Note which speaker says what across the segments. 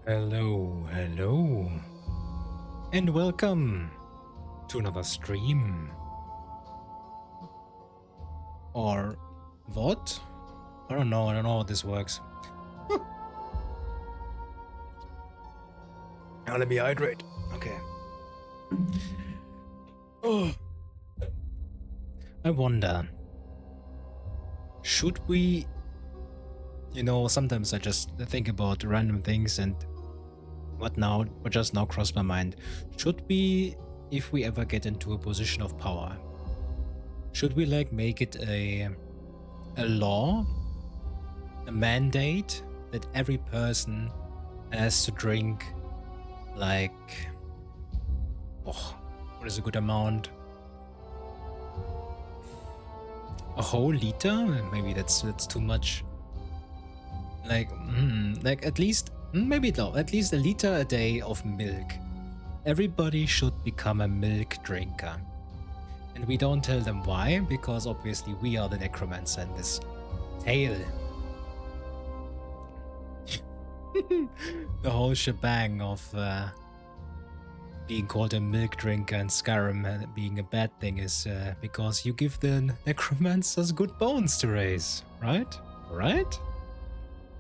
Speaker 1: Hello, hello, and welcome to another stream. Or what? I don't know how this works. Now let me hydrate. Okay. Oh. I wonder, should we, sometimes I just think about random things and what just now crossed my mind. Should we, if we ever get into a position of power, should we make it a law, a mandate that every person has to drink what is a good amount? A whole liter? Maybe that's too much. At least at least a liter a day of milk. Everybody should become a milk drinker. And we don't tell them why, because obviously we are the Necromancer in this tale. The whole shebang of being called a milk drinker in Skyrim being a bad thing is because you give the Necromancers good bones to raise, right? Right?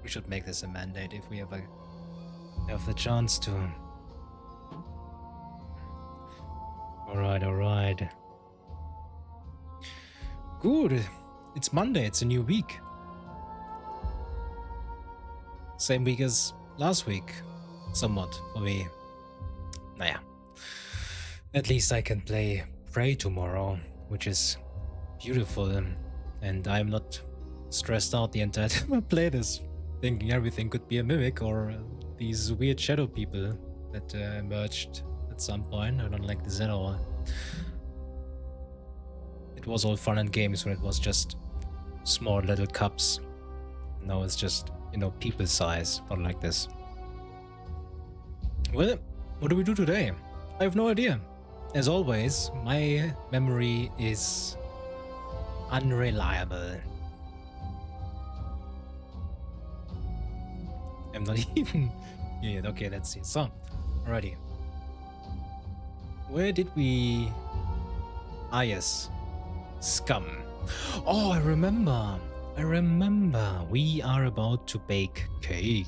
Speaker 1: We should make this a mandate if we ever have the chance to. Alright. Good. It's Monday, it's a new week. Same week as last week, somewhat, for me. Naja. At least I can play Prey tomorrow, which is beautiful, and I'm not stressed out the entire time I play this, thinking everything could be a mimic or these weird shadow people that emerged at some point. I don't like this at all. It was all fun and games when it was just small little cups. Now it's just, people size, not like this. Well, what do we do today? I have no idea. As always, my memory is unreliable. I'm not even... Yeah, okay, let's see. So, alrighty. Where did we... Ah, yes. Scum. Oh, I remember. We are about to bake cake.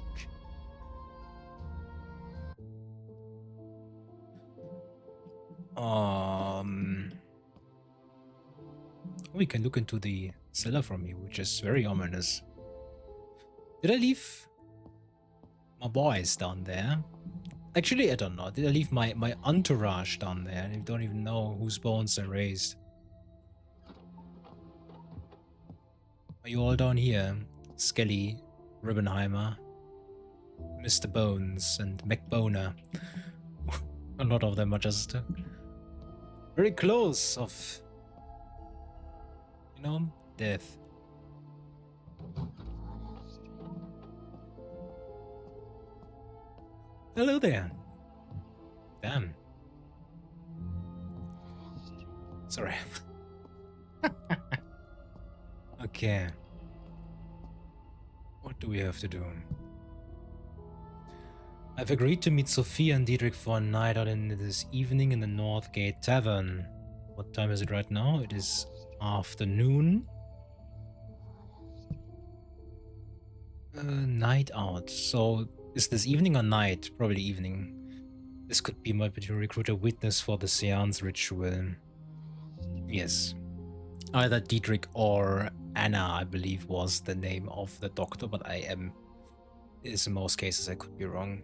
Speaker 1: We can look into the cellar from here, which is very ominous. Did I leave my boys down there? Actually, I don't know. Did I leave my entourage down there? I don't even know whose bones I raised. Are you all down here? Skelly, Ribbenheimer, Mr. Bones, and McBoner. A lot of them are just very close of, death. Hello there. Damn. Sorry. Okay. What do we have to do? I've agreed to meet Sophia and Diedrich for a night out in this evening in the Northgate Tavern. What time is it right now? It is afternoon. Night out. So is this evening or night? Probably evening. This could be my to recruit a witness for the seance ritual. Yes. Either Diedrich or Anna, I believe, was the name of the doctor, but in most cases I could be wrong.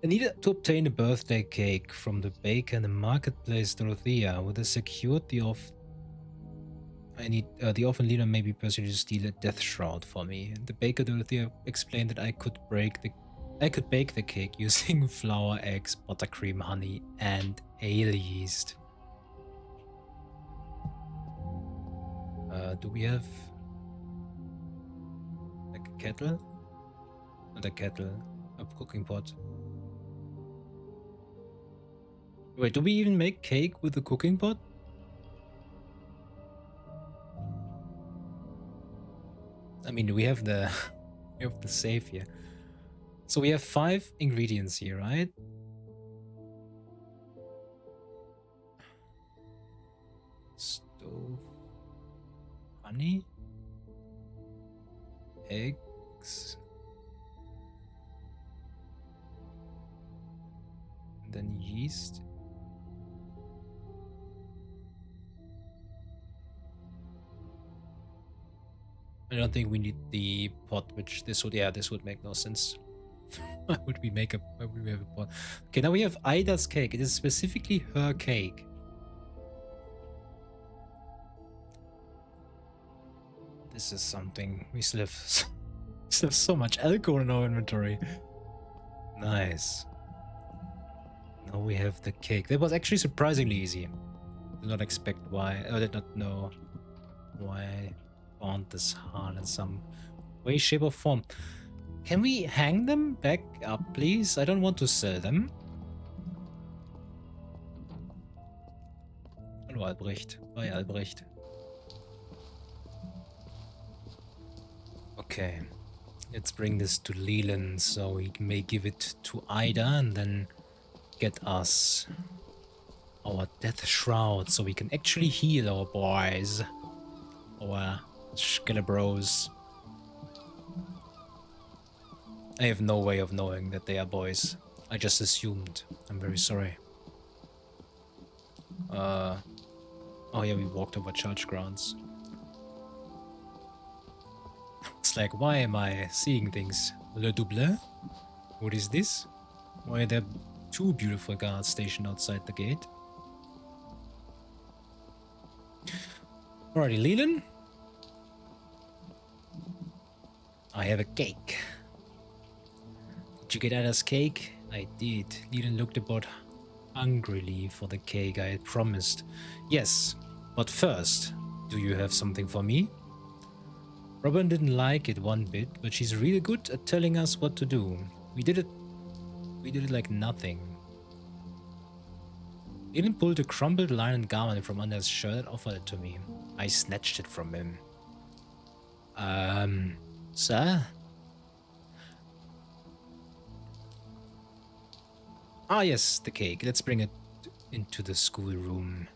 Speaker 1: I needed to obtain a birthday cake from the baker in the marketplace, Dorothea. With a secured the orphan leader may be persuaded to steal a death shroud for me. The baker Dorothea explained that I could bake the cake using flour, eggs, buttercream, honey, and ale yeast. Do we have like a kettle? Not a kettle, a cooking pot. Wait, do we even make cake with a cooking pot? I mean, we have the safe here. So we have 5 ingredients here, right? Stove, honey, eggs, and then yeast. I don't think we need the pot, which this would, yeah, this would make no sense. Why would we have a pot? Okay, now we have Ida's cake. It is specifically her cake. This is something. We still have so much alcohol in our inventory. Nice. Now we have the cake. That was actually surprisingly easy. Did not expect why. I did not know why I found this hard in some way, shape, or form. Can we hang them back up, please? I don't want to sell them. Hallo Albrecht. Bye Albrecht. Okay. Let's bring this to Leland so he may give it to Ida and then get us our death shroud so we can actually heal our boys. Our Skelebros. I have no way of knowing that they are boys. I just assumed. I'm very sorry. Oh yeah, we walked over church grounds. It's like, why am I seeing things? Le double? What is this? Why are there 2 beautiful guards stationed outside the gate? Alrighty, Leland. I have a cake. Did you get Ada's cake? I did. Leland looked about hungrily for the cake I had promised. Yes, but first, do you have something for me? Robin didn't like it one bit, but she's really good at telling us what to do. We did it like nothing. Leland pulled a crumpled linen garment from under his shirt and offered it to me. I snatched it from him. Sir? Ah, yes, the cake. Let's bring it into the schoolroom.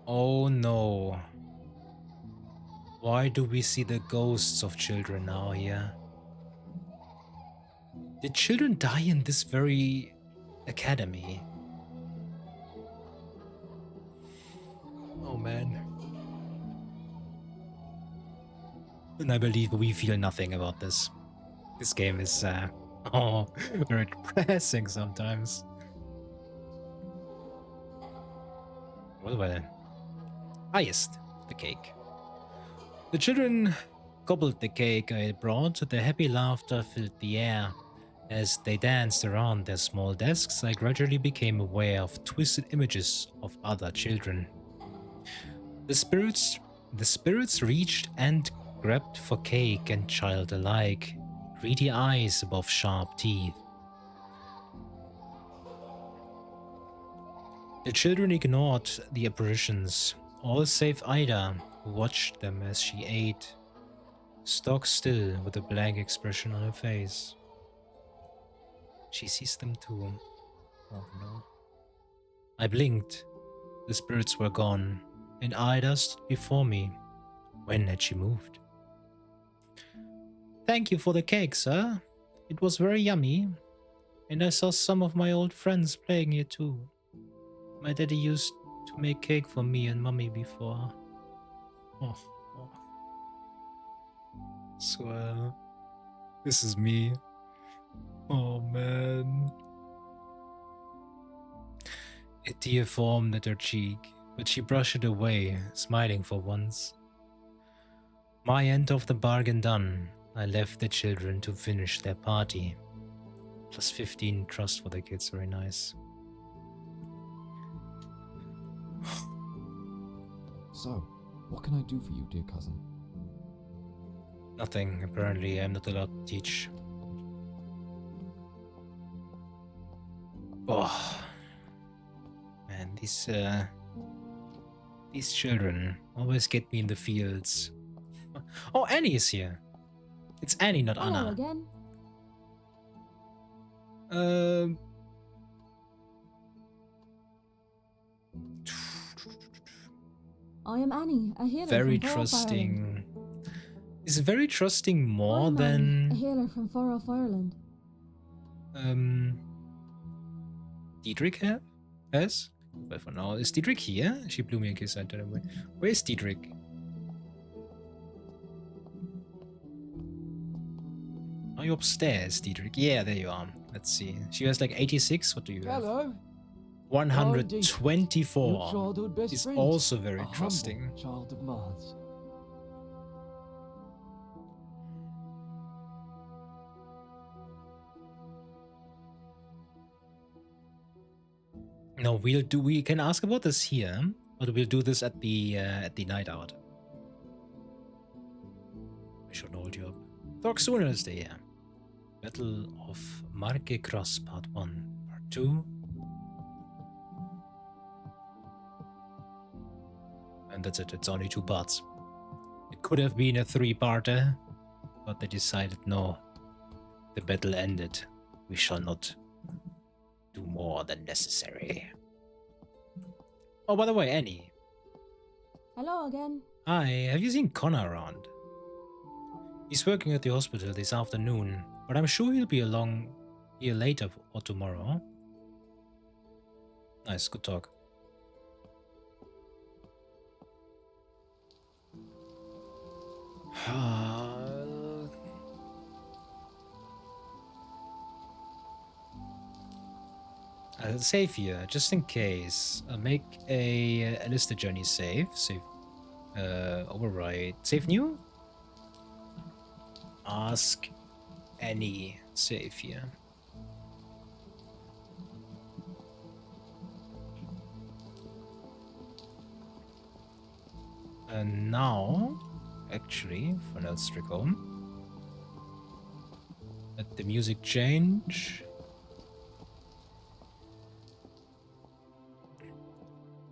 Speaker 1: Oh no. Why do we see the ghosts of children now here? Did children die in this very academy? Oh man. And I believe we feel nothing about this. This game is, very depressing sometimes. Well. Ah, yes, the cake. The children gobbled the cake I had brought. Their happy laughter filled the air. As they danced around their small desks, I gradually became aware of twisted images of other children. The spirits reached and grabbed for cake and child alike, greedy eyes above sharp teeth. The children ignored the apparitions, all save Ida, who watched them as she ate, stock still with a blank expression on her face. She sees them too. Oh no. I blinked. The spirits were gone, and Ida stood before me. When had she moved? Thank you for the cake, sir. It was very yummy, and I saw some of my old friends playing here too. My daddy used to make cake for me and mommy before. Oh. Swell. This is me. Oh man. A tear formed at her cheek, but she brushed it away, smiling for once. My end of the bargain done, I left the children to finish their party. Plus 15 trust for the kids, very nice.
Speaker 2: So, what can I do for you, dear cousin?
Speaker 1: Nothing, apparently I'm not allowed to teach. Oh. Man, these These children always get me in the fields. Oh, Annie is here. It's Annie, not
Speaker 3: Hello
Speaker 1: Anna.
Speaker 3: again.
Speaker 1: Um.
Speaker 3: I am Annie, a healer
Speaker 1: Very
Speaker 3: from Far Off Ireland.
Speaker 1: trusting. Is very trusting
Speaker 3: I
Speaker 1: more
Speaker 3: am Annie, a
Speaker 1: than
Speaker 3: healer from Far Off Ireland.
Speaker 1: Diedrich has? But for now, is Diedrich here? She blew me a kiss. I don't know where is Diedrich? Are you upstairs, Diedrich? Yeah, there you are. Let's see. She has like 86. What do you have?
Speaker 4: Hello.
Speaker 1: 124.
Speaker 4: Your childhood best
Speaker 1: Is
Speaker 4: friend.
Speaker 1: also very
Speaker 4: A
Speaker 1: trusting.
Speaker 4: humble child of Mars.
Speaker 1: No, we can ask about this here, but we'll do this at the night out. I should hold you up. Talk sooner is the Battle of Marke Cross Part 1, Part 2. And that's it, it's only 2 parts. It could have been a 3-parter, but they decided no. The battle ended. We shall not do more than necessary. Oh, by the way, Annie.
Speaker 3: Hello again.
Speaker 1: Hi, have you seen Connor around? He's working at the hospital this afternoon, but I'm sure he'll be along here later or tomorrow. Nice, good talk. Save here, just in case. Make a listed journey save. Save. Override. Save new? Ask any save here. And now, actually, for now, strict home. Let the music change.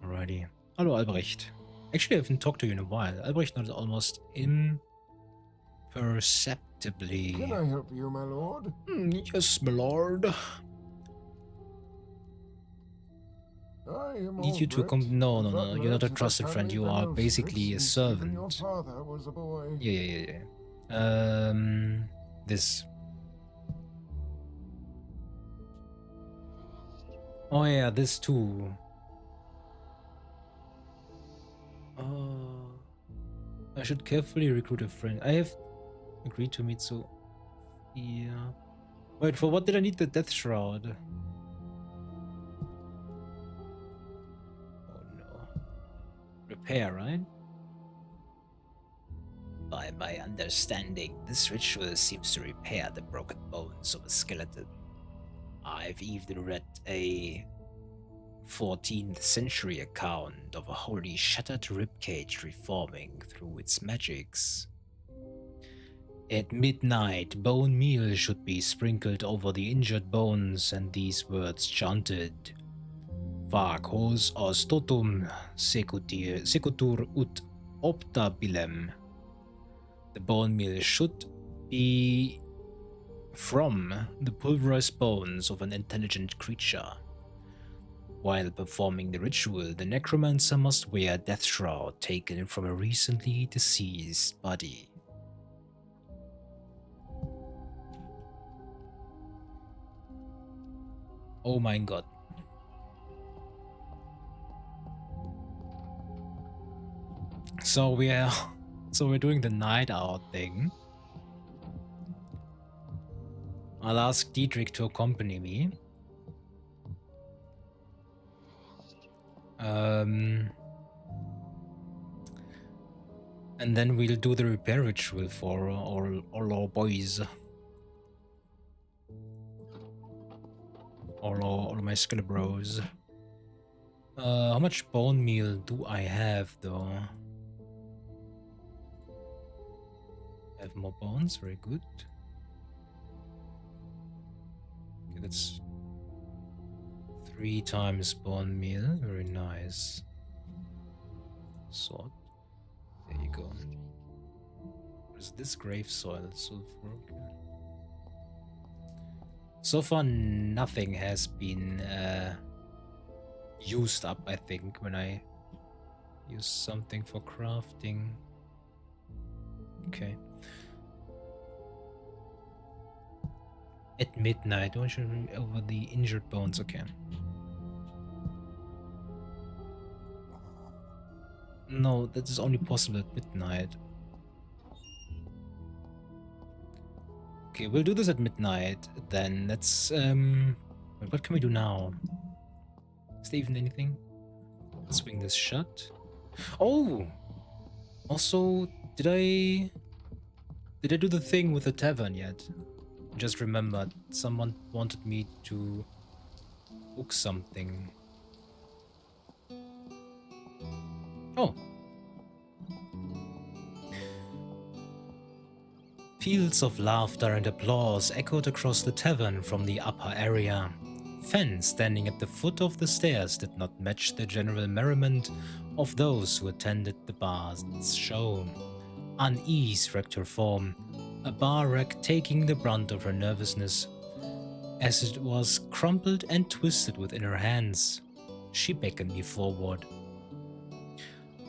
Speaker 1: Alrighty. Hello, Albrecht. Actually, I haven't talked to you in a while. Albrecht nodded almost imperceptibly.
Speaker 5: Can I help you, my lord?
Speaker 1: Yes, my lord.
Speaker 5: I am
Speaker 1: Need you to
Speaker 5: Albrecht,
Speaker 1: No,
Speaker 5: the
Speaker 1: no, no.
Speaker 5: butler
Speaker 1: You're not a
Speaker 5: to the
Speaker 1: trusted friend.
Speaker 5: family
Speaker 1: You are
Speaker 5: Van
Speaker 1: basically a
Speaker 5: Elstrich since even your
Speaker 1: servant.
Speaker 5: father was a boy.
Speaker 1: Yeah. This. Oh yeah, this too. I should carefully recruit a friend. I have agreed to meet, so yeah. Wait, for what did I need the death shroud? Oh no. Repair, right? By my understanding, this ritual seems to repair the broken bones of a skeleton. I've even read a 14th century account of a wholly shattered ribcage reforming through its magics. At midnight, bone meal should be sprinkled over the injured bones and these words chanted. Vac hos os totum secutur ut optabilem. The bone meal should be from the pulverized bones of an intelligent creature. While performing the ritual, the necromancer must wear a death shroud taken from a recently deceased body. Oh my god. So we're doing the night out thing. I'll ask Diedrich to accompany me. And then we'll do the repair ritual for all our boys. All my skill bros. How much bone meal do I have though? I have more bones, very good. Okay, that's 3 times bone meal, very nice. Sword. There you go. Is this grave soil sulfur? Okay. So far, nothing has been used up, I think, when I use something for crafting. Okay. At midnight, don't you over the injured bones? Okay. No, that is only possible at midnight. Okay, we'll do this at midnight then. Let's wait, what can we do now? Is there even anything? Let's swing this shut. Oh! Also, did I do the thing with the tavern yet? Just remembered someone wanted me to book something. Oh. Peals of laughter and applause echoed across the tavern from the upper area. Fen, standing at the foot of the stairs, did not match the general merriment of those who attended the bar's show. Unease wrecked her form, a bar rack taking the brunt of her nervousness, as it was crumpled and twisted within her hands. She beckoned me forward.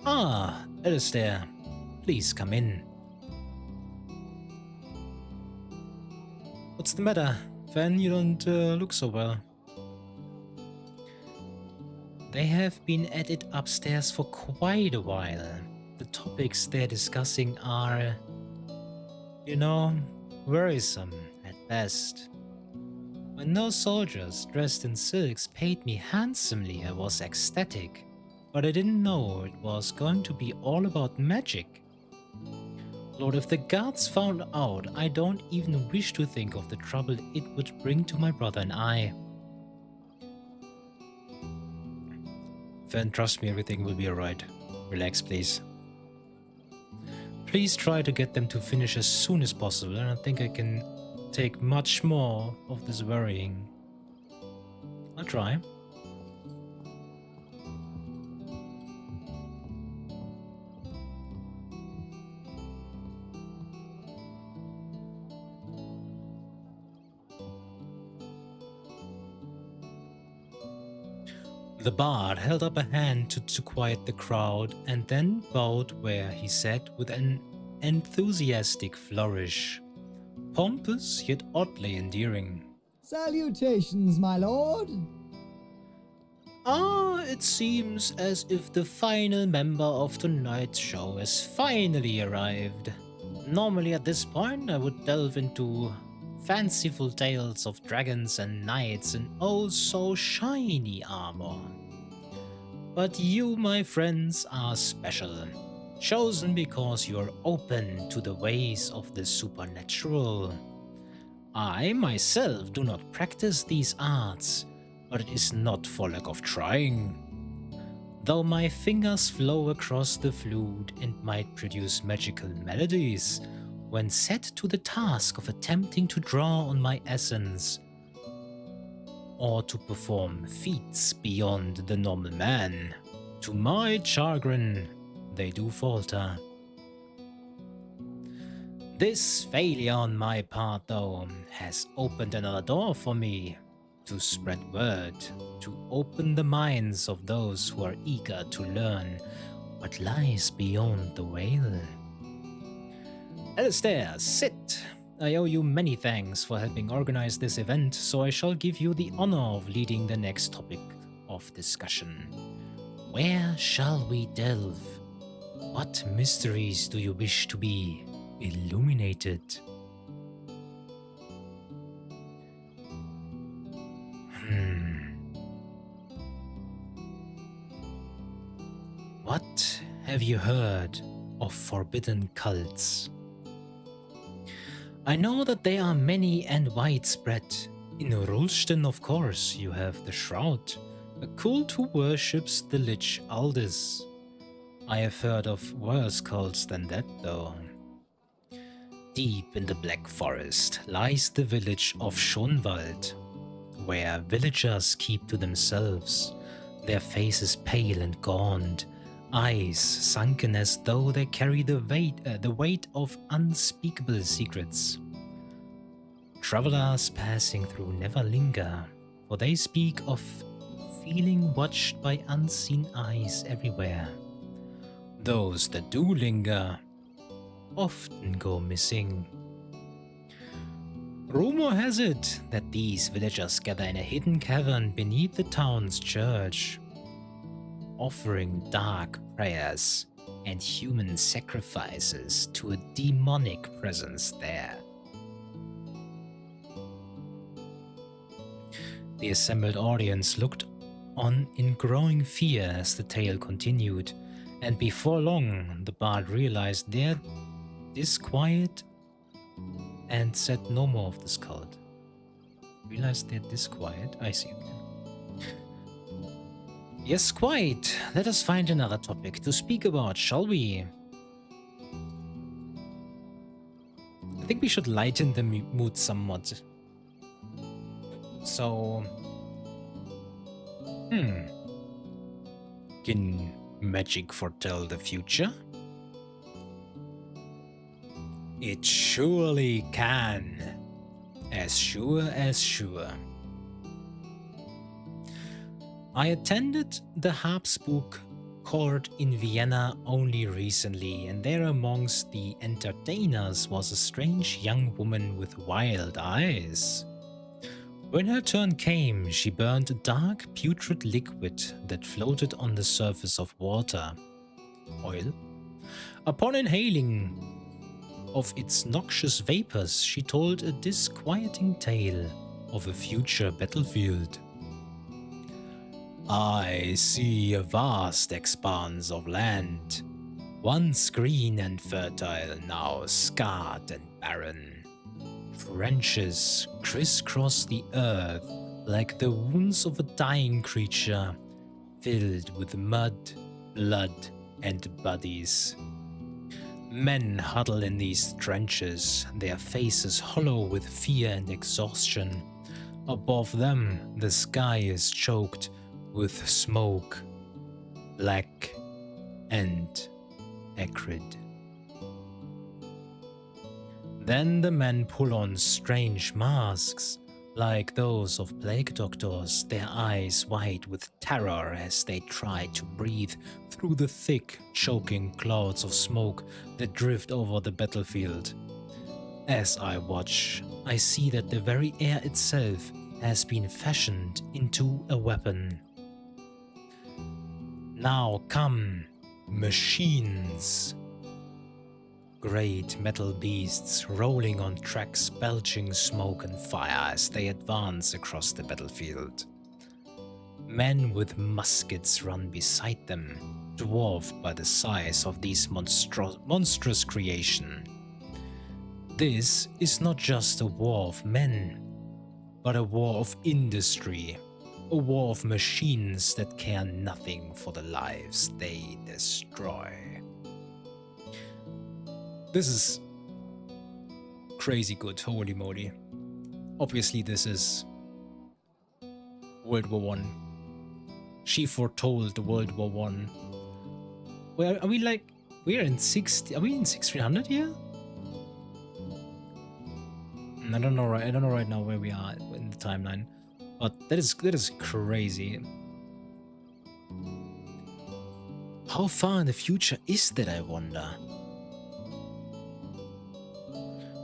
Speaker 1: "Ah, Alistair, please come in." "What's the matter, Fen? You don't look so well." "They have been at it upstairs for quite a while. The topics they're discussing are, you know, worrisome at best. When those soldiers dressed in silks paid me handsomely, I was ecstatic, but I didn't know it was going to be all about magic. Lord, if the guards found out, I don't even wish to think of the trouble it would bring to my brother and I." "Fen, trust me, everything will be alright. Relax, please. Please try to get them to finish as soon as possible, and I think I can take much more of this worrying. I'll try." The bard held up a hand to quiet the crowd and then bowed where he sat with an enthusiastic flourish. Pompous yet oddly endearing.
Speaker 6: Salutations, my lord.
Speaker 1: "Ah, it seems as if the final member of tonight's show has finally arrived. Normally at this point I would delve into fanciful tales of dragons and knights in oh so shiny armor. But you, my friends, are special, chosen because you are open to the ways of the supernatural. I myself do not practice these arts, but it is not for lack of trying. Though my fingers flow across the flute and might produce magical melodies, when set to the task of attempting to draw on my essence, or to perform feats beyond the normal man, to my chagrin, they do falter. This failure on my part, though, has opened another door for me, to spread word, to open the minds of those who are eager to learn what lies beyond the veil. Alistair, sit! I owe you many thanks for helping organize this event, so I shall give you the honor of leading the next topic of discussion. Where shall we delve? What mysteries do you wish to be illuminated? What have you heard of forbidden cults? I know that they are many and widespread. In Rulston, of course, you have the Shroud, a cult who worships the Lich Aldis. I have heard of worse cults than that, though. Deep in the Black Forest lies the village of Schonwald, where villagers keep to themselves, their faces pale and gaunt, eyes sunken as though they carry the weight of unspeakable secrets. Travelers passing through never linger, for they speak of feeling watched by unseen eyes everywhere. Those that do linger often go missing. Rumor has it that these villagers gather in a hidden cavern beneath the town's church, offering dark prayers and human sacrifices to a demonic presence there. The assembled audience looked on in growing fear as the tale continued, and before long the bard realized their disquiet and said no more of this cult. Realized they're disquiet? I see. Yes, quite. Let us find another topic to speak about, shall we? I think we should lighten the mood somewhat. So... Can magic foretell the future? It surely can. As sure as sure. I attended the Habsburg court in Vienna only recently, and there amongst the entertainers was a strange young woman with wild eyes. When her turn came, she burned a dark, putrid liquid that floated on the surface of water. Oil? Upon inhaling of its noxious vapors, she told a disquieting tale of a future battlefield. I see a vast expanse of land, once green and fertile, now scarred and barren. Trenches crisscross the earth like the wounds of a dying creature, filled with mud, blood, and bodies. Men huddle in these trenches, their faces hollow with fear and exhaustion. Above them, the sky is choked with smoke, black and acrid. Then the men pull on strange masks, like those of plague doctors, their eyes wide with terror as they try to breathe through the thick, choking clouds of smoke that drift over the battlefield. As I watch, I see that the very air itself has been fashioned into a weapon. Now come, machines! Great metal beasts rolling on tracks, belching smoke and fire as they advance across the battlefield. Men with muskets run beside them, dwarfed by the size of these monstrous creation. This is not just a war of men, but a war of industry, a war of machines that care nothing for the lives they destroy. This is crazy good, holy moly. Obviously this is World War I. She foretold the World War I. Where are we like, we're in 60, are we in 1600 here? I don't know right now where we are in the timeline, but that is crazy. How far in the future is that, I wonder?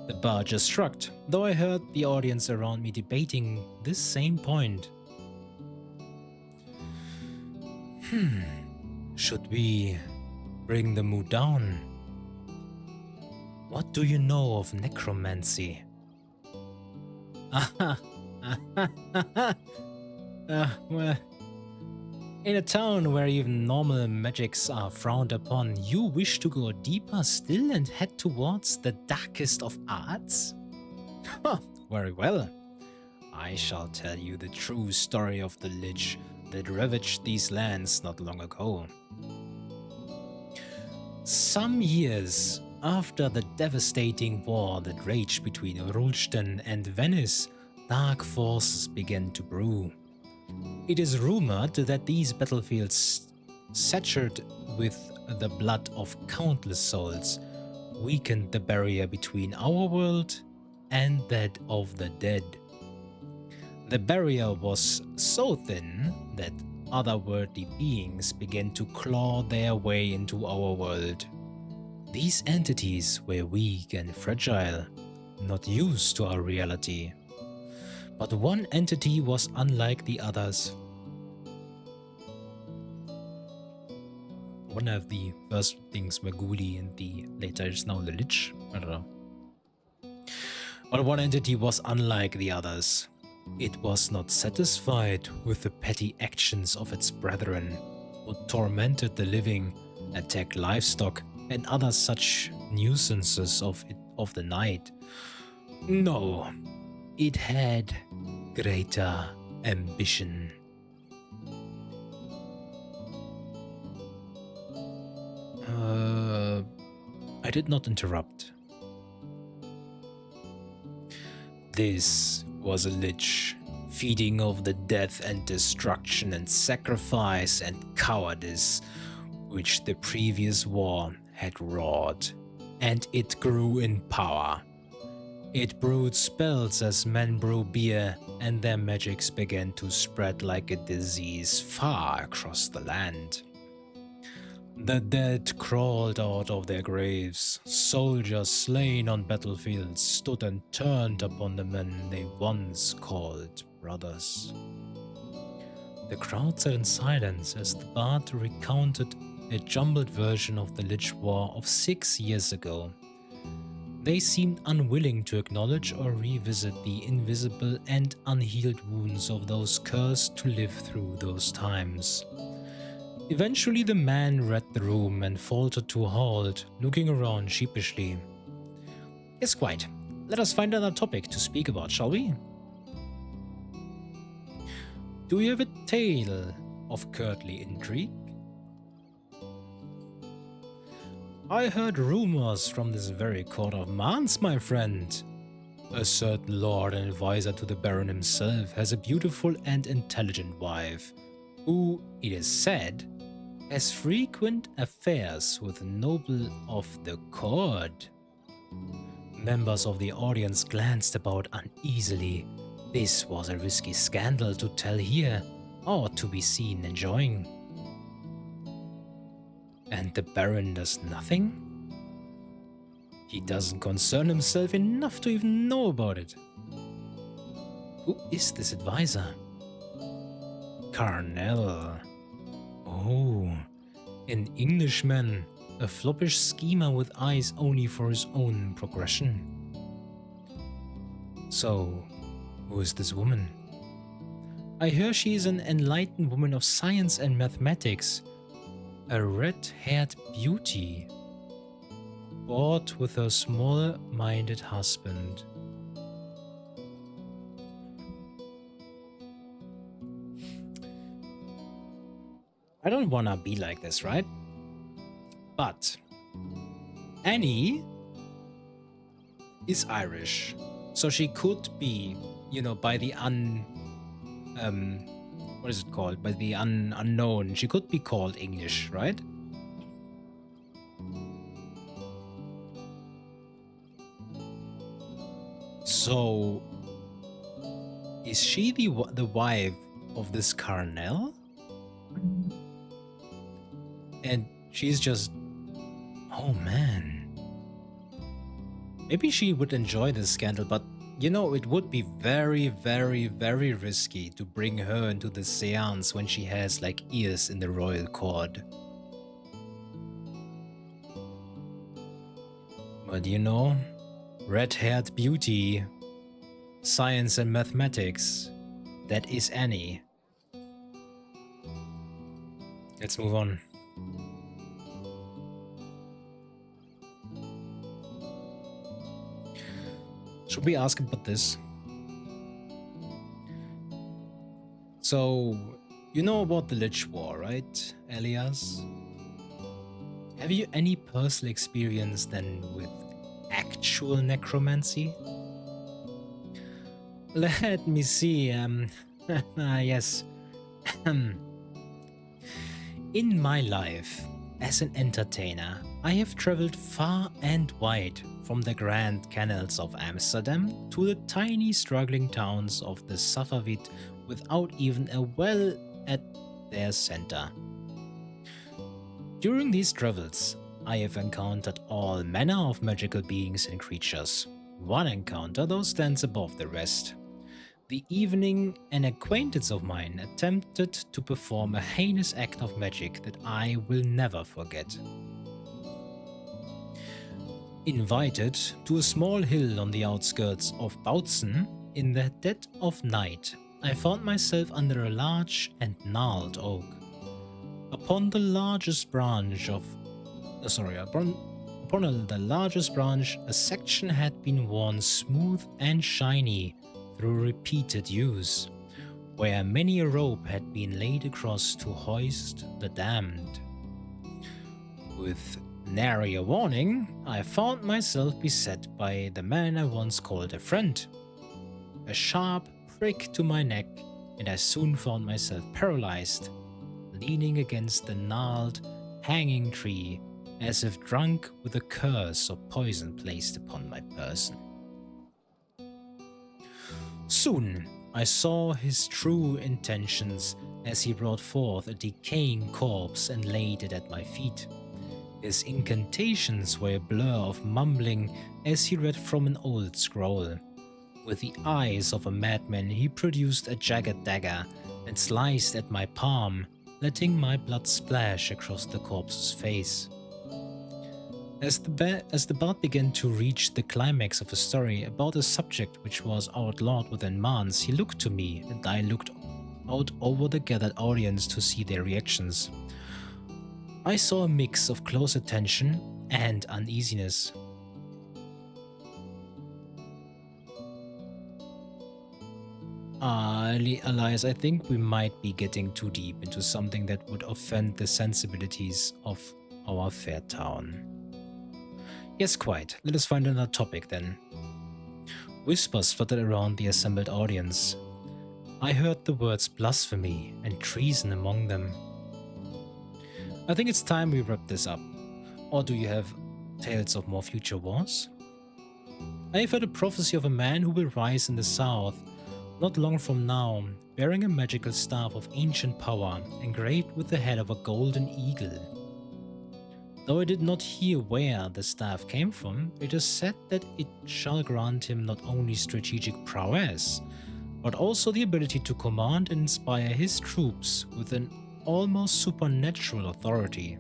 Speaker 1: The bard just shrugged, though I heard the audience around me debating this same point. Should we bring the mood down? What do you know of necromancy? Well, in a town where even normal magics are frowned upon, you wish to go deeper still and head towards the darkest of arts? Very well. I shall tell you the true story of the Lich that ravaged these lands not long ago. Some years after the devastating war that raged between Rulstein and Venice, dark forces began to brew. It is rumored that these battlefields saturated with the blood of countless souls, weakened the barrier between our world and that of the dead. The barrier was so thin that otherworldly beings began to claw their way into our world. These entities were weak and fragile, not used to our reality. But one entity was unlike the others. One of the first things were Ghoulie and the later is now the Lich. I don't know. But one entity was unlike the others. It was not satisfied with the petty actions of its brethren, who tormented the living, attacked livestock, and other such nuisances of the night. No, it had greater ambition. I did not interrupt. This was a lich, feeding off the death and destruction and sacrifice and cowardice which the previous war had wrought, and it grew in power. It brewed spells as men brew beer, and their magics began to spread like a disease far across the land. The dead crawled out of their graves. Soldiers slain on battlefields stood and turned upon the men they once called brothers. The crowd sat in silence as the bard recounted a jumbled version of the Lich War of 6 years ago. They seemed unwilling to acknowledge or revisit the invisible and unhealed wounds of those cursed to live through those times. Eventually the man read the room and faltered to a halt, looking around sheepishly. Yes, quite. Let us find another topic to speak about, shall we? Do you have a tale of courtly intrigue? I heard rumors from this very court of Mans, my friend. A certain lord and advisor to the Baron himself has a beautiful and intelligent wife, who, it is said, has frequent affairs with noble of the court. Members of the audience glanced about uneasily. This was a risky scandal to tell here, or to be seen enjoying. And the Baron does nothing? He doesn't concern himself enough to even know about it. Who is this advisor? Carnell. Oh, an Englishman, a floppish schemer with eyes only for his own progression. So, who is this woman? I hear she is an enlightened woman of science and mathematics, a red-haired beauty, bought with her small-minded husband. I don't wanna be like this, right? But Annie is Irish, so she could be, you know, by the what is it called? By the unknown, she could be called English, right? So, is she the wife of this Carnell? And she's just... oh man. Maybe she would enjoy this scandal, but you know, it would be very, very, very risky to bring her into the seance when she has like ears in the royal court. But you know, red-haired beauty, science and mathematics, that is Annie. Let's move on. Should we ask about this? So, you know about the Lich War, right, Elias? Have you any personal experience then with actual necromancy? Let me see, yes. In my life, as an entertainer, I have traveled far and wide, from the grand canals of Amsterdam to the tiny struggling towns of the Safavid without even a well at their center. During these travels, I have encountered all manner of magical beings and creatures. One encounter, though, stands above the rest. The evening, an acquaintance of mine attempted to perform a heinous act of magic that I will never forget. Invited to a small hill on the outskirts of Bautzen, in the dead of night, I found myself under a large and gnarled oak. Upon the largest branch, a section had been worn smooth and shiny through repeated use, where many a rope had been laid across to hoist the damned. With nary a warning, I found myself beset by the man I once called a friend. A sharp prick to my neck, and I soon found myself paralyzed, leaning against the gnarled, hanging tree, as if drunk with a curse or poison placed upon my person. Soon I saw his true intentions as he brought forth a decaying corpse and laid it at my feet. His incantations were a blur of mumbling as he read from an old scroll. With the eyes of a madman, he produced a jagged dagger and sliced at my palm, letting my blood splash across the corpse's face. As the bard began to reach the climax of a story about a subject which was outlawed within Mans, he looked to me, and I looked out over the gathered audience to see their reactions. I saw a mix of close attention and uneasiness. Elias, I think we might be getting too deep into something that would offend the sensibilities of our fair town. Yes, quite. Let us find another topic then. Whispers fluttered around the assembled audience. I heard the words blasphemy and treason among them. I think it's time we wrap this up. Or do you have tales of more future wars? I have heard a prophecy of a man who will rise in the south, not long from now, bearing a magical staff of ancient power, engraved with the head of a golden eagle. Though I did not hear where the staff came from, it is said that it shall grant him not only strategic prowess, but also the ability to command and inspire his troops with an almost supernatural authority.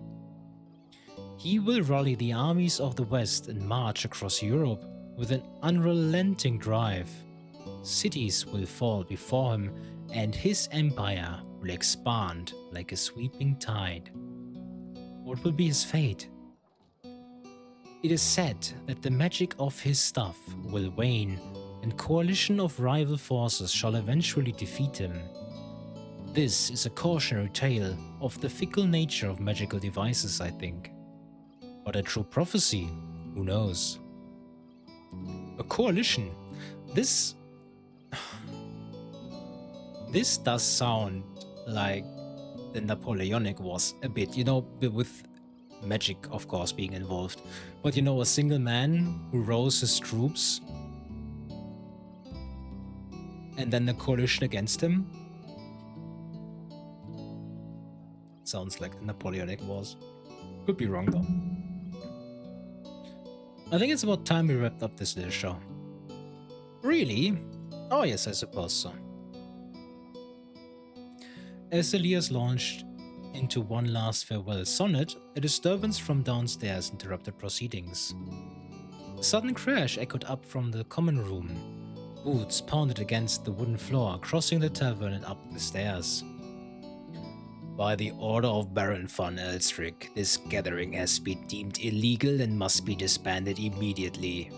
Speaker 1: He will rally the armies of the West and march across Europe with an unrelenting drive. Cities will fall before him, and his empire will expand like a sweeping tide. What will be his fate? It is said that the magic of his staff will wane, and coalition of rival forces shall eventually defeat him. This is a cautionary tale of the fickle nature of magical devices, I think. But a true prophecy, who knows? A coalition. This does sound like the Napoleonic Wars a bit, with magic, of course, being involved. But a single man who rose his troops and then the coalition against him? Sounds like the Napoleonic Wars. Could be wrong, though. I think it's about time we wrapped up this little show. Really? Oh yes, I suppose so. As Elias launched into one last farewell sonnet, a disturbance from downstairs interrupted proceedings. A sudden crash echoed up from the common room. Boots pounded against the wooden floor, crossing the tavern and up the stairs. By the order of Baron von Elstrick, this gathering has been deemed illegal and must be disbanded immediately.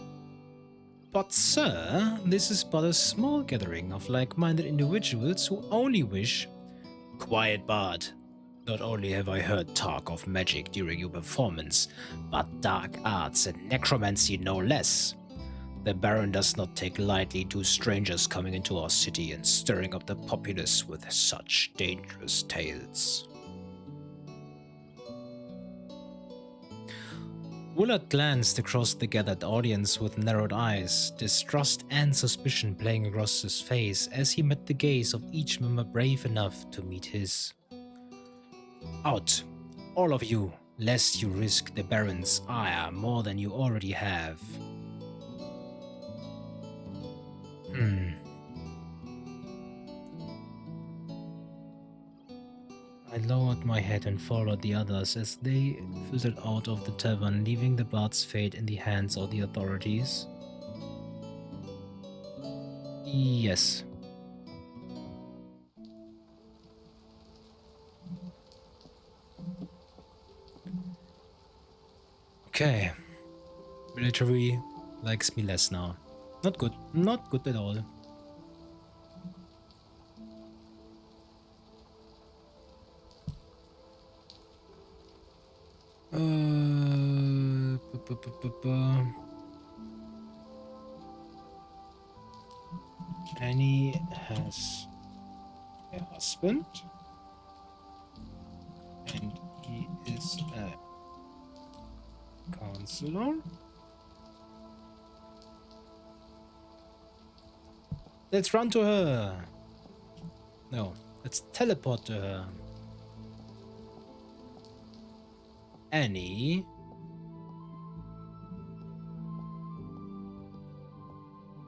Speaker 1: But sir, this is but a small gathering of like-minded individuals who only wish— Quiet, bard. Not only have I heard talk of magic during your performance, but dark arts and necromancy no less. The Baron does not take lightly to strangers coming into our city and stirring up the populace with such dangerous tales. Willard glanced across the gathered audience with narrowed eyes, distrust and suspicion playing across his face as he met the gaze of each member brave enough to meet his. Out, all of you, lest you risk the Baron's ire more than you already have. I lowered my head and followed the others as they filtered out of the tavern, leaving the bard's fate in the hands of the authorities. Yes. Okay. Military likes me less now. Not good. Not good at all. Annie has a husband, and he is a counselor. Let's run to her. No, let's teleport to her. Annie.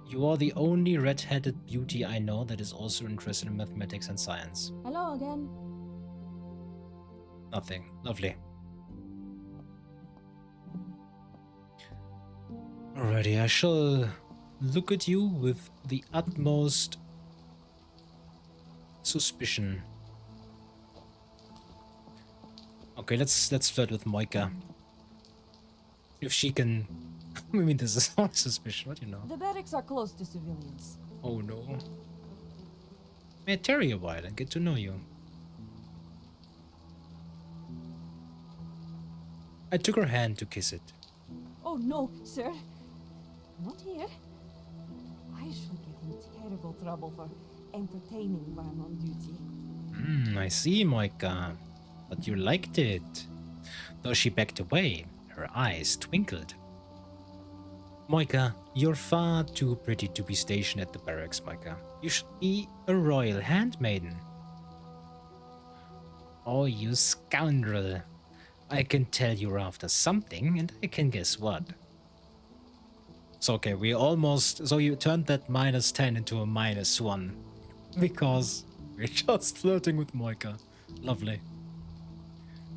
Speaker 1: You are the only red-headed beauty I know that is also interested in mathematics and science.
Speaker 3: Hello again.
Speaker 1: Nothing. Lovely. Alrighty, I shall look at you with the utmost suspicion. Okay, let's flirt with Moika. If she can... I mean, this is all suspicion, what do you know?
Speaker 3: The barracks are close to civilians.
Speaker 1: Oh no. May I tarry a while and get to know you? I took her hand to kiss it.
Speaker 3: Oh no, sir. Not here. I shall get in terrible trouble for entertaining while I'm on duty.
Speaker 1: I see, Moika. But you liked it. Though she backed away, her eyes twinkled. Moika, you're far too pretty to be stationed at the barracks, Moika. You should be a royal handmaiden. Oh, you scoundrel. I can tell you're after something, and I can guess what. So, okay, we almost... So you turned that -10 into a -1. Because we're just flirting with Moika. Lovely.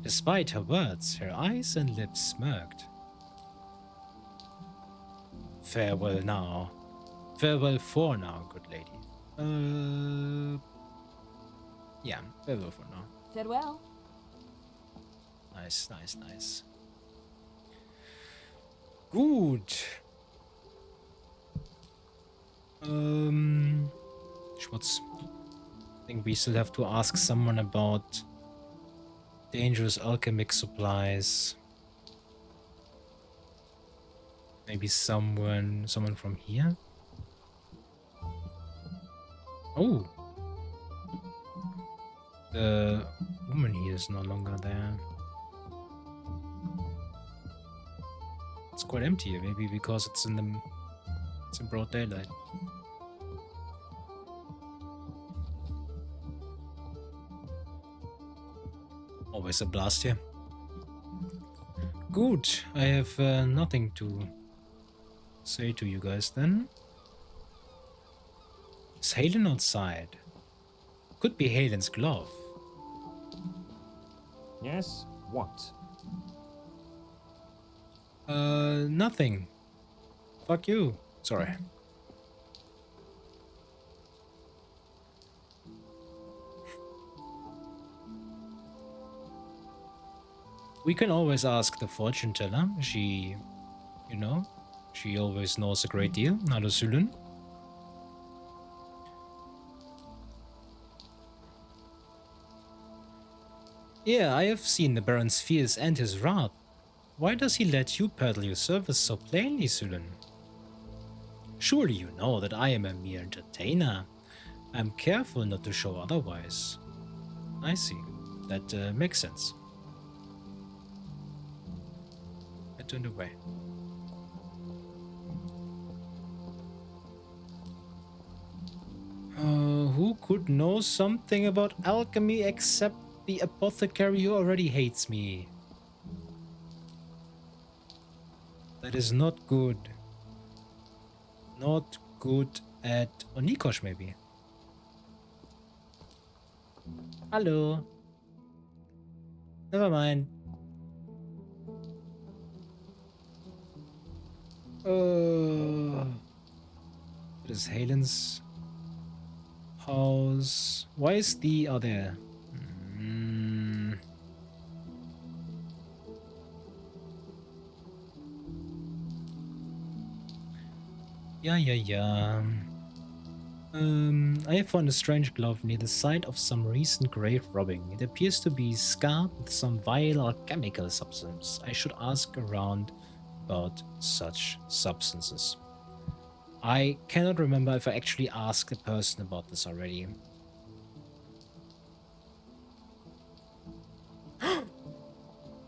Speaker 1: Despite her words, her eyes and lips smirked. Farewell now. Farewell for now, good lady. Yeah, farewell for now.
Speaker 3: Farewell.
Speaker 1: Nice, nice, nice. Gut. Schmutz. I think we still have to ask someone about dangerous alchemic supplies. Maybe someone from here? Oh! The woman here is no longer there. It's quite empty here, maybe because it's in broad daylight. Always a blast here. Good, I have nothing to say to you guys then. Is Halen outside? Could be Halen's glove.
Speaker 4: Yes? What?
Speaker 1: Nothing. Fuck you. Sorry. We can always ask the fortune teller. She, you know, she always knows a great deal. Hallo Sülün. Yeah, I have seen the Baron's fears and his wrath. Why does he let you peddle your service so plainly, Sülün? Surely you know that I am a mere entertainer. I am careful not to show otherwise. I see. That makes sense. I turned away. Who could know something about alchemy except the apothecary who already hates me? That is not good. Not good at... Oh, Nikosh maybe. Hello. Never mind. It is Halen's house. Why is the... Oh, there. Yeah. I have found a strange glove near the site of some recent grave robbing. It appears to be scarred with some vile alchemical substance. I should ask around about such substances. I cannot remember if I actually asked a person about this already.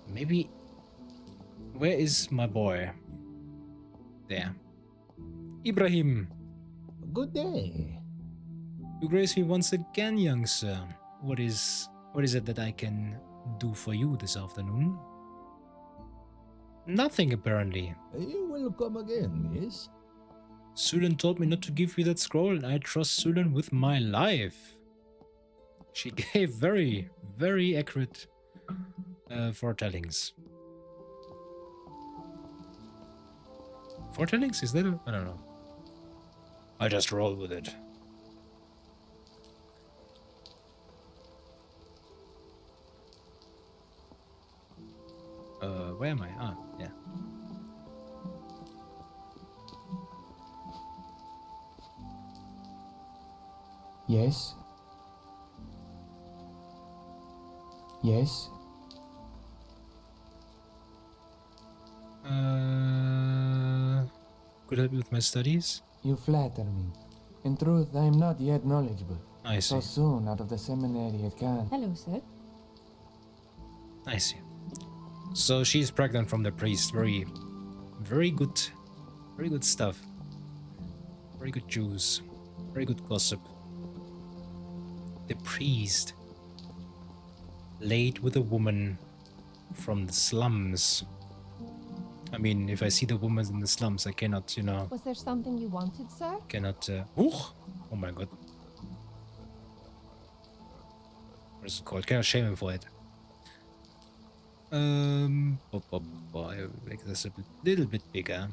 Speaker 1: Maybe... Where is my boy? There. Ibrahim!
Speaker 7: Good day.
Speaker 1: You grace me once again, young sir. What is it that I can do for you this afternoon? Nothing, apparently.
Speaker 7: You will come again, yes?
Speaker 1: Sulan told me not to give you that scroll, and I trust Sulan with my life. She gave very, very accurate foretellings. Foretellings? Is that a... I don't know. I just roll with it. Where am I? Ah, yeah.
Speaker 4: Yes. Yes.
Speaker 1: Could help you with my studies?
Speaker 4: You flatter me. In truth, I am not yet knowledgeable.
Speaker 1: I see.
Speaker 4: So soon out of the seminary it can.
Speaker 3: Hello, sir.
Speaker 1: I see. So she's pregnant from the priest. Very good stuff. Very good Jews. Very good gossip. The priest laid with a woman from the slums. I mean, if I see the woman in the slums, I cannot, you know...
Speaker 3: Was there something you wanted, sir?
Speaker 1: Cannot... Oh my god. What is it called? Cannot shame him for it. I make this a little bit bigger.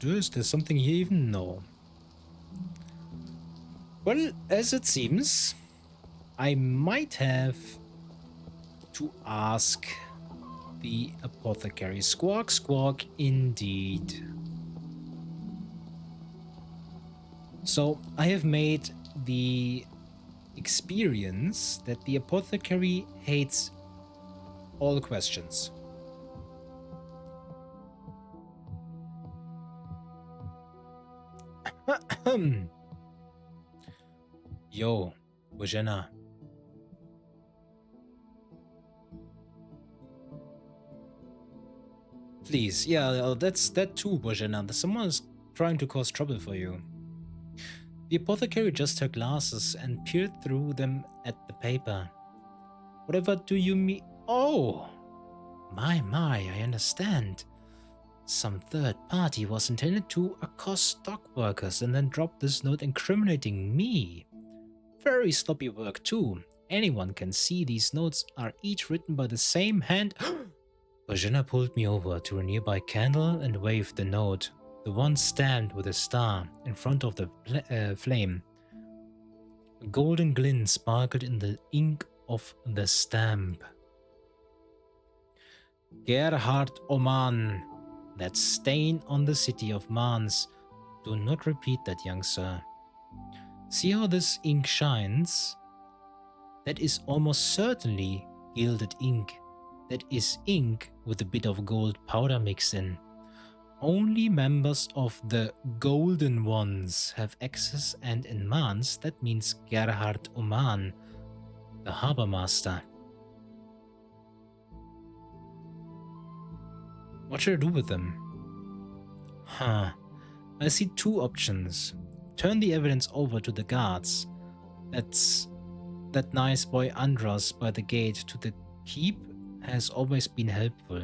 Speaker 1: Is there something here even? No. Well, as it seems, I might have to ask the apothecary. Squawk, squawk, indeed. So, I have made the experience that the apothecary hates all questions. Yo, Bojana. Please, yeah, that's that too, Bojana. Someone is trying to cause trouble for you. The apothecary adjusted her glasses and peered through them at the paper. Whatever do you mean? Oh! My, I understand. Some third party was intended to accost stock workers and then drop this note incriminating me. Very sloppy work too. Anyone can see these notes are each written by the same hand. Bojana pulled me over to a nearby candle and waved the note. The one stamped with a star in front of the flame. A golden glint sparkled in the ink of the stamp. Gerhard Oman, that stain on the city of Mans. Do not repeat that, young sir. See how this ink shines? That is almost certainly gilded ink. That is ink with a bit of gold powder mixed in. Only members of the Golden Ones have access, and in Mans that means Gerhard Oman, the harbor master. What should I do with them? Huh. I see two options. Turn the evidence over to the guards. That nice boy Andras by the gate to the keep has always been helpful.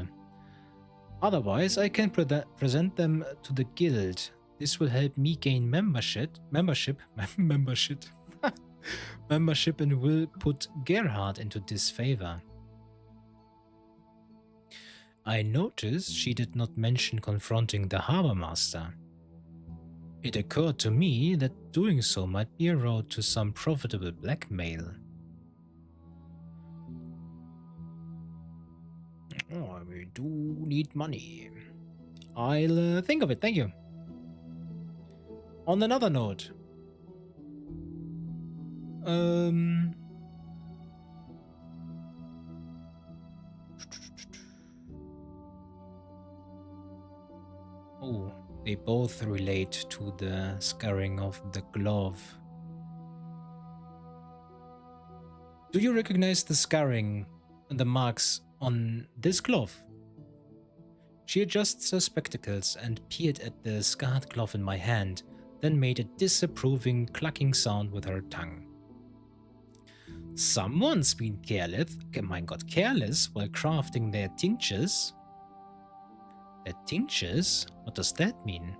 Speaker 1: Otherwise, I can present them to the guild. This will help me gain membership, and will put Gerhard into disfavor. I noticed she did not mention confronting the harbor master. It occurred to me that doing so might be a road to some profitable blackmail. Oh, we do need money. I'll think of it, thank you. On another note, oh, they both relate to the scarring of the glove. Do you recognize the scarring and the marks on this glove? She adjusts her spectacles and peered at the scarred glove in my hand, then made a disapproving clucking sound with her tongue. Someone's been careless while crafting their tinctures. Their tinctures? What does that mean?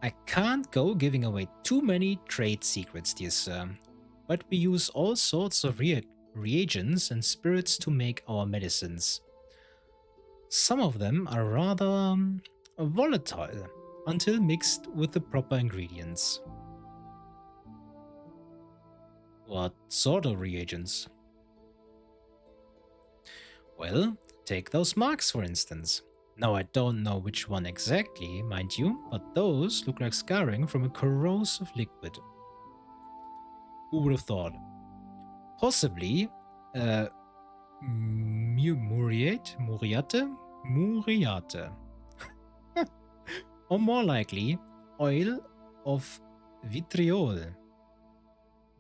Speaker 1: I can't go giving away too many trade secrets, dear sir, but we use all sorts of reagents and spirits to make our medicines. Some of them are rather volatile until mixed with the proper ingredients. What sort of reagents? Well, take those marks for instance. Now I don't know which one exactly, mind you, but those look like scarring from a corrosive liquid. Who would have thought? Possibly, muriate? Or more likely, oil of vitriol.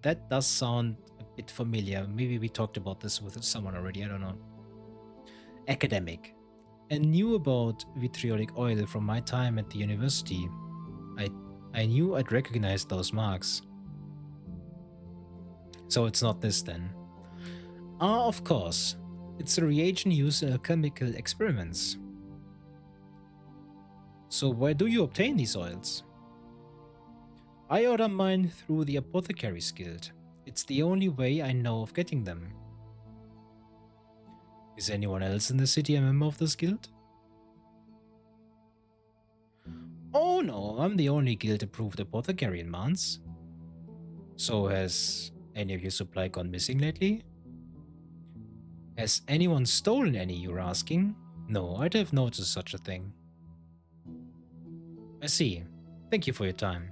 Speaker 1: That does sound a bit familiar. Maybe we talked about this with someone already, I don't know. Academic. I knew about vitriolic oil from my time at the university. I knew I'd recognize those marks. So it's not this then. Ah, of course. It's a reagent used in chemical experiments. So where do you obtain these oils? I order mine through the Apothecary's Guild. It's the only way I know of getting them. Is anyone else in the city a member of this guild? Oh no, I'm the only guild-approved apothecary in Mans. So has any of your supply gone missing lately? Has anyone stolen any, you're asking? No, I'd have noticed such a thing. I see. Thank you for your time.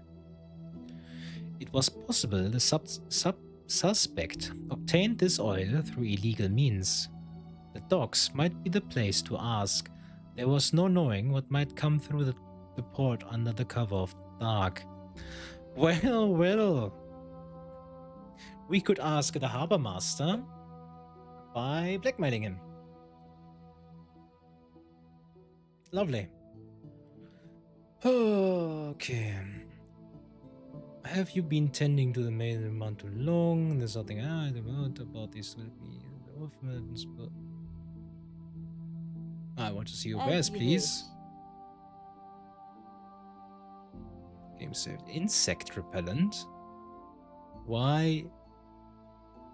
Speaker 1: It was possible the suspect obtained this oil through illegal means. The docks might be the place to ask. There was no knowing what might come through the port under the cover of dark. Well, well. We could ask the harbor master by blackmailing him. Lovely. Okay. Have you been tending to the main man too long? There's nothing I don't about this will be the orphans, but I want to see your wares, please. Game saved. Insect repellent. Why?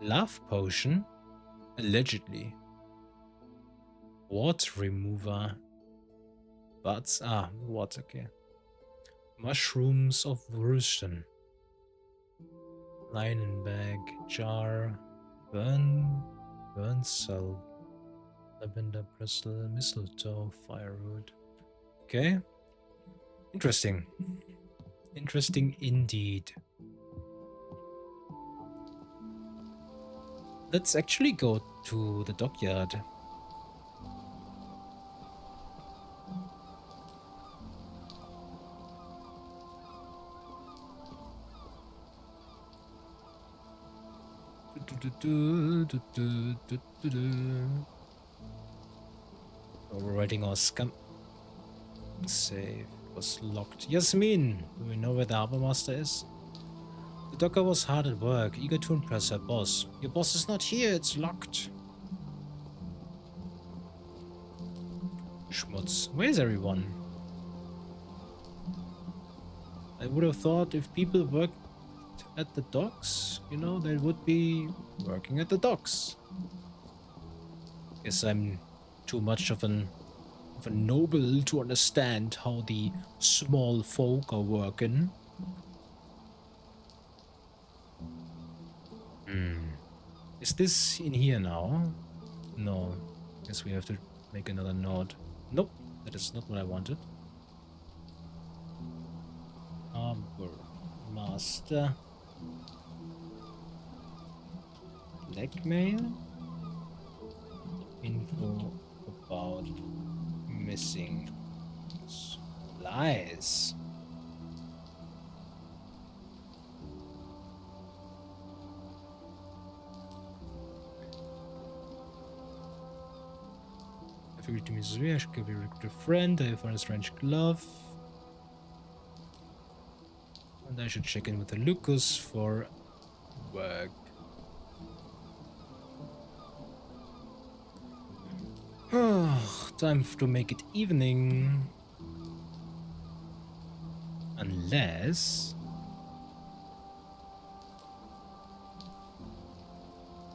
Speaker 1: Love potion? Allegedly. Wart remover. But what? Okay. Mushrooms of Würsten. Linen bag, jar, burn cell, lavender bristle, mistletoe, firewood. Okay. Interesting. Interesting indeed. Let's actually go to the dockyard. Overriding our scam. Save was locked. Yasmin, do we know where the harbor master is? The docker was hard at work, eager to impress her boss. Your boss is not here, it's locked. Schmutz. Where's everyone? I would have thought if people worked at the docks, you know, they would be working at the docks. Guess I'm too much of a noble to understand how the small folk are working. Is this in here now? No. Guess we have to make another node. Nope, that is not what I wanted. Harbor Master. Blackmail. Info about missing supplies. I figured to Missouri, I should give you a friend. I found a strange glove. And I should check in with the Lucas for work. Time to make it evening. Unless...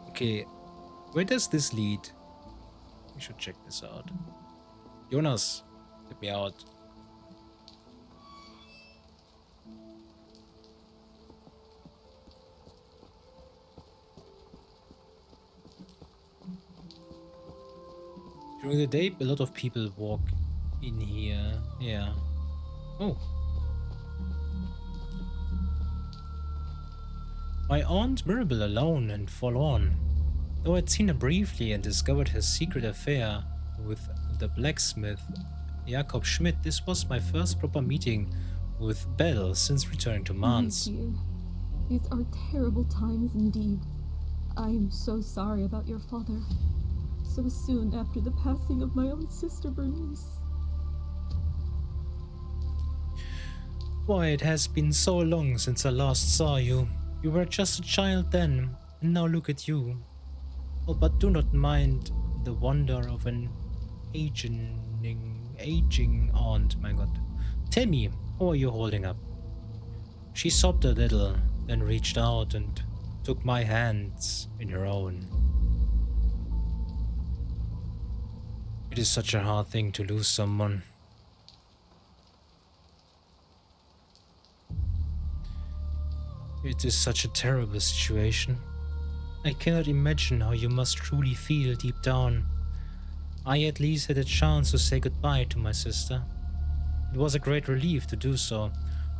Speaker 1: Okay, where does this lead? We should check this out. Jonas, get me out. During the day, a lot of people walk in here. Yeah. Oh. My Aunt Mirabel alone and forlorn. Though I'd seen her briefly and discovered her secret affair with the blacksmith Jakob Schmidt, this was my first proper meeting with Belle since returning to Mans.
Speaker 8: Dear, these are terrible times indeed. I am so sorry about your father. So soon after the passing of my own sister Bernice.
Speaker 1: Why, it has been so long since I last saw you. You were just a child then, and now look at you. Oh, but do not mind the wonder of an aging aunt, my god. Tell me, how are you holding up? She sobbed a little, then reached out and took my hands in her own. It is such a hard thing to lose someone. It is such a terrible situation. I cannot imagine how you must truly feel deep down. I at least had a chance to say goodbye to my sister. It was a great relief to do so,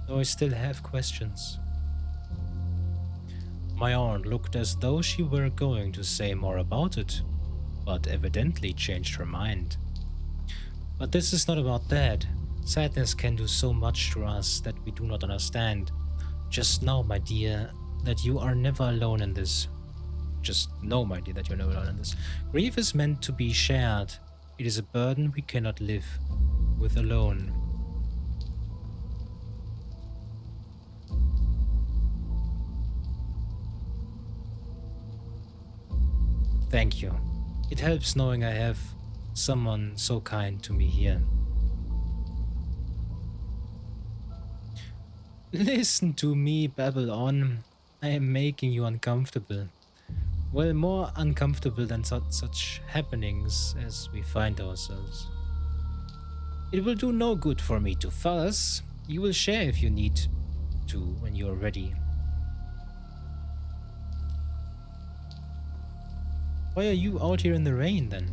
Speaker 1: though I still have questions. My aunt looked as though she were going to say more about it, but evidently changed her mind. But this is not about that. Sadness can do so much to us that we do not understand. Just know, my dear, that you are never alone in this. Just know, my dear, that you're never alone in this. Grief is meant to be shared. It is a burden we cannot live with alone. Thank you. It helps knowing I have someone so kind to me here. Listen to me babble on. I am making you uncomfortable. Well, more uncomfortable than such happenings as we find ourselves. It will do no good for me to fuss. You will share if you need to when you are ready. Why are you out here in the rain then?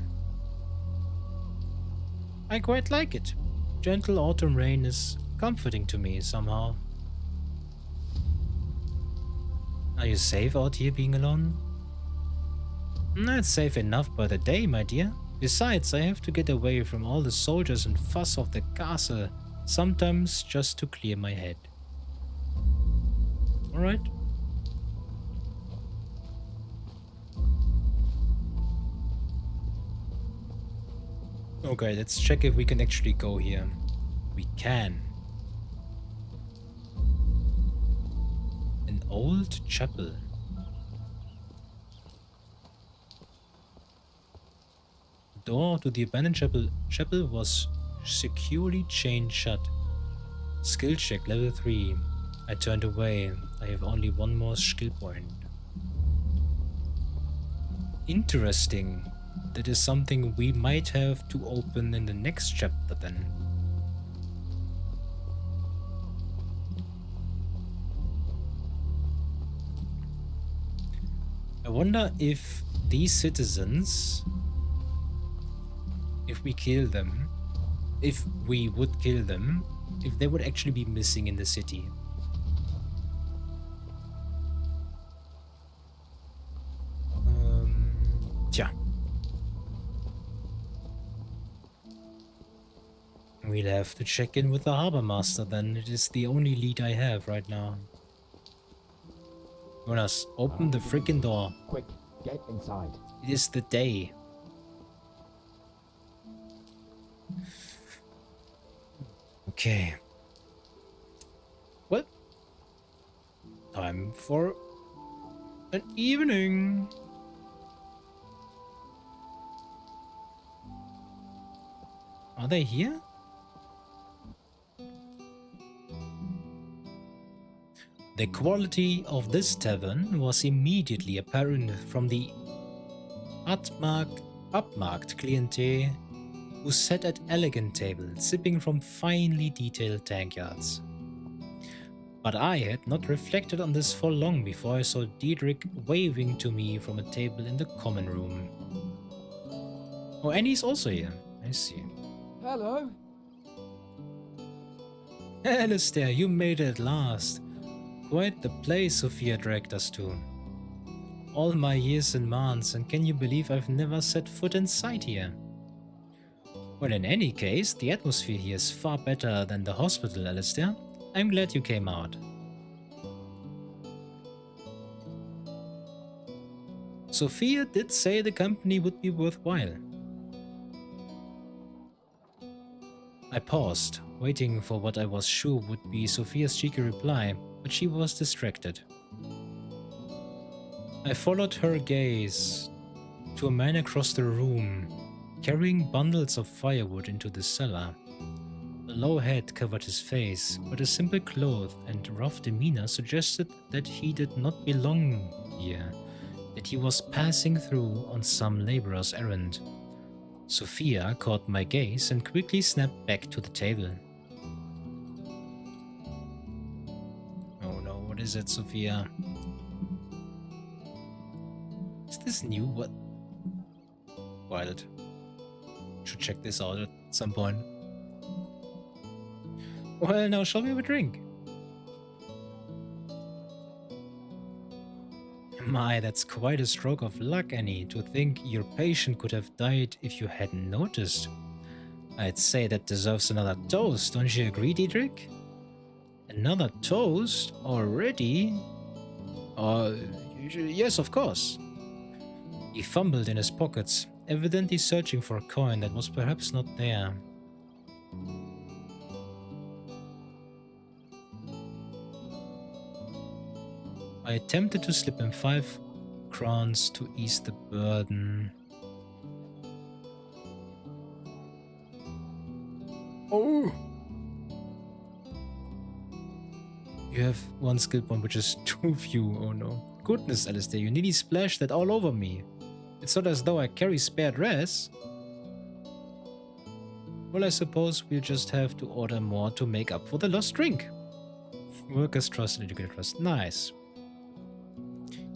Speaker 1: I quite like it. Gentle autumn rain is comforting to me somehow. Are you safe out here being alone? Not safe enough by the day, my dear. Besides, I have to get away from all the soldiers and fuss of the castle, sometimes just to clear my head. Alright. Okay, let's check if we can actually go here. We can. An old chapel. The door to the abandoned chapel was securely chained shut. Skill check level 3. I turned away. I have only one more skill point. Interesting. That is something we might have to open in the next chapter then. I wonder if these citizens, if we kill them, if we would kill them, if they would actually be missing in the city. Tja. We'll have to check in with the harbor master then. It is the only lead I have right now. Jonas, open the freaking door.
Speaker 4: Quick, get inside.
Speaker 1: It is the day. Okay. Well, time for an evening. Are they here? The quality of this tavern was immediately apparent from the upmarked clientele who sat at elegant tables, sipping from finely detailed tankards. But I had not reflected on this for long before I saw Diedrich waving to me from a table in the common room. Oh, Annie's also here. I see.
Speaker 4: Hello.
Speaker 1: Alistair, you made it at last. Quite the place Sophia dragged us to. All my years in Mans, and can you believe I've never set foot inside here? Well, in any case, the atmosphere here is far better than the hospital, Alistair. I'm glad you came out. Sophia did say the company would be worthwhile. I paused, waiting for what I was sure would be Sophia's cheeky reply, but she was distracted. I followed her gaze to a man across the room, carrying bundles of firewood into the cellar. A low hat covered his face, but his simple clothes and rough demeanor suggested that he did not belong here, that he was passing through on some laborer's errand. Sophia caught my gaze and quickly snapped back to the table. Oh no, what is it, Sophia? Is this new? What? Wild. Should check this out at some point. Well, now shall we have a drink? My, that's quite a stroke of luck, Annie, to think your patient could have died if you hadn't noticed. I'd say that deserves another toast, don't you agree, Diedrich? Another toast? Already? Yes, of course. He fumbled in his pockets, evidently searching for a coin that was perhaps not there. I attempted to slip him 5 crowns to ease the burden. Oh! You have 1 skill point, which is too few. Oh no. Goodness, Alistair, you nearly splashed that all over me. It's not as though I carry spare dress. Well, I suppose we'll just have to order more to make up for the lost drink. Workers' trust and educator trust. Nice.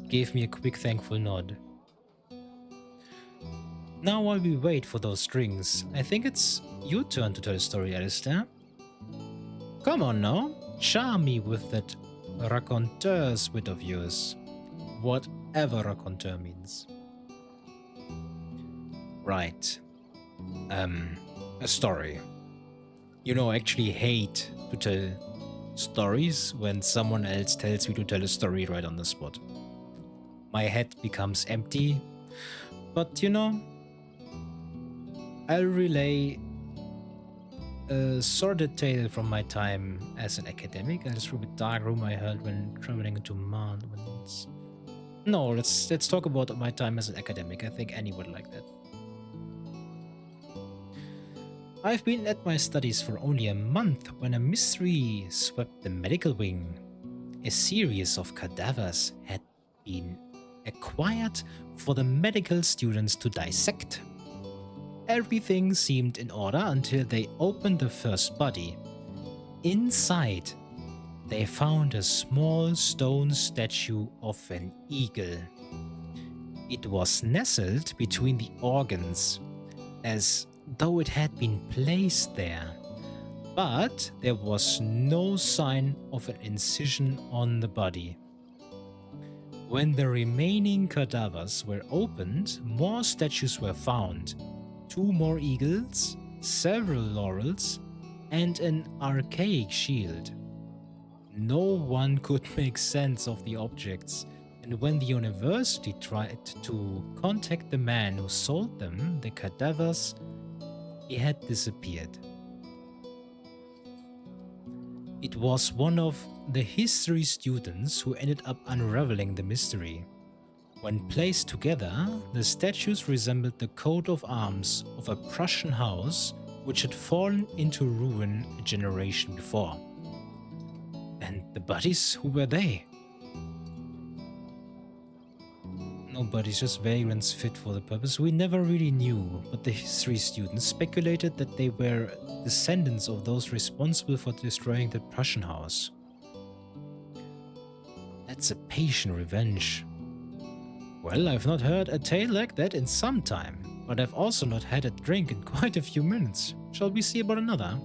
Speaker 1: Gave me a quick thankful nod. Now while we wait for those drinks, I think it's your turn to tell a story, Alistair. Come on now, charm me with that raconteur's wit of yours. Whatever raconteur means. Right. A story. You know, I actually hate to tell stories when someone else tells me to tell a story right on the spot. My head becomes empty, but you know, I'll relay a sordid tale from my time as an academic. I'll describe a dark room I heard when traveling into mountains. No, let's talk about my time as an academic. I think anyone like that. I've been at my studies for only a month when a mystery swept the medical wing. A series of cadavers had been acquired for the medical students to dissect. Everything seemed in order until they opened the first body. Inside, they found a small stone statue of an eagle. It was nestled between the organs, as though it had been placed there, but there was no sign of an incision on the body. When the remaining cadavers were opened, more statues were found. 2 more eagles, several laurels, and an archaic shield. No one could make sense of the objects, and when the university tried to contact the man who sold them the cadavers, he had disappeared. It was one of the history students who ended up unraveling the mystery. When placed together, the statues resembled the coat of arms of a Prussian house which had fallen into ruin a generation before. And the bodies, who were they? Nobody's, just vagrants fit for the purpose. We never really knew, but the history students speculated that they were descendants of those responsible for destroying the Prussian house. That's a patient revenge. Well, I've not heard a tale like that in some time, but I've also not had a drink in quite a few minutes. Shall we see about another?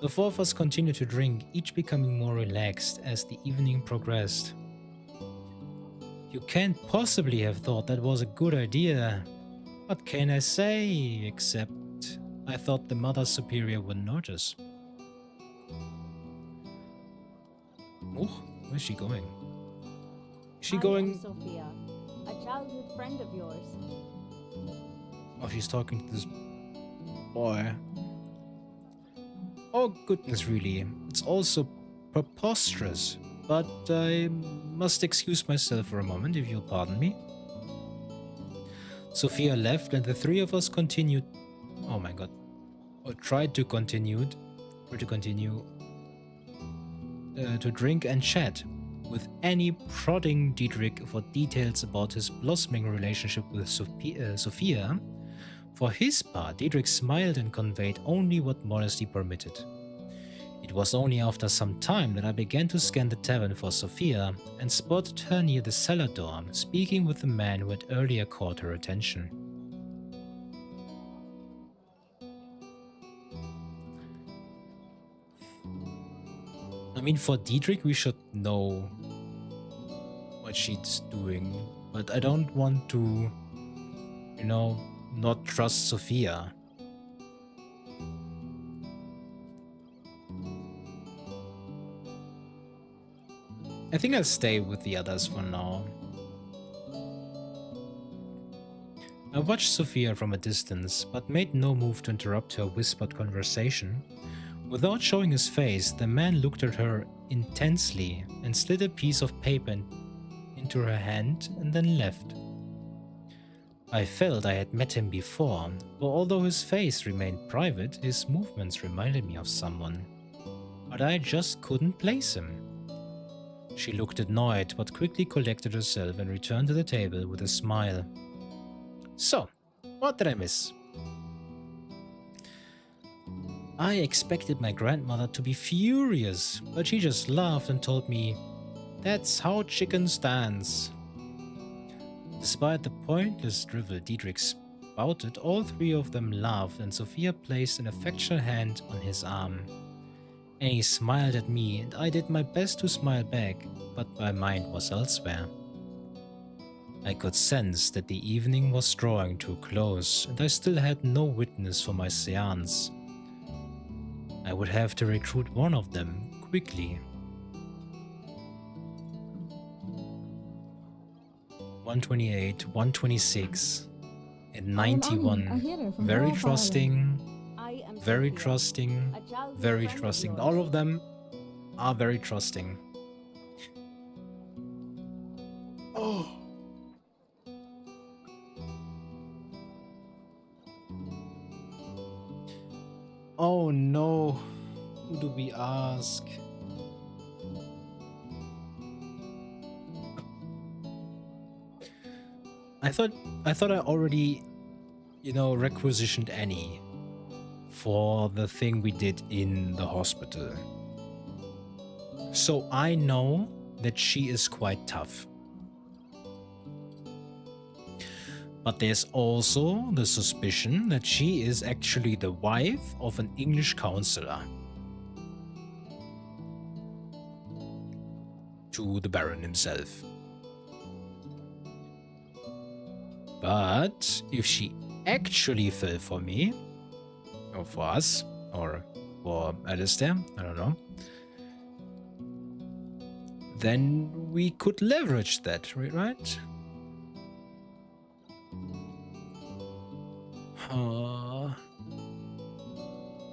Speaker 1: The 4 of us continued to drink, each becoming more relaxed as the evening progressed. You can't possibly have thought that was a good idea. What can I say, except I thought the Mother Superior wouldn't notice. Oh, where's she going? Is she going?
Speaker 9: I am Sophia, a childhood friend of yours.
Speaker 1: Oh, she's talking to this boy. Oh goodness, really. It's also preposterous. But I must excuse myself for a moment, if you'll pardon me. Sophia left and the 3 of us continued. Oh my god. Or tried to continue. To drink and chat, with Annie prodding Diedrich for details about his blossoming relationship with Sophia. For his part, Diedrich smiled and conveyed only what modesty permitted. It was only after some time that I began to scan the tavern for Sophia and spotted her near the cellar door, speaking with the man who had earlier caught her attention. I mean, for Diedrich we should know what she's doing, but I don't want to, you know, not trust Sophia. I think I'll stay with the others for now. I watched Sophia from a distance, but made no move to interrupt her whispered conversation. Without showing his face, the man looked at her intensely and slid a piece of paper into her hand and then left. I felt I had met him before, for although his face remained private, his movements reminded me of someone. But I just couldn't place him. She looked annoyed, but quickly collected herself and returned to the table with a smile. So, what did I miss? I expected my grandmother to be furious, but she just laughed and told me, "That's how chickens dance." Despite the pointless drivel Diedrich spouted, all 3 of them laughed and Sophia placed an affectionate hand on his arm. Annie smiled at me and I did my best to smile back, but my mind was elsewhere. I could sense that the evening was drawing to a close and I still had no witness for my seance. I would have to recruit one of them quickly. 128, 126. And
Speaker 8: I am Annie,
Speaker 1: 91.
Speaker 8: a healer from
Speaker 1: Very
Speaker 8: Dwarf
Speaker 1: trusting.
Speaker 9: I am
Speaker 1: Very
Speaker 9: Sophia,
Speaker 1: trusting.
Speaker 9: a childhood
Speaker 1: Very
Speaker 9: friend of
Speaker 1: trusting.
Speaker 9: yours.
Speaker 1: All of them are very trusting. Oh. Oh no. Who do we ask? I thought I already, you know, requisitioned Annie for the thing we did in the hospital. So I know that she is quite tough. But there's also the suspicion that she is actually the wife of an English counselor to the Baron himself. But if she actually fell for me, or for us, or for Alistair, I don't know, then we could leverage that, right?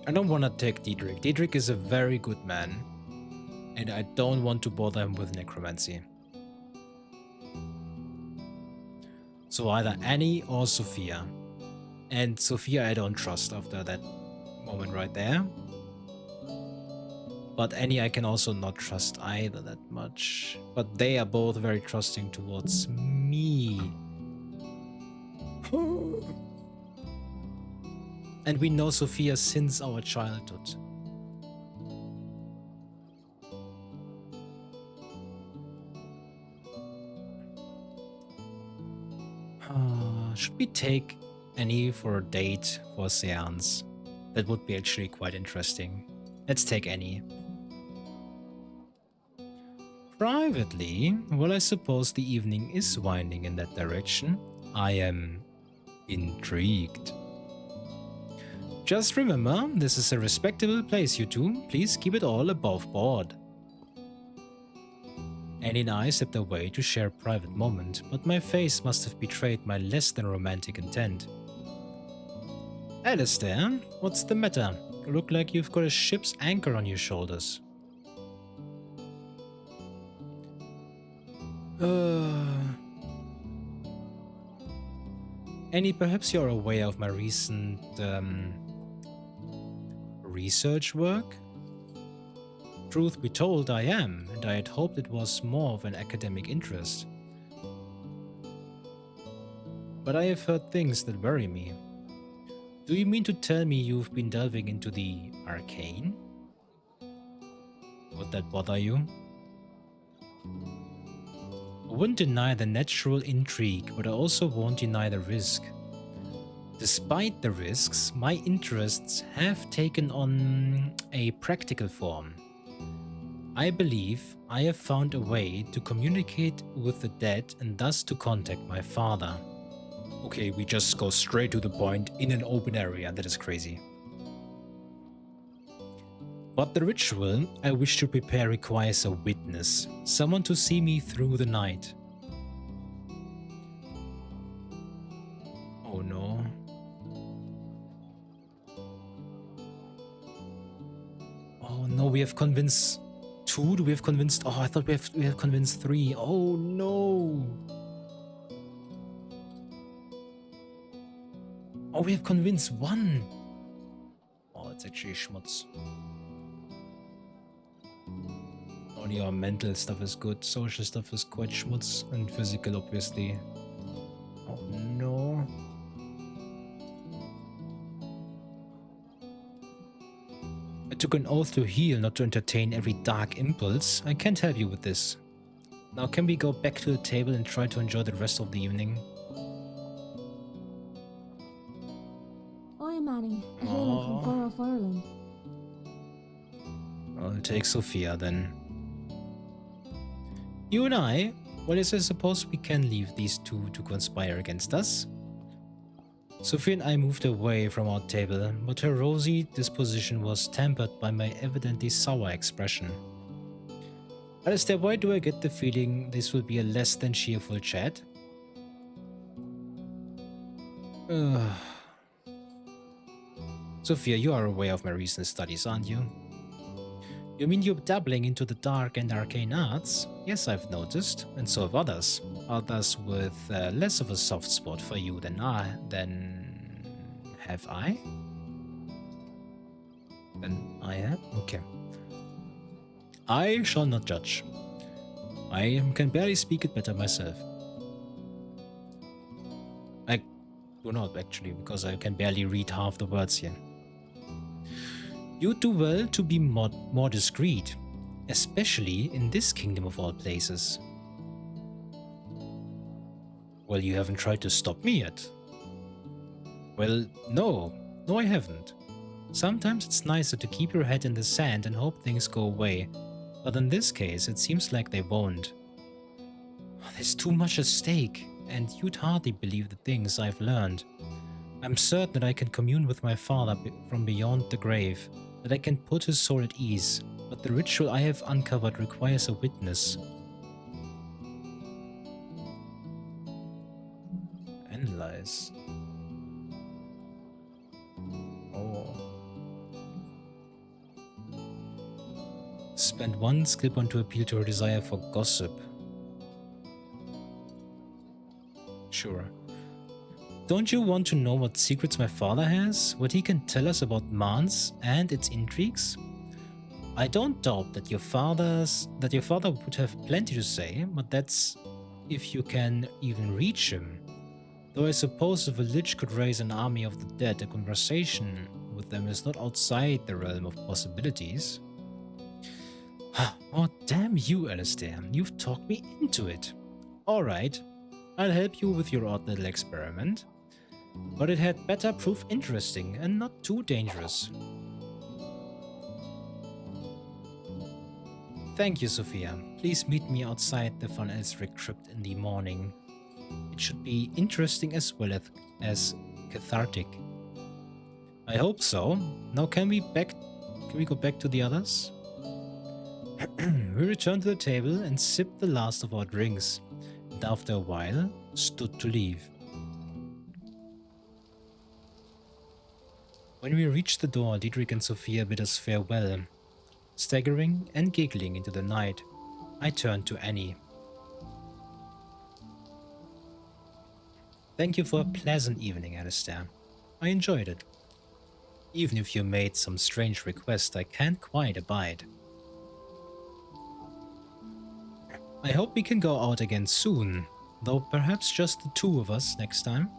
Speaker 1: I don't want to take Diedrich. Diedrich is a very good man, and I don't want to bother him with necromancy. So either Annie or Sophia. And Sophia I don't trust after that moment right there. But Annie I can also not trust either that much. But they are both very trusting towards me. And we know Sophia since our childhood. Should we take Annie for a date for a seance? That would be actually quite interesting. Let's take Annie. Privately, well, I suppose the evening is winding in that direction. I am intrigued. Just remember, this is a respectable place, you two. Please keep it all above board. Annie and I stepped away to share a private moment, but my face must have betrayed my less than romantic intent. Alistair, what's the matter? You look like you've got a ship's anchor on your shoulders. Annie, perhaps you're aware of my recent research work? Truth be told, I am, and I had hoped it was more of an academic interest. But I have heard things that worry me. Do you mean to tell me you've been delving into the arcane? Would that bother you? I wouldn't deny the natural intrigue, but I also won't deny the risk. Despite the risks, my interests have taken on a practical form. I believe I have found a way to communicate with the dead and thus to contact my father. Okay, we just go straight to the point in an open area. That is crazy. But the ritual I wish to prepare requires a witness, someone to see me through the night. Oh no. Oh no, we have convinced 2? Do we have convinced? Oh, I thought we have convinced 3. Oh no. Oh, we have convinced 1. Oh, it's actually schmutz. Only our mental stuff is good. Social stuff is quite schmutz. And physical, obviously. Oh no. I took an oath to heal, not to entertain every dark impulse. I can't help you with this. Now can we go back to the table and try to enjoy the rest of the evening?
Speaker 8: I am Annie, a healer from far off Ireland.
Speaker 1: I'll take Sophia then. You and I? Well, yes, I suppose we can leave these two to conspire against us. Sophia and I moved away from our table, but her rosy disposition was tempered by my evidently sour expression. Alistair, why do I get the feeling this will be a less than cheerful chat? Sophia, you are aware of my recent studies, aren't you? You mean you're dabbling into the dark and arcane arts? Yes, I've noticed, and so have others. Others with less of a soft spot for you than have I? Than I have? Okay. I shall not judge. I can barely speak it better myself. I do not, actually, because I can barely read half the words here. You do well to be more discreet, especially in this kingdom of all places. Well, you haven't tried to stop me yet. Well, no, I haven't. Sometimes it's nicer to keep your head in the sand and hope things go away, but in this case it seems like they won't. There's too much at stake, and you'd hardly believe the things I've learned. I'm certain that I can commune with my father from beyond the grave, that I can put his soul at ease, but the ritual I have uncovered requires a witness. Analyze. Oh. Spend one skill point to appeal to her desire for gossip. Sure. Don't you want to know what secrets my father has? What he can tell us about Mans and its intrigues? I don't doubt that your father would have plenty to say, but that's if you can even reach him. Though I suppose if a lich could raise an army of the dead, a conversation with them is not outside the realm of possibilities. Oh, damn you, Alistair. You've talked me into it. Alright, I'll help you with your odd little experiment. But it had better prove interesting and not too dangerous. Thank you, Sophia. Please meet me outside the Van Elsric crypt in the morning. It should be interesting as well as cathartic. I hope so. Now can we go back to the others? We returned to the table and sipped the last of our drinks, and after a while stood to leave. When we reached the door, Diedrich and Sophia bid us farewell. Staggering and giggling into the night, I turned to Annie. Thank you for a pleasant evening, Alistair. I enjoyed it. Even if you made some strange request I can't quite abide. I hope we can go out again soon, though perhaps just the two of us next time.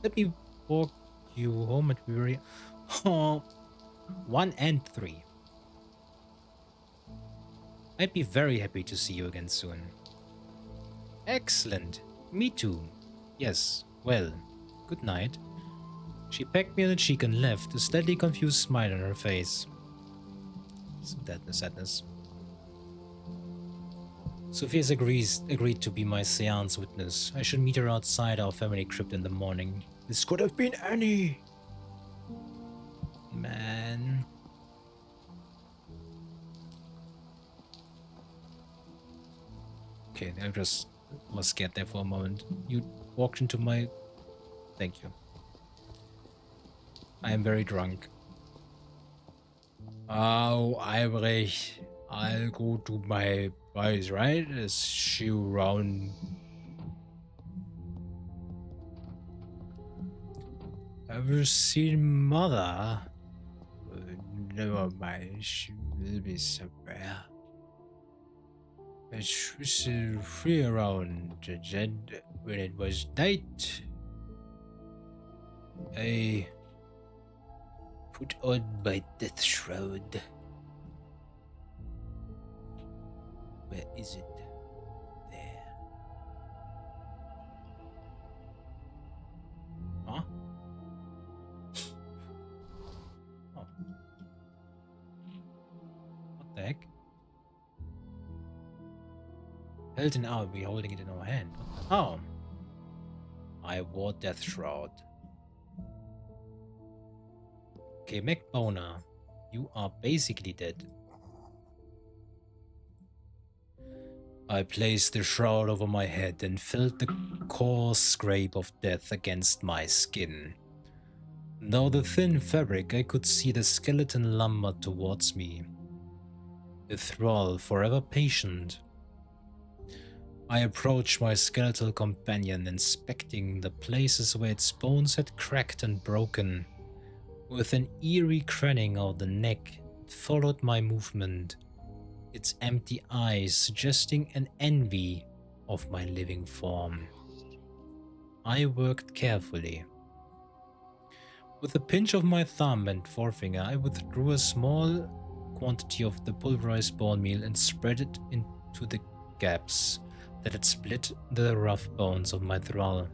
Speaker 1: Let me walk you home at very... 1 and 3. I'd be very happy to see you again soon. Excellent. Me too. Yes, well, good night. She pecked me on the cheek and left, a slightly confused smile on her face. Some sadness. Sophia's agreed to be my seance witness. I should meet her outside our family crypt in the morning. This could have been Annie! Man. Okay, I just was scared there for a moment. You walked into my... Thank you. I am very drunk. Oh, Albrecht, I'll go to my boys, right? Is she around? Ever seen Mother? Never mind, she will be somewhere. She was free around then when it was night. I put on my death shroud. Where is it? There. Huh? Oh. What the heck? Held in our, we're holding it in our hand. Oh. I wore death shroud. Okay, McBoner, you are basically dead. I placed the shroud over my head and felt the coarse scrape of death against my skin. Though the thin fabric, I could see the skeleton lumbered towards me. The thrall, forever patient. I approached my skeletal companion, inspecting the places where its bones had cracked and broken. With an eerie craning of the neck, it followed my movement, its empty eyes suggesting an envy of my living form. I worked carefully. With a pinch of my thumb and forefinger, I withdrew a small quantity of the pulverized bone meal and spread it into the gaps that had split the rough bones of my thrall.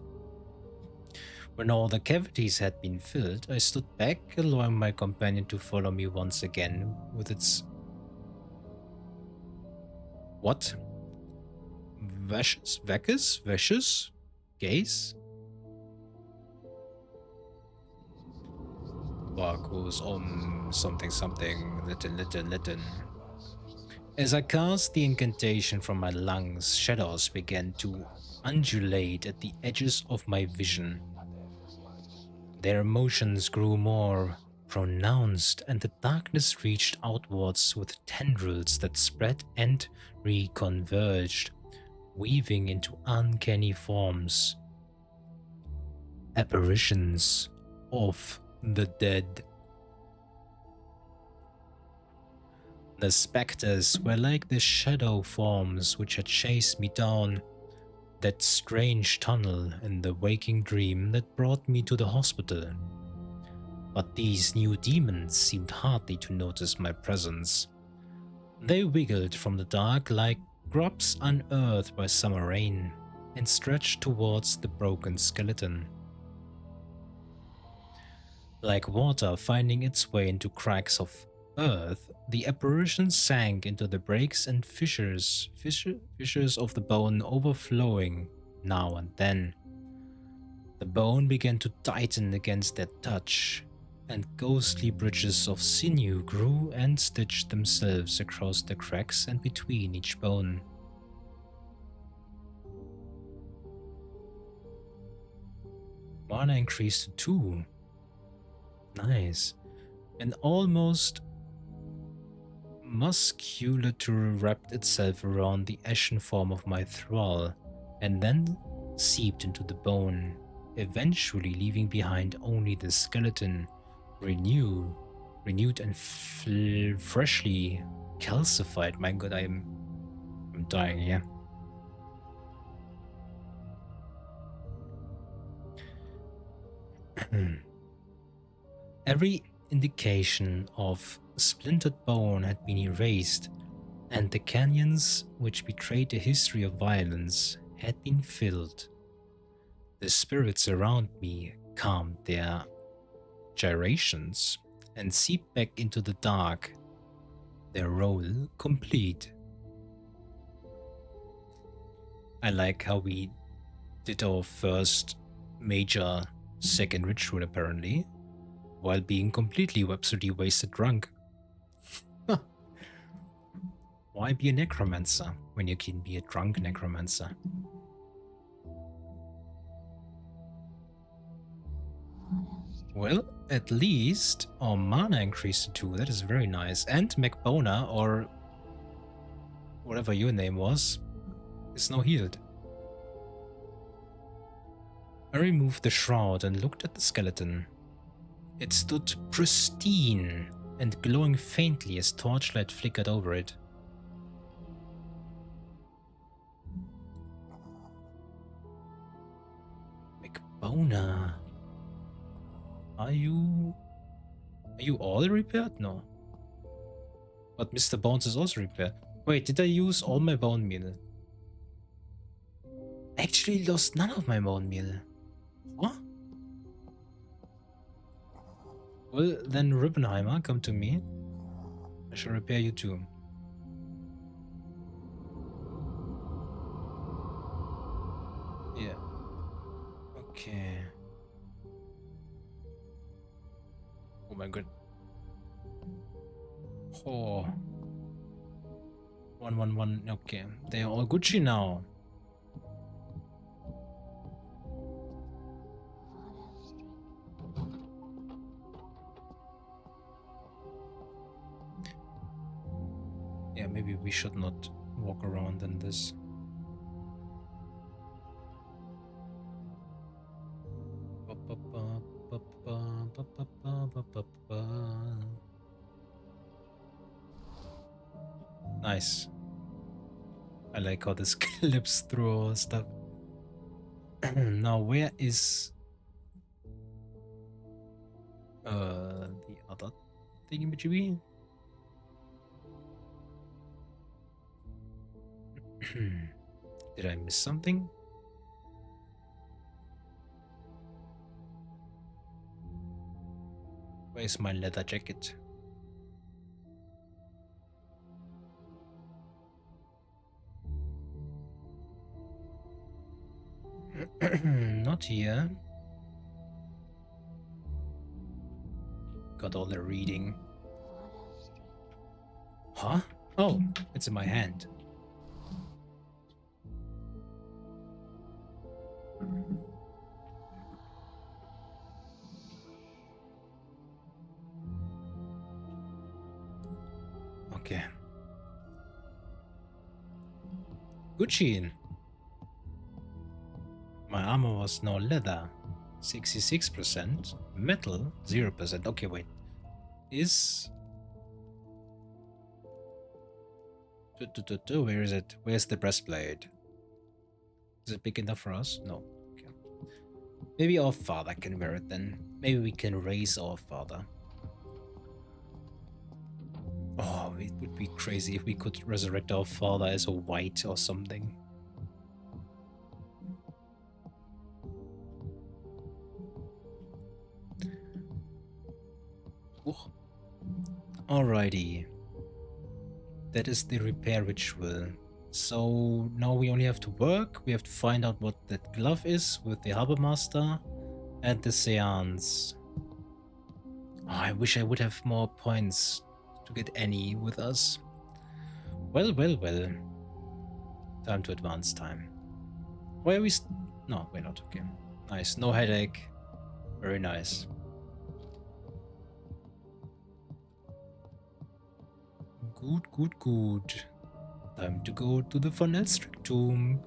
Speaker 1: When all the cavities had been filled, I stood back, allowing my companion to follow me once again with its... What? Vicious? Gaze? Barcos something, litten. As I cast the incantation from my lungs, shadows began to undulate at the edges of my vision. Their motions grew more pronounced, and the darkness reached outwards with tendrils that spread and reconverged, weaving into uncanny forms. Apparitions of the dead. The specters were like the shadow forms which had chased me down that strange tunnel in the waking dream that brought me to the hospital. But these new demons seemed hardly to notice my presence. They wiggled from the dark like grubs unearthed by summer rain and stretched towards the broken skeleton. Like water finding its way into cracks of earth, the apparition sank into the breaks and fissures of the bone, overflowing now and then. The bone began to tighten against their touch, and ghostly bridges of sinew grew and stitched themselves across the cracks and between each bone. Mana increased to 2. Nice. An almost musculature wrapped itself around the ashen form of my thrall, and then seeped into the bone, eventually leaving behind only the skeleton, renewed and freshly calcified. My god, I'm dying here. Every indication of splintered bone had been erased, and the canyons which betrayed a history of violence had been filled. The spirits around me calmed their gyrations and seeped back into the dark, their role complete. I like how we did our first major second ritual apparently, while being completely absolutely wasted drunk. Why be a necromancer when you can be a drunk necromancer? Well, at least our mana increased to 2. That is very nice. And McBona, or whatever your name was, is now healed. I removed the shroud and looked at the skeleton. It stood pristine and glowing faintly as torchlight flickered over it. McBona. Are you all repaired? No. But Mr. Bones is also repaired. Wait, did I use all my bone meal? I actually lost none of my bone meal. What? Well, then Rippenheimer, come to me. I shall repair you too. Yeah. Okay. Oh my god. Oh. 111. Okay, they are all Gucci now. Yeah, maybe we should not walk around in this. Nice. I like how this clips through all stuff. Now, where is the other thingamajiggy? Did I miss something? Where's my leather jacket? Not here. Got all the reading. Huh? Oh, it's in my hand. Okay. Gucci. My armor was no leather. 66%. Metal, 0%. Okay, wait. Is... Where is it? Where's the breastplate? Is it big enough for us? No. Okay. Maybe our father can wear it then. Maybe we can raise our father. Oh, it would be crazy if we could resurrect our father as a white or something. Ooh. Alrighty. That is the repair ritual. So now we only have to work. We have to find out what that glove is with the Harbor Master and the seance. Oh, I wish I would have more points to get any with us. Well. Time to advance time. Why are we... No, we're not. Okay. Nice. No headache. Very nice. Good. Time to go to the Von Elstrick tomb.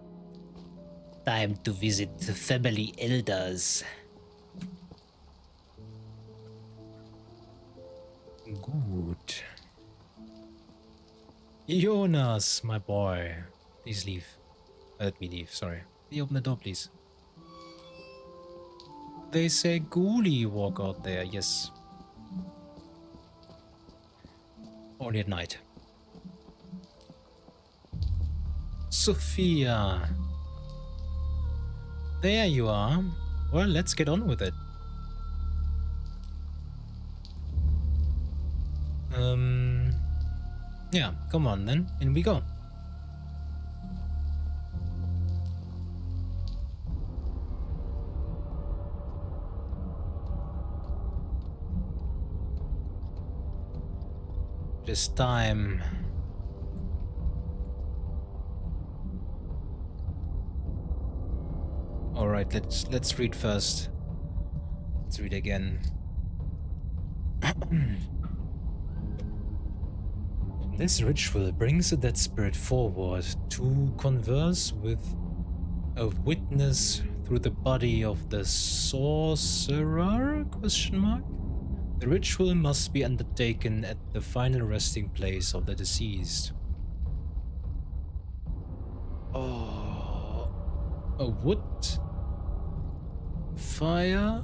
Speaker 1: Time to visit the family elders. Good. Jonas, my boy. Please leave. Let me leave, sorry. Can you open the door, please? They say ghoulie walk out there, yes. Only at night. Sophia. There you are. Well, let's get on with it. Yeah, come on then. In we go. It is time. All right, let's read first. Let's read again. This ritual brings a dead spirit forward to converse with a witness through the body of the sorcerer? ? The ritual must be undertaken at the final resting place of the deceased. Oh, a wood fire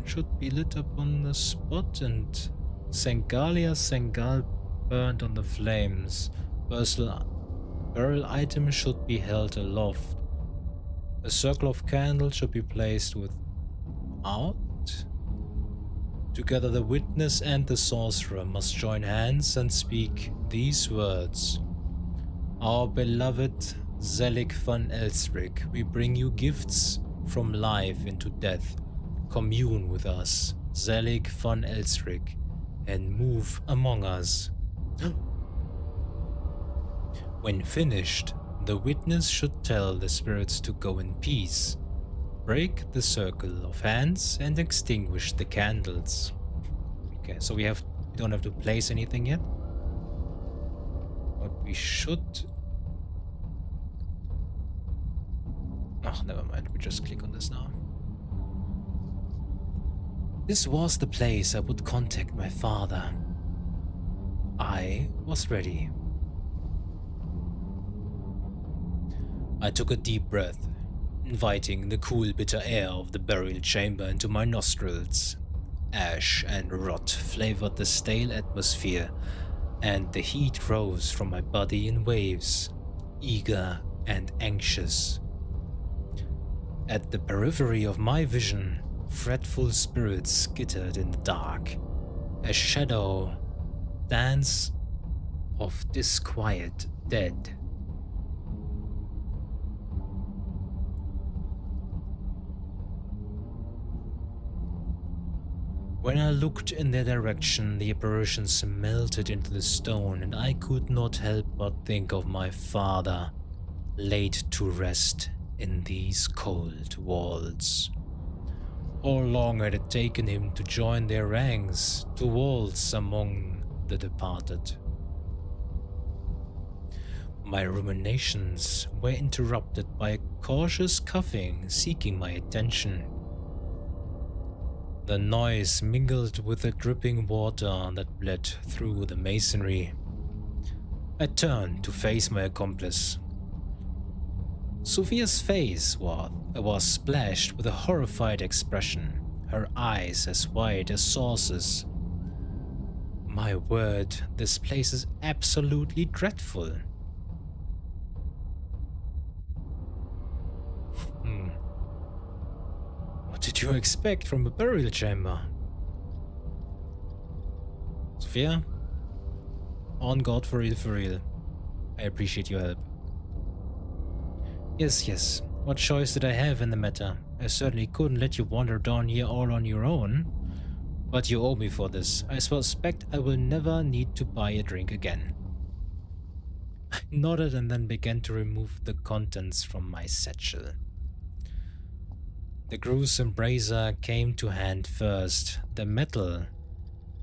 Speaker 1: should be lit up on the spot, and Sengalia Sengal burned on the flames. Burial items should be held aloft. A circle of candles should be placed without. Together the witness and the sorcerer must join hands and speak these words. Our beloved Zelig von Elstrick, we bring you gifts from life into death. Commune with us, Zelig von Elstrick, and move among us. When finished, the witness should tell the spirits to go in peace, break the circle of hands, and extinguish the candles. Okay, so we don't have to place anything yet. But we should... Oh, never mind. We just click on this now. This was the place I would contact my father. I was ready. I took a deep breath, inviting the cool, bitter air of the burial chamber into my nostrils. Ash and rot flavored the stale atmosphere, and the heat rose from my body in waves, eager and anxious. At the periphery of my vision, fretful spirits skittered in the dark, a shadow dance of disquiet dead. When I looked in their direction, the apparitions melted into the stone, and I could not help but think of my father, laid to rest in these cold walls. How long had it taken him to join their ranks, to waltz among the departed? My ruminations were interrupted by a cautious coughing seeking my attention. The noise mingled with the dripping water that bled through the masonry. I turned to face my accomplice. Sophia's face was splashed with a horrified expression, her eyes as wide as saucers. My word, this place is absolutely dreadful. What did you expect from a burial chamber? Sophia? On God, for real, for real. I appreciate your help. Yes. What choice did I have in the matter? I certainly couldn't let you wander down here all on your own. But you owe me for this. I suspect I will never need to buy a drink again. I nodded and then began to remove the contents from my satchel. The gruesome brazier came to hand first. The metal,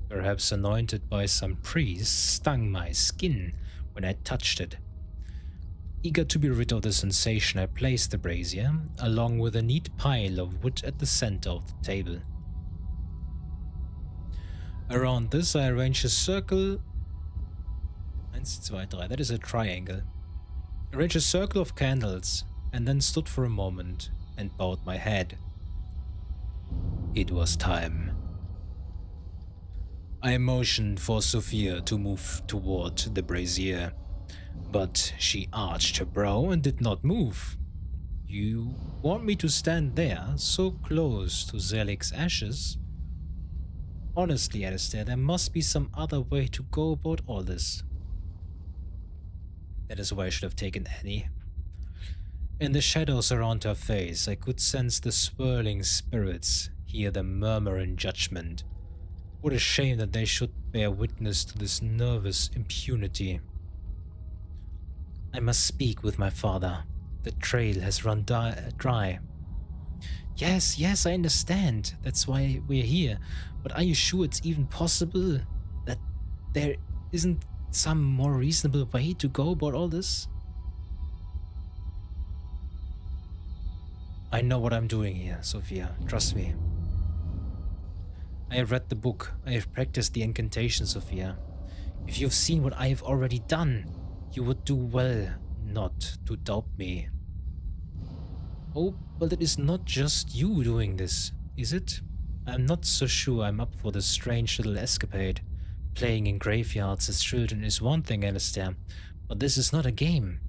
Speaker 1: perhaps anointed by some priest, stung my skin when I touched it. Eager to be rid of the sensation, I placed the brazier, along with a neat pile of wood at the center of the table. Around this I arranged a circle. 1, 2, 3, that is a triangle. Arranged a circle of candles, and then stood for a moment and bowed my head. It was time. I motioned for Sophia to move toward the brazier, but she arched her brow and did not move. You want me to stand there, so close to Zelik's ashes? Honestly, Alistair, there must be some other way to go about all this. That is why I should have taken Annie. In the shadows around her face, I could sense the swirling spirits, hear them murmur in judgment. What a shame that they should bear witness to this nervous impunity. I must speak with my father. The trail has run dry. Yes, I understand. That's why we're here. But are you sure it's even possible that there isn't some more reasonable way to go about all this? I know what I'm doing here, Sophia. Trust me. I have read the book. I have practiced the incantation, Sophia. If you've seen what I have already done, you would do well not to doubt me. Oh, but it is not just you doing this, is it? I'm not so sure I'm up for this strange little escapade. Playing in graveyards as children is one thing, Alistair, but this is not a game.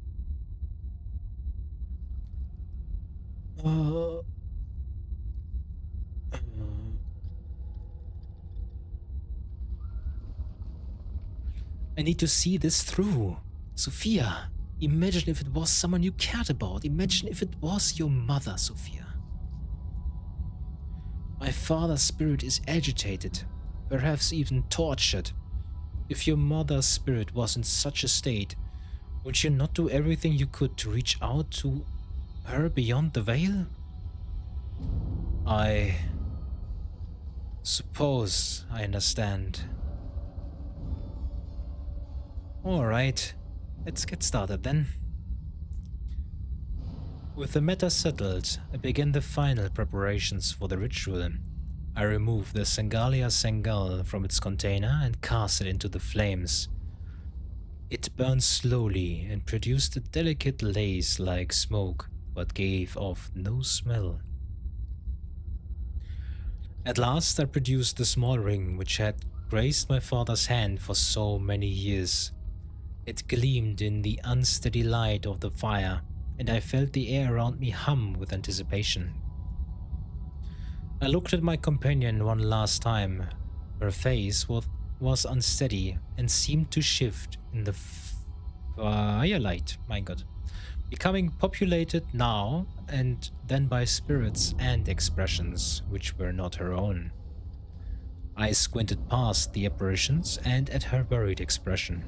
Speaker 1: I need to see this through. Sophia, imagine if it was someone you cared about. Imagine if it was your mother, Sophia. My father's spirit is agitated, perhaps even tortured. If your mother's spirit was in such a state, Would you not do everything you could to reach out to her beyond the veil? I suppose I understand. Alright, let's get started then. With the matter settled, I began the final preparations for the ritual. I removed the Sangalia Sangal from its container and cast it into the flames. It burned slowly and produced a delicate lace-like smoke, but gave off no smell. At last I produced the small ring which had graced my father's hand for so many years. It gleamed in the unsteady light of the fire, and I felt the air around me hum with anticipation. I looked at my companion one last time. Her face was unsteady and seemed to shift in the firelight, my god, becoming populated now and then by spirits and expressions which were not her own. I squinted past the apparitions and at her worried expression.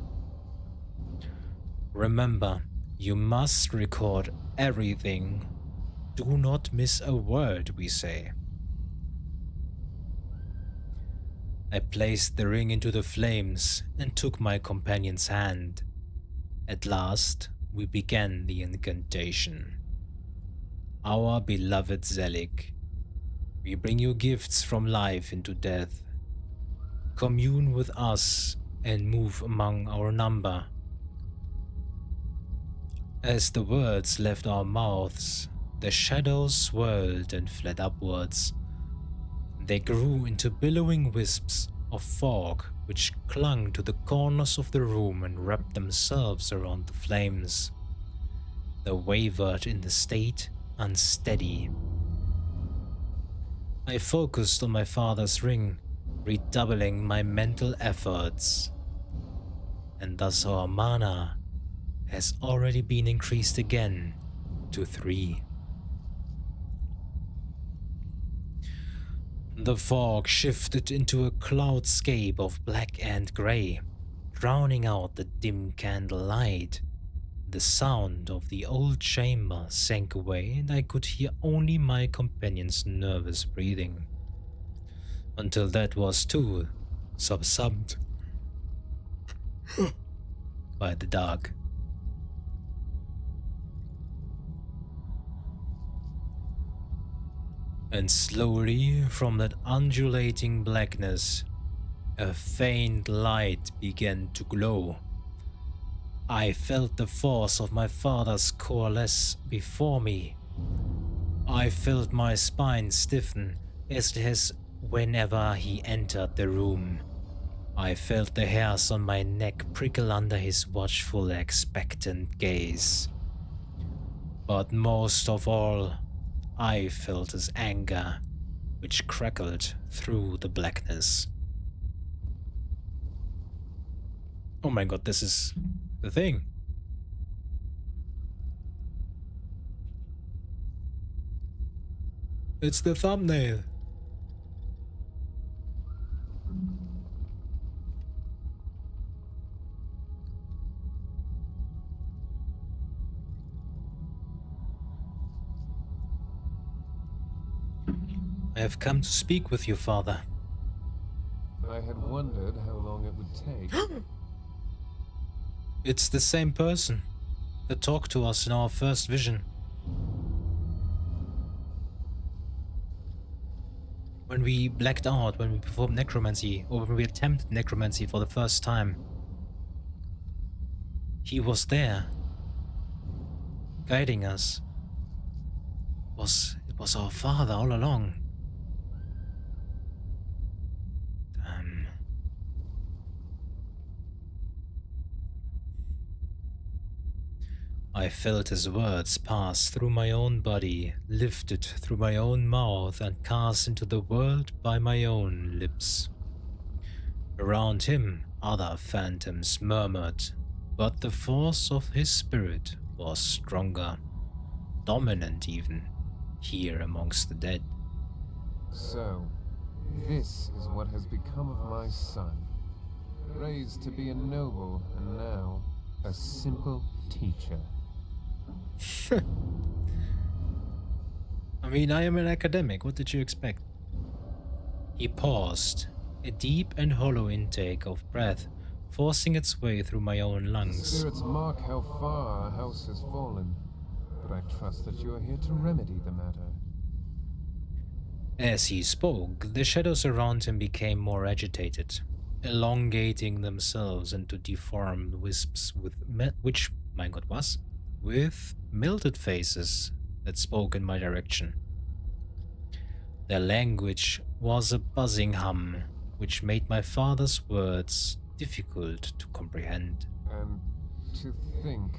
Speaker 1: Remember, you must record everything. Do not miss a word we say. I placed the ring into the flames and took my companion's hand. At last, we began the incantation. Our beloved Zelig, we bring you gifts from life into death. Commune with us and move among our number. As the words left our mouths, the shadows swirled and fled upwards. They grew into billowing wisps of fog which clung to the corners of the room and wrapped themselves around the flames. They wavered in the state unsteady. I focused on my father's ring, redoubling my mental efforts. And thus our mana has already been increased again to 3. The fog shifted into a cloudscape of black and grey, drowning out the dim candlelight. The sound of the old chamber sank away and I could hear only my companion's nervous breathing. Until that was too subsumed by the dark. And slowly, from that undulating blackness, a faint light began to glow. I felt the force of my father's coalesce before me. I felt my spine stiffen as it has whenever he entered the room. I felt the hairs on my neck prickle under his watchful, expectant gaze. But most of all, I felt his anger, which crackled through the blackness. Oh my god, this is the thing. It's the thumbnail. I have come to speak with you, Father.
Speaker 4: I had wondered how long it would take.
Speaker 1: It's the same person that talked to us in our first vision. When we blacked out, when we performed necromancy, or when we attempted necromancy for the first time. He was there, guiding us. It was our father all along. Damn. I felt his words pass through my own body, lifted through my own mouth and cast into the world by my own lips. Around him, other phantoms murmured, but the force of his spirit was stronger, dominant even, here amongst the dead.
Speaker 4: So, this is what has become of my son. Raised to be a noble, and now a simple teacher.
Speaker 1: I mean, I am an academic. What did you expect? He paused, a deep and hollow intake of breath forcing its way through my own lungs.
Speaker 4: Spirits mark how far our house has fallen, but I trust that you are here to remedy the matter.
Speaker 1: As he spoke, the shadows around him became more agitated, elongating themselves into deformed wisps with melted faces that spoke in my direction. Their language was a buzzing hum, which made my father's words difficult to comprehend.
Speaker 4: And to think,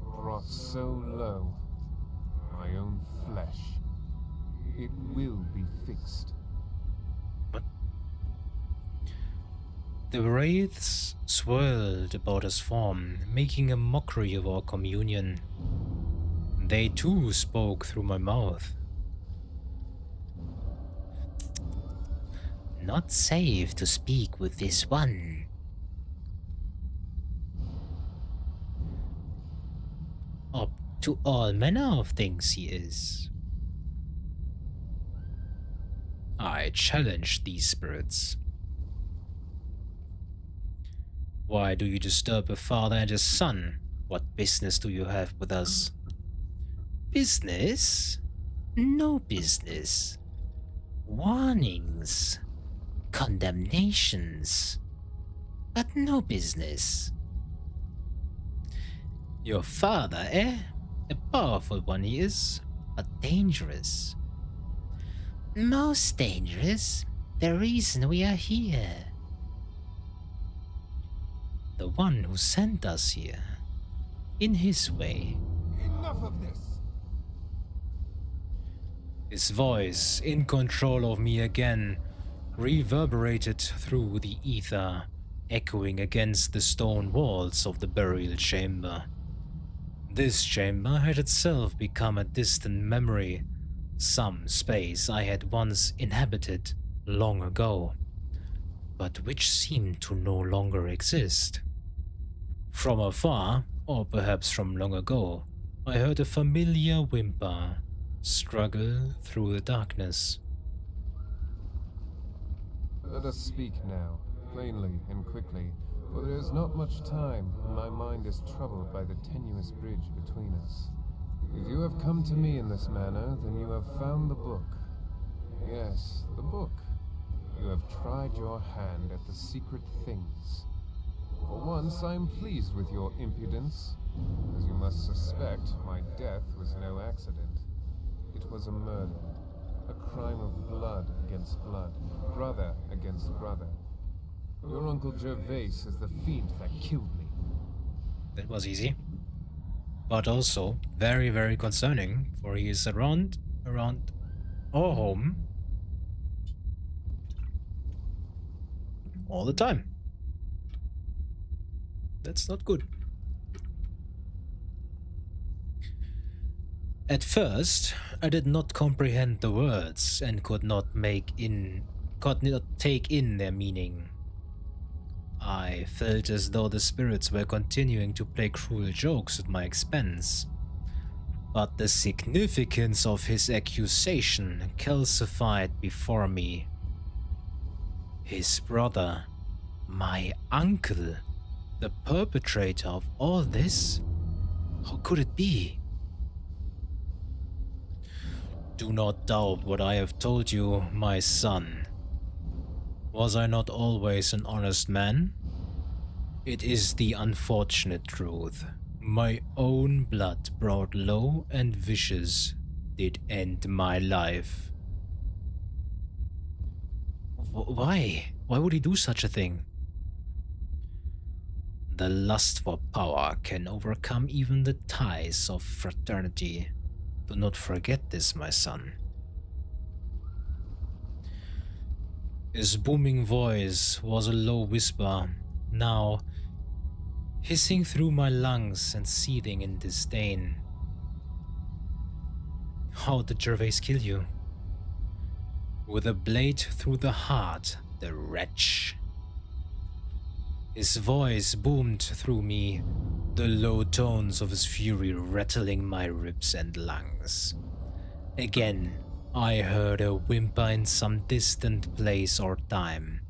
Speaker 4: brought so low, my own flesh, it will be fixed.
Speaker 1: What? The wraiths swirled about his form, making a mockery of our communion. They too spoke through my mouth. Not safe to speak with this one. Up to all manner of things he is. I challenge these spirits. Why do you disturb a father and his son? What business do you have with us? Business? No business. Warnings. Condemnations. But no business. Your father, eh? A powerful one he is, but dangerous. Most dangerous. The reason we are here. The one who sent us here. In his way.
Speaker 5: Enough of this!
Speaker 1: His voice, in control of me again, reverberated through the ether, echoing against the stone walls of the burial chamber. This chamber had itself become a distant memory, some space I had once inhabited long ago, but which seemed to no longer exist. From afar, or perhaps from long ago, I heard a familiar whimper struggle through the darkness.
Speaker 4: Let us speak now, plainly and quickly, for there is not much time, and my mind is troubled by the tenuous bridge between us. If you have come to me in this manner, then you have found the book. Yes, the book. You have tried your hand at the secret things. For once, I am pleased with your impudence. As you must suspect, my death was no accident. It was a murder. A crime of blood against blood, brother against brother. Your Uncle Gervais is the fiend that killed me.
Speaker 1: That was easy. But also very, very concerning, for he is around our home all the time. That's not good. At first, I did not comprehend the words and could not take in their meaning. I felt as though the spirits were continuing to play cruel jokes at my expense. But the significance of his accusation calcified before me. His brother, my uncle, the perpetrator of all this? How could it be? Do not doubt what I have told you, my son. Was I not always an honest man? It is the unfortunate truth. My own blood brought low and vicious did end my life. Why? Why would he do such a thing? The lust for power can overcome even the ties of fraternity. Do not forget this, my son. His booming voice was a low whisper, now hissing through my lungs and seething in disdain. How did Gervais kill you? With a blade through the heart, the wretch. His voice boomed through me, the low tones of his fury rattling my ribs and lungs. Again, I heard a whimper in some distant place or time,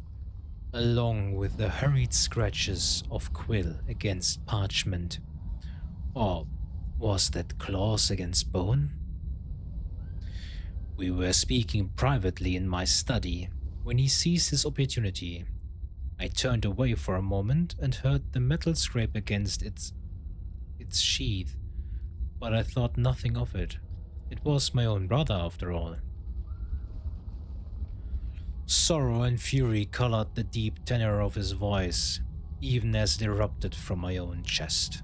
Speaker 1: along with the hurried scratches of quill against parchment. Or was that claws against bone? We were speaking privately in my study when he seized his opportunity. I turned away for a moment and heard the metal scrape against its sheath, but I thought nothing of it. It was my own brother, after all. Sorrow and fury colored the deep tenor of his voice, even as it erupted from my own chest.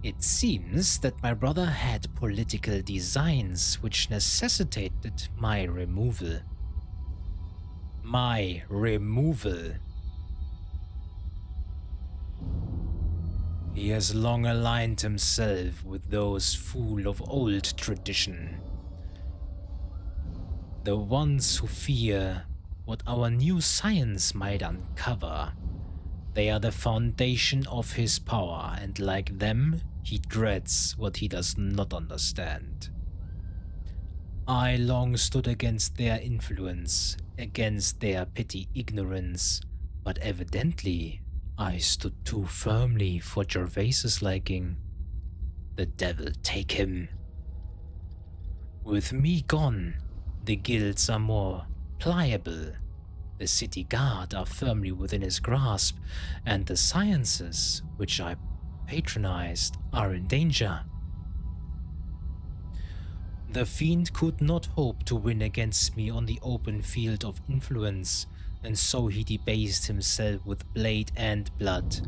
Speaker 1: It seems that my brother had political designs which necessitated my removal. My removal. He has long aligned himself with those full of old tradition. The ones who fear what our new science might uncover. They are the foundation of his power, and like them, he dreads what he does not understand. I long stood against their influence, against their petty ignorance, but evidently I stood too firmly for Gervais's liking. The devil take him. With me gone, the guilds are more pliable. The city guard are firmly within his grasp, and the sciences, which I patronized, are in danger. The fiend could not hope to win against me on the open field of influence, and so he debased himself with blade and blood.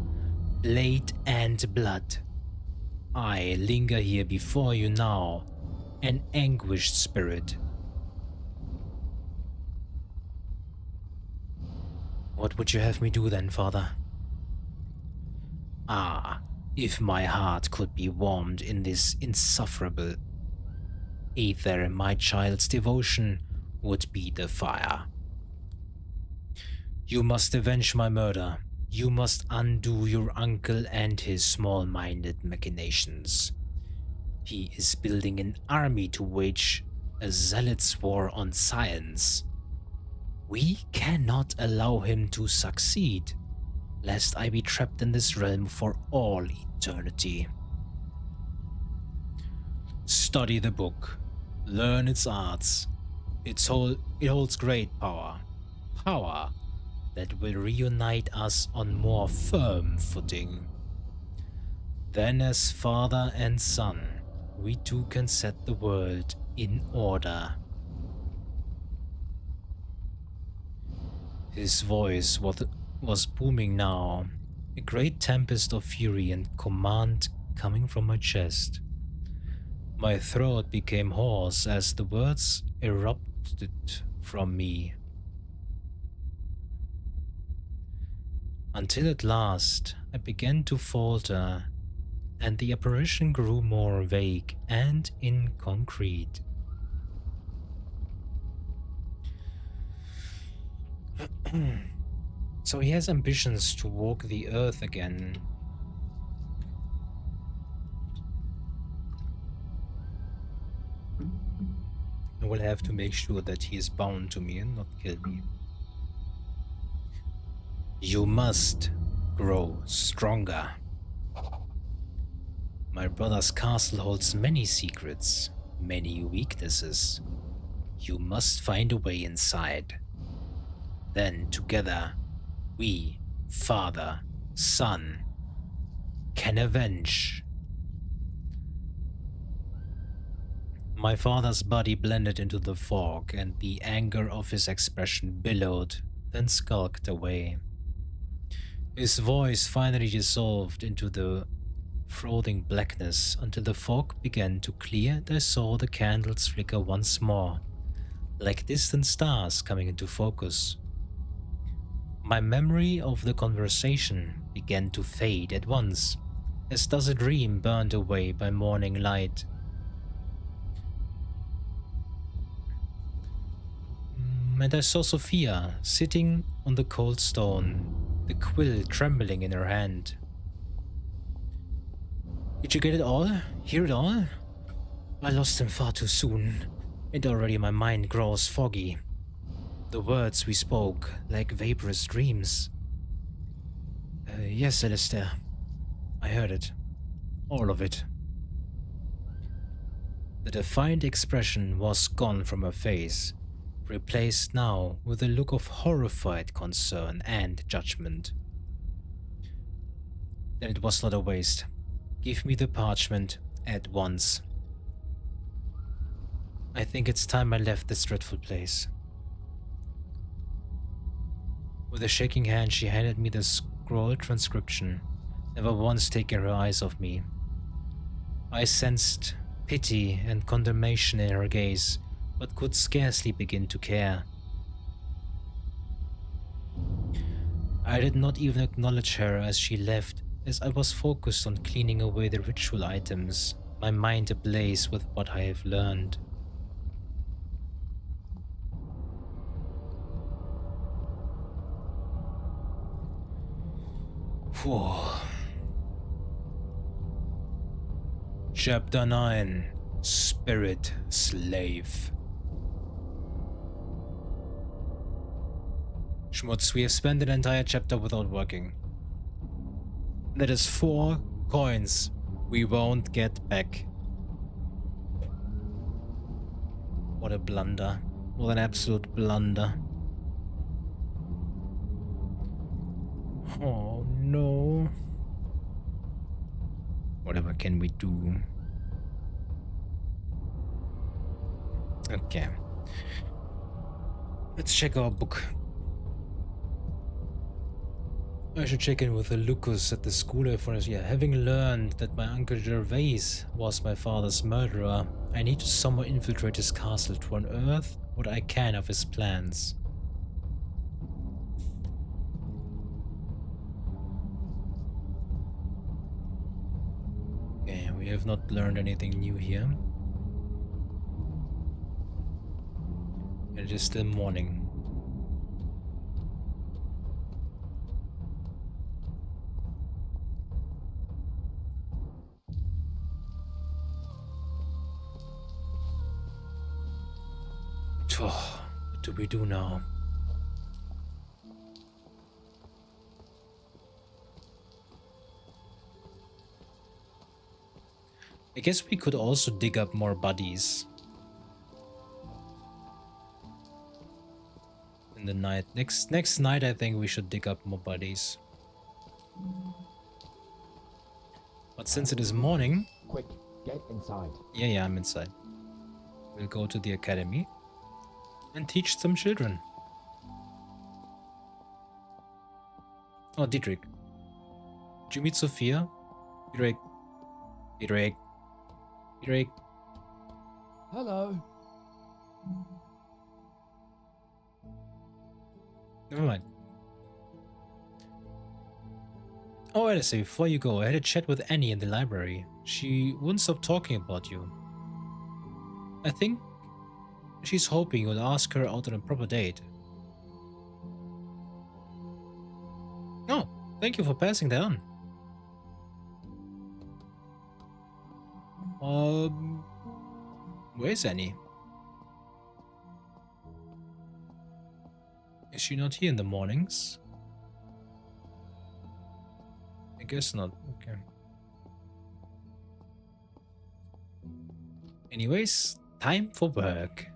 Speaker 1: Blade and blood. I linger here before you now, an anguished spirit. What would you have me do then, Father? Ah, if my heart could be warmed in this insufferable ether, my child's devotion would be the fire. You must avenge my murder. You must undo your uncle and his small-minded machinations. He is building an army to wage a zealot's war on science. We cannot allow him to succeed, lest I be trapped in this realm for all eternity. Study the book. Learn its arts. It holds great power. Power that will reunite us on more firm footing. Then as father and son, we two can set the world in order. His voice was booming now, a great tempest of fury and command coming from my chest. My throat became hoarse as the words erupted from me, until at last I began to falter, and the apparition grew more vague and inconcrete. So he has ambitions to walk the earth again. I will have to make sure that he is bound to me and not kill me. You must grow stronger. My brother's castle holds many secrets, many weaknesses. You must find a way inside. Then together, we, father, son, can avenge. My father's body blended into the fog, and the anger of his expression billowed, then skulked away. His voice finally dissolved into the frothing blackness until the fog began to clear and I saw the candles flicker once more, like distant stars coming into focus. My memory of the conversation began to fade at once, as does a dream burned away by morning light. And I saw Sophia sitting on the cold stone, the quill trembling in her hand. Did you get it all? Hear it all? I lost him far too soon, and already my mind grows foggy. The words we spoke, like vaporous dreams. Yes, Alistair. I heard it. All of it. The defiant expression was gone from her face, replaced now with a look of horrified concern and judgment. Then it was not a waste. Give me the parchment at once. I think it's time I left this dreadful place. With a shaking hand, she handed me the scrolled transcription, never once taking her eyes off me. I sensed pity and condemnation in her gaze, but could scarcely begin to care. I did not even acknowledge her as she left, as I was focused on cleaning away the ritual items, my mind ablaze with what I have learned. Whew. Chapter 9, Spirit Slave. Schmutz, we have spent an entire chapter without working. That is 4 coins we won't get back. What a blunder. What an absolute blunder. Oh no. Whatever can we do? Okay. Let's check our book. I should check in with the Lucas at the school for us. Yeah, having learned that my uncle Gervais was my father's murderer, I need to somehow infiltrate his castle to unearth what I can of his plans. Okay, we have not learned anything new here. It is still morning. What do we do now? I guess we could also dig up more bodies in the night. Next night, I think we should dig up more bodies. But since it is morning,
Speaker 2: Quick, get inside.
Speaker 1: yeah, I'm inside. We'll go to the academy and teach some children. Oh, Dietrich. Did you meet Sophia? Dietrich.
Speaker 2: Hello.
Speaker 1: Never mind. Oh, wait a second. Before you go, I had a chat with Annie in the library. She wouldn't stop talking about you. I think she's hoping you'll ask her out on a proper date. Oh, thank you for passing that on. Where's Annie? Is she not here in the mornings? I guess not. Okay. Anyways, time for work.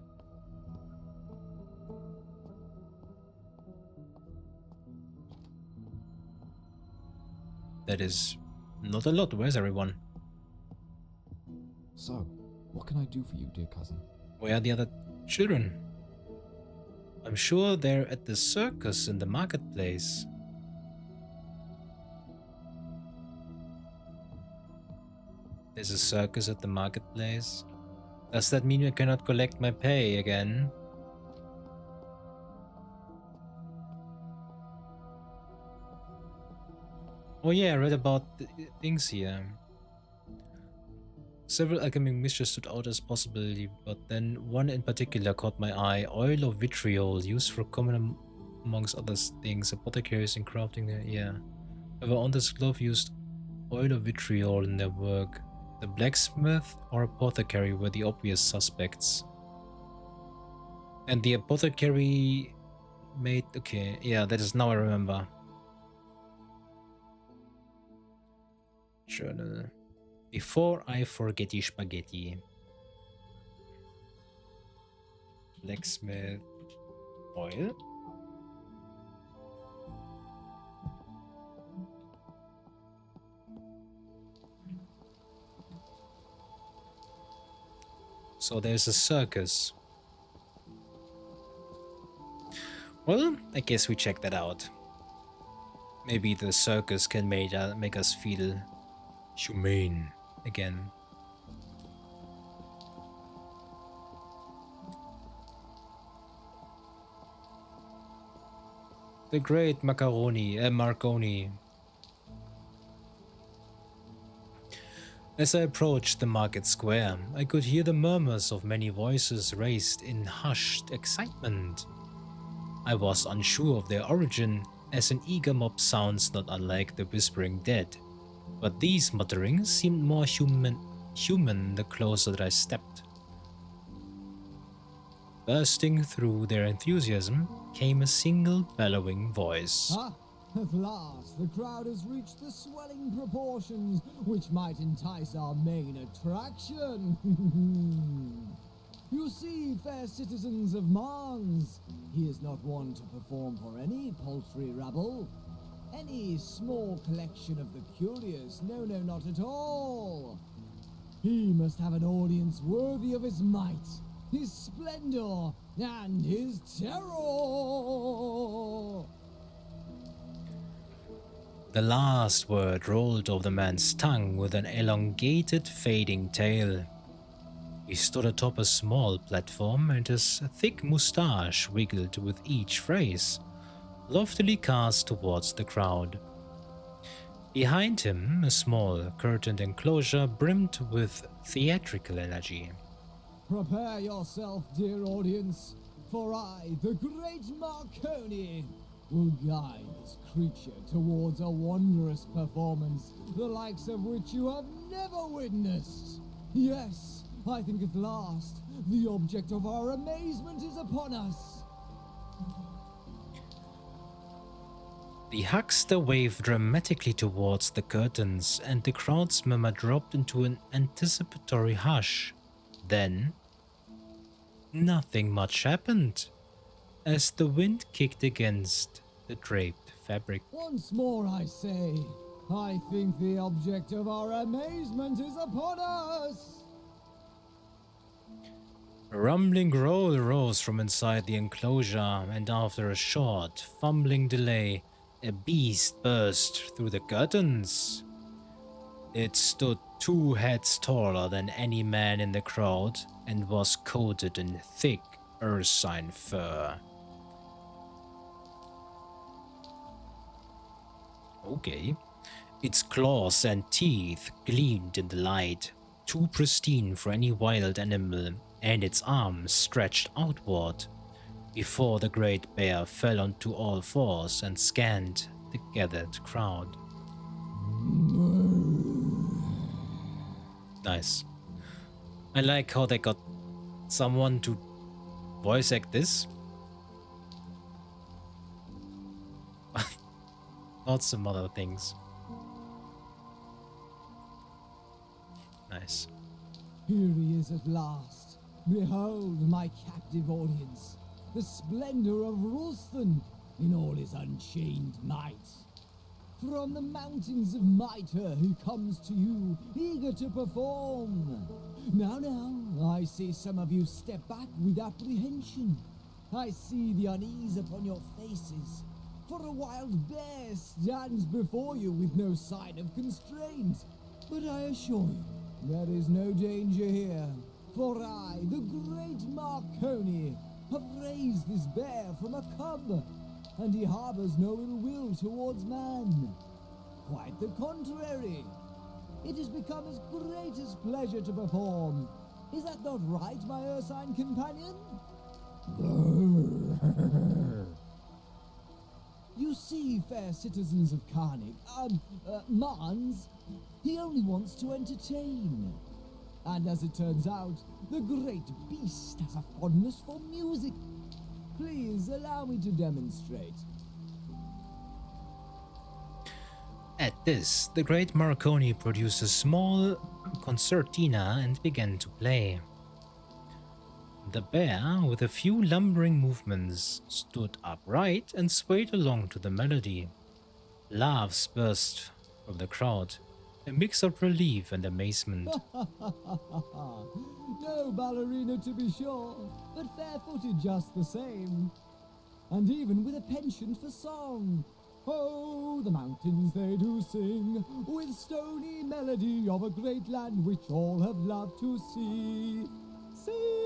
Speaker 1: That is not a lot. Where's everyone?
Speaker 2: So, what can I do for you, dear cousin?
Speaker 1: Where are the other children? I'm sure they're at the circus in the marketplace. There's a circus at the marketplace? Does that mean I cannot collect my pay again? Oh yeah, I read about the things here. Several alchemic mixtures stood out as possibility, but then one in particular caught my eye. Oil of vitriol, used for common amongst other things. Apothecaries in crafting, yeah. However, on this glove used oil or vitriol in their work. The blacksmith or apothecary were the obvious suspects. And the apothecary made... Okay, yeah, that is now I remember. Journal. Before I forgetty spaghetti. Blacksmith oil. So there's a circus. Well, I guess we check that out. Maybe the circus can make us feel humane again. The great Marconi. As I approached the market square, I could hear the murmurs of many voices raised in hushed excitement. I was unsure of their origin, as an eager mob sounds not unlike the whispering dead, but these mutterings seemed more human the closer that I stepped. Bursting through their enthusiasm came a single bellowing voice.
Speaker 6: Ah, at last the crowd has reached the swelling proportions which might entice our main attraction. You see, fair citizens of Mons, he is not one to perform for any paltry rabble. Any small collection of the curious, no, not at all. He must have an audience worthy of his might, his splendor, and his terror.
Speaker 1: The last word rolled off the man's tongue with an elongated, fading tail. He stood atop a small platform, and his thick moustache wiggled with each phrase, loftily cast towards the crowd. Behind him, a small, curtained enclosure brimmed with theatrical energy.
Speaker 6: Prepare yourself, dear audience, for I, the great Marconi, will guide this creature towards a wondrous performance, the likes of which you have never witnessed. Yes, I think at last the object of our amazement is upon us.
Speaker 1: The huckster waved dramatically towards the curtains, and the crowd's murmur dropped into an anticipatory hush. Then, nothing much happened, as the wind kicked against the draped fabric.
Speaker 6: Once more I say, I think the object of our amazement is upon us.
Speaker 1: A rumbling growl rose from inside the enclosure, and after a short, fumbling delay, a beast burst through the curtains. It stood 2 heads taller than any man in the crowd and was coated in thick ursine fur. Okay. Its claws and teeth gleamed in the light, too pristine for any wild animal, and its arms stretched outward, before the great bear fell onto all fours and scanned the gathered crowd. Nice. I like how they got someone to voice act this. Not some other things. Nice.
Speaker 6: Here he is at last. Behold, my captive audience, the splendor of Ralston in all his unchained might. From the mountains of Mitre he comes to you, eager to perform. Now, I see some of you step back with apprehension. I see the unease upon your faces. For a wild bear stands before you with no sign of constraint. But I assure you, there is no danger here. For I, the great Marconi, have raised this bear from a cub, and he harbors no ill will towards man. Quite the contrary. It has become his greatest pleasure to perform. Is that not right, my ursine companion? You see, fair citizens of Mans, he only wants to entertain. And as it turns out, the great beast has a fondness for music. Please allow me to demonstrate.
Speaker 1: At this, the great Marconi produced a small concertina and began to play. The bear, with a few lumbering movements, stood upright and swayed along to the melody. Laughs burst from the crowd, a mix of relief and amazement.
Speaker 6: No ballerina to be sure, but fair-footed just the same. And even with a penchant for song. Oh, the mountains they do sing, with stony melody of a great land which all have loved to see. See!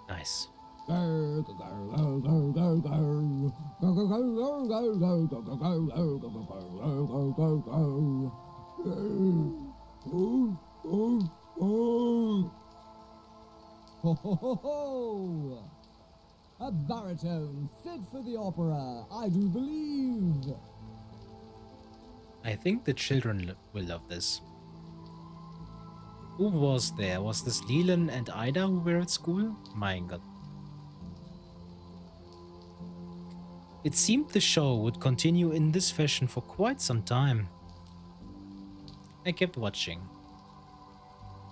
Speaker 1: Nice.
Speaker 6: Ho ho ho ho! A baritone fit for the opera, I do believe.
Speaker 1: I think the children will love this. Who was there? Was this Leland and Ida who were at school? My god. It seemed the show would continue in this fashion for quite some time. I kept watching.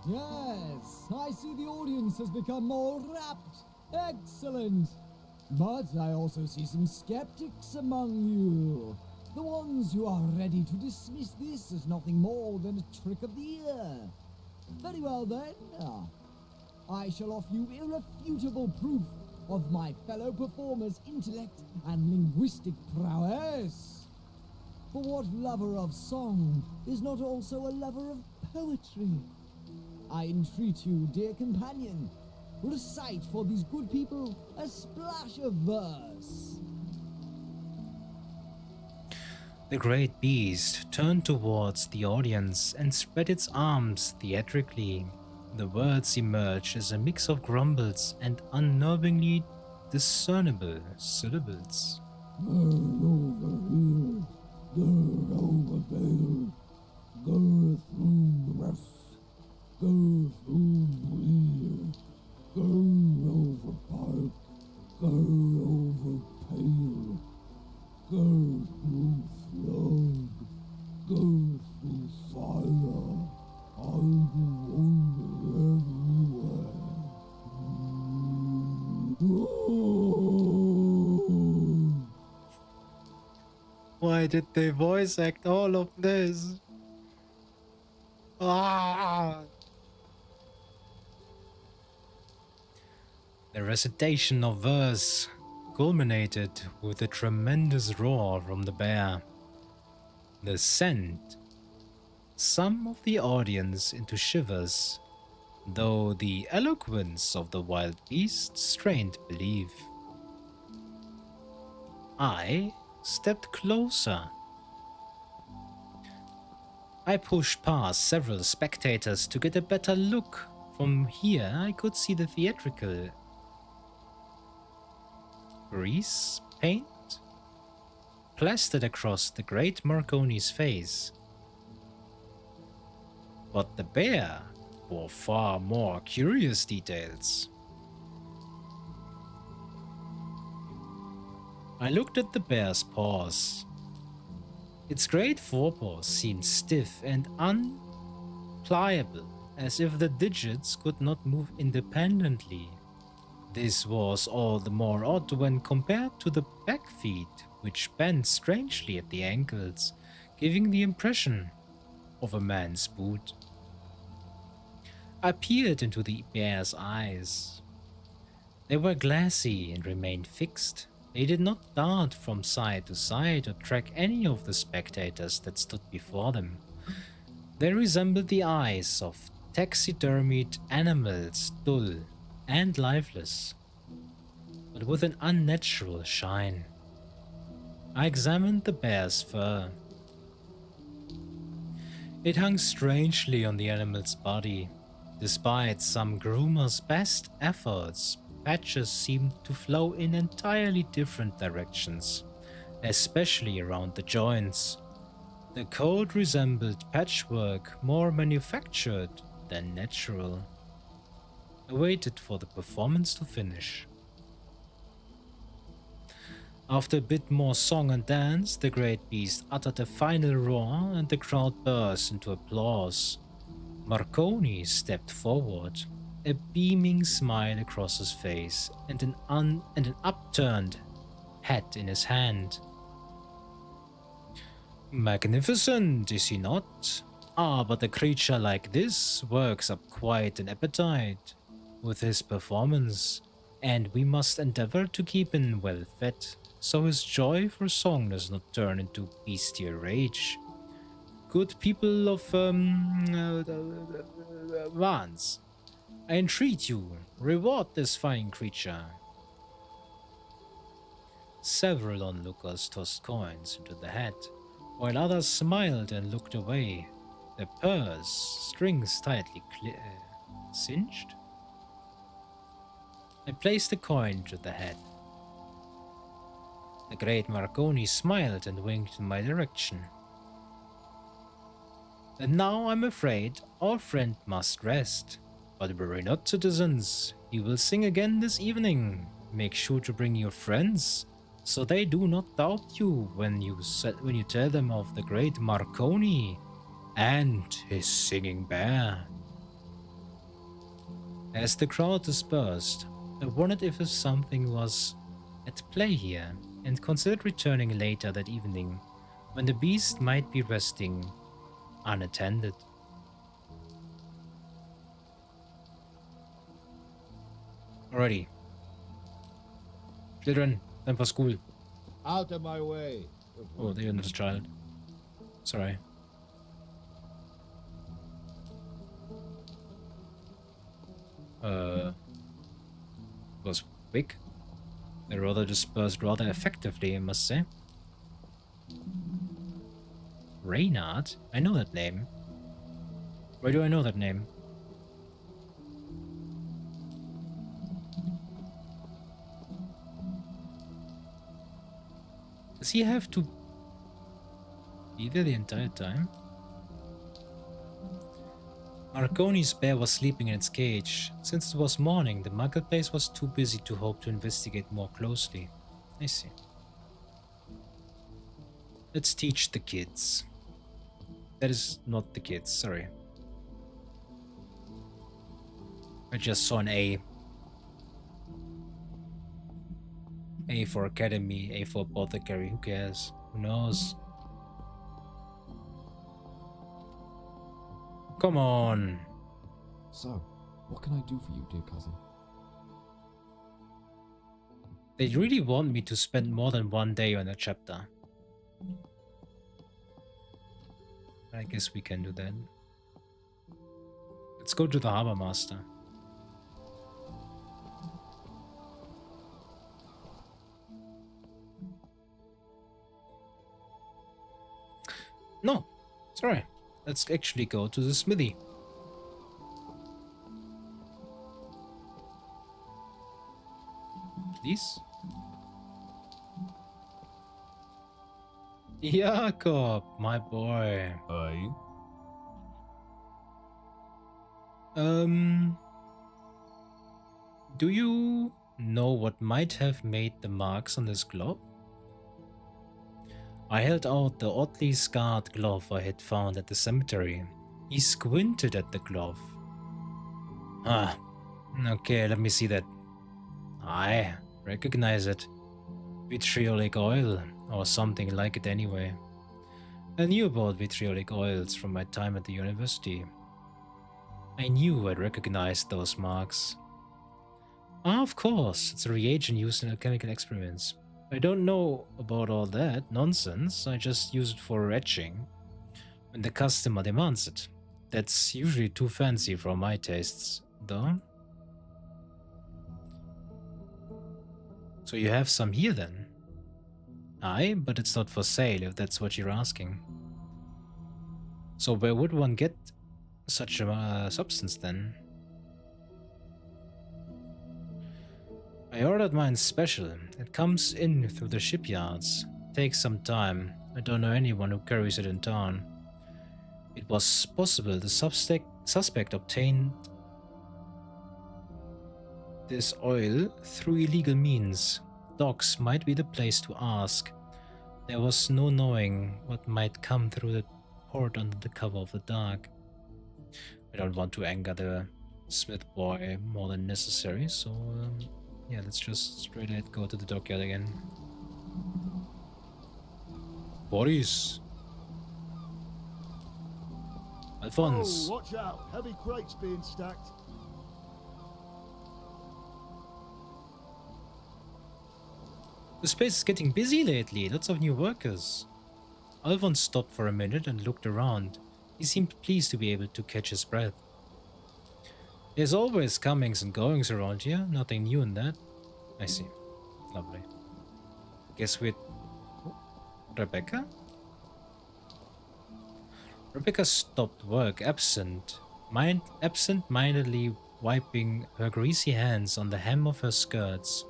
Speaker 6: Yes, I see the audience has become more rapt. Excellent. But I also see some skeptics among you. The ones who are ready to dismiss this as nothing more than a trick of the ear. Very well then. I shall offer you irrefutable proof of my fellow performers' intellect and linguistic prowess. For what lover of song is not also a lover of poetry? I entreat you, dear companion, recite for these good people a splash of verse.
Speaker 1: The great beast turned towards the audience and spread its arms theatrically. The words emerged as a mix of grumbles and unnervingly discernible syllables.
Speaker 6: Girl over here, girl over there, girl through breast, girl through breer, girl over park, girl over pale, girl through flood, girl through fire, I will wander everywhere.
Speaker 1: Why did they voice act all of this? Ah! The recitation of verse culminated with a tremendous roar from the bear. The sent some of the audience into shivers, though the eloquence of the wild beast strained belief. I stepped closer. I pushed past several spectators to get a better look. From here I could see the theatrical grease paint plastered across the great Marconi's face. But the bear bore far more curious details. I looked at the bear's paws. Its great forepaws seemed stiff and unpliable, as if the digits could not move independently. This was all the more odd when compared to the back feet, which bent strangely at the ankles, giving the impression of a man's boot. I peered into the bear's eyes. They were glassy and remained fixed. They did not dart from side to side or track any of the spectators that stood before them. They resembled the eyes of taxidermied animals, dull and lifeless, but with an unnatural shine. I examined the bear's fur. It hung strangely on the animal's body. Despite some groomers' best efforts, patches seemed to flow in entirely different directions, especially around the joints. The coat resembled patchwork, more manufactured than natural. I waited for the performance to finish. After a bit more song and dance, the great beast uttered a final roar and the crowd burst into applause. Marconi stepped forward, a beaming smile across his face and an upturned hat in his hand. Magnificent, is he not? Ah, but a creature like this works up quite an appetite with his performance, and we must endeavor to keep him well fed, so his joy for song does not turn into bestial rage. Good people of Vance, I entreat you, reward this fine creature. Several onlookers tossed coins into the hat, while others smiled and looked away, the purse strings tightly cinched. I placed the coin into the hat. The great Marconi smiled and winked in my direction. And now I'm afraid our friend must rest. But worry not, citizens. He will sing again this evening. Make sure to bring your friends, so they do not doubt you when you tell them of the great Marconi and his singing bear. As the crowd dispersed, I wondered if something was at play here, and considered returning later that evening, when the beast might be resting unattended. Alrighty. Children, time for school.
Speaker 7: Out of my way.
Speaker 1: Oh, they're not a child. Sorry. Was quick. They rather dispersed rather effectively, I must say. Reynard? I know that name. Why do I know that name? Does he have to be there the entire time? Marconi's bear was sleeping in its cage. Since it was morning, the marketplace was too busy to hope to investigate more closely. I see. Let's teach the kids. That is not the kids, sorry. I just saw an A. A for Academy, A for Apothecary, who cares? Who knows? Come on.
Speaker 2: So, what can I do for you, dear cousin?
Speaker 1: They really want me to spend more than one day on a chapter. I guess we can do that. Let's go to the Harbor Master. No, sorry. Let's actually go to the smithy. Please? Jakob, my boy.
Speaker 4: Aye?
Speaker 1: Do you know what might have made the marks on this glove? I held out the oddly scarred glove I had found at the cemetery. He squinted at the glove. Ah, okay, let me see that. I recognize it. Vitriolic oil, or something like it anyway. I knew about vitriolic oils from my time at the university. I knew I'd recognize those marks. Ah, of course, it's a reagent used in alchemical experiments. I don't know about all that nonsense, I just use it for etching when the customer demands it. That's usually too fancy for my tastes, though. So you have some here then? Aye, but it's not for sale if that's what you're asking. So where would one get such a substance then? I ordered mine special. It comes in through the shipyards. takes some time. I don't know anyone who carries it in town. It was possible the suspect obtained this oil through illegal means. Docks might be the place to ask. There was no knowing what might come through the port under the cover of the dark. I don't want to anger the Smith boy more than necessary, so yeah, let's just straight ahead go to the dockyard again. Bodies. Alphonse.
Speaker 7: Oh, watch out! Heavy crates being stacked.
Speaker 1: The space is getting busy lately, lots of new workers. Alphonse stopped for a minute and looked around. He seemed pleased to be able to catch his breath. There's always comings and goings around here, nothing new in that. I see. Lovely. Guess we're... Rebecca? Rebecca stopped work, absent-mindedly wiping her greasy hands on the hem of her skirts.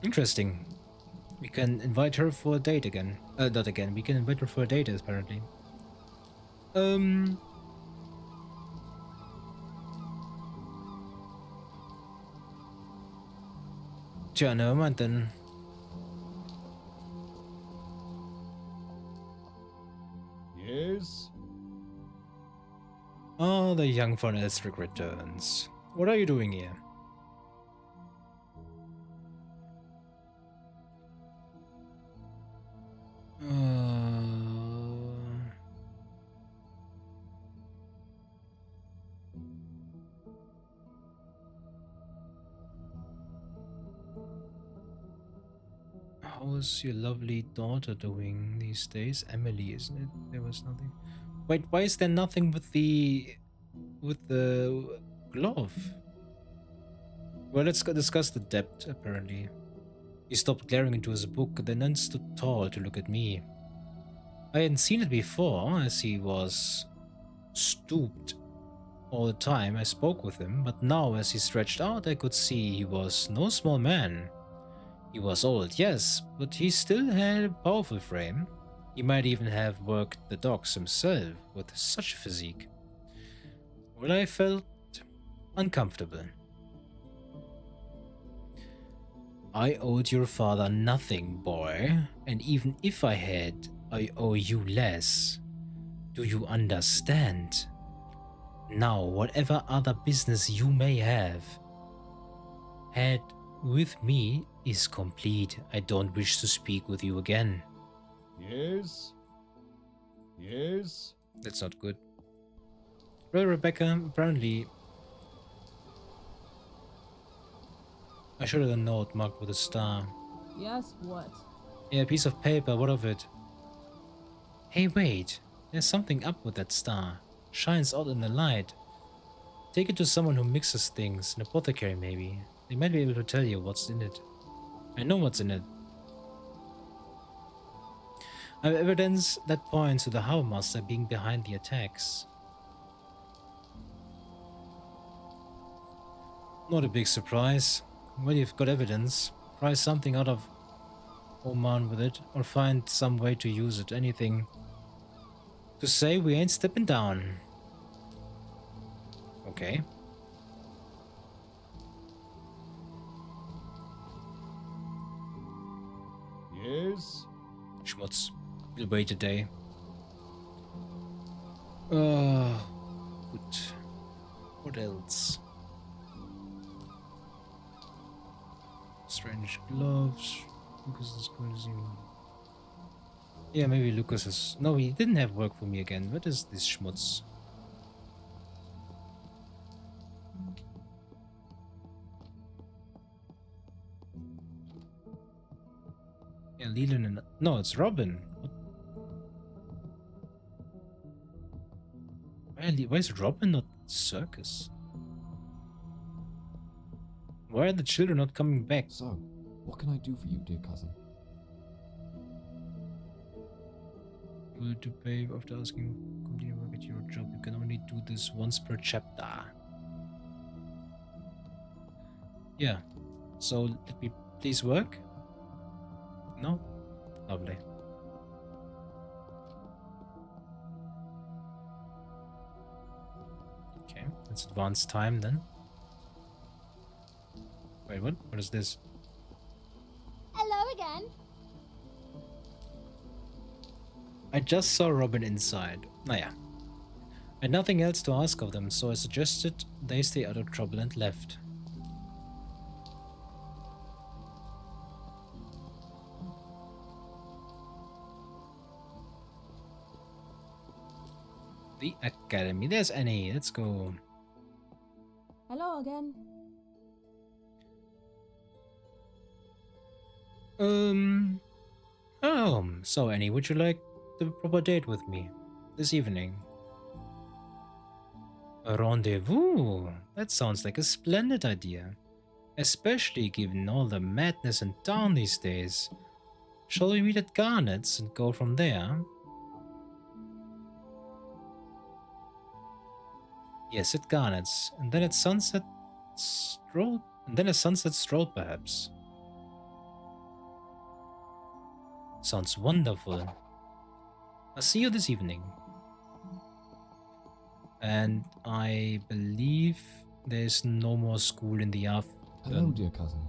Speaker 1: Interesting. We can invite her for a date again. Not again. We can invite her for a date, apparently. Tja, never mind then.
Speaker 7: Yes?
Speaker 1: Ah, the young von Elstrick returns. What are you doing here? How is your lovely daughter doing these days? Emily, isn't it? There was nothing. Wait, why is there nothing with the glove? Well, let's go discuss the debt, apparently. He stopped glaring into his book, then stood tall to look at me. I hadn't seen it before, as he was stooped all the time I spoke with him, but now as he stretched out, I could see he was no small man. He was old, yes, but he still had a powerful frame. He might even have worked the docks himself with such a physique. Well, I felt uncomfortable. I owed your father nothing, boy, and even if I had, I owe you less. Do you understand? Now, whatever other business you may have had with me is complete. I don't wish to speak with you again.
Speaker 7: Yes? Yes?
Speaker 1: That's not good. Well, Rebecca, apparently I should have a note marked with a star.
Speaker 8: Yes, what?
Speaker 1: Yeah, a piece of paper, what of it? Hey, wait, there's something up with that star. Shines out in the light. Take it to someone who mixes things, an apothecary maybe. They might be able to tell you what's in it. I know what's in it. I have evidence that points to the Harbour Master being behind the attacks. Not a big surprise. Well, you've got evidence. Price something out of Oman with it, or find some way to use it. Anything to say we ain't stepping down. Okay.
Speaker 7: Yes?
Speaker 1: Schmutz. We'll wait a day. Good. What else? Strange gloves. Lucas is crazy. Yeah, maybe Lucas is... No, he didn't have work for me again. What is this schmutz? Yeah, Leland and... No, it's Robin. What? Why is Robin not Circus? Why are the children not coming back?
Speaker 2: So, what can I do for you, dear cousin?
Speaker 1: You will to pay after asking continue work at your job. You can only do this once per chapter. Yeah. So let me please work? No? Lovely. Okay, let's advance time then. Wait, what? What is this?
Speaker 9: Hello again.
Speaker 1: I just saw Robin inside. Naja. I had nothing else to ask of them, so I suggested they stay out of trouble and left. The academy. There's Annie. Let's go.
Speaker 9: Hello again.
Speaker 1: So Annie, would you like the proper date with me this evening? A rendezvous? That sounds like a splendid idea. Especially given all the madness in town these days. Shall we meet at Garnet's and go from there? Yes, at Garnet's, and then at sunset stroll, a sunset stroll perhaps. Sounds wonderful. I'll see you this evening. And I believe there's no more school in the afternoon.
Speaker 2: Hello, dear cousin.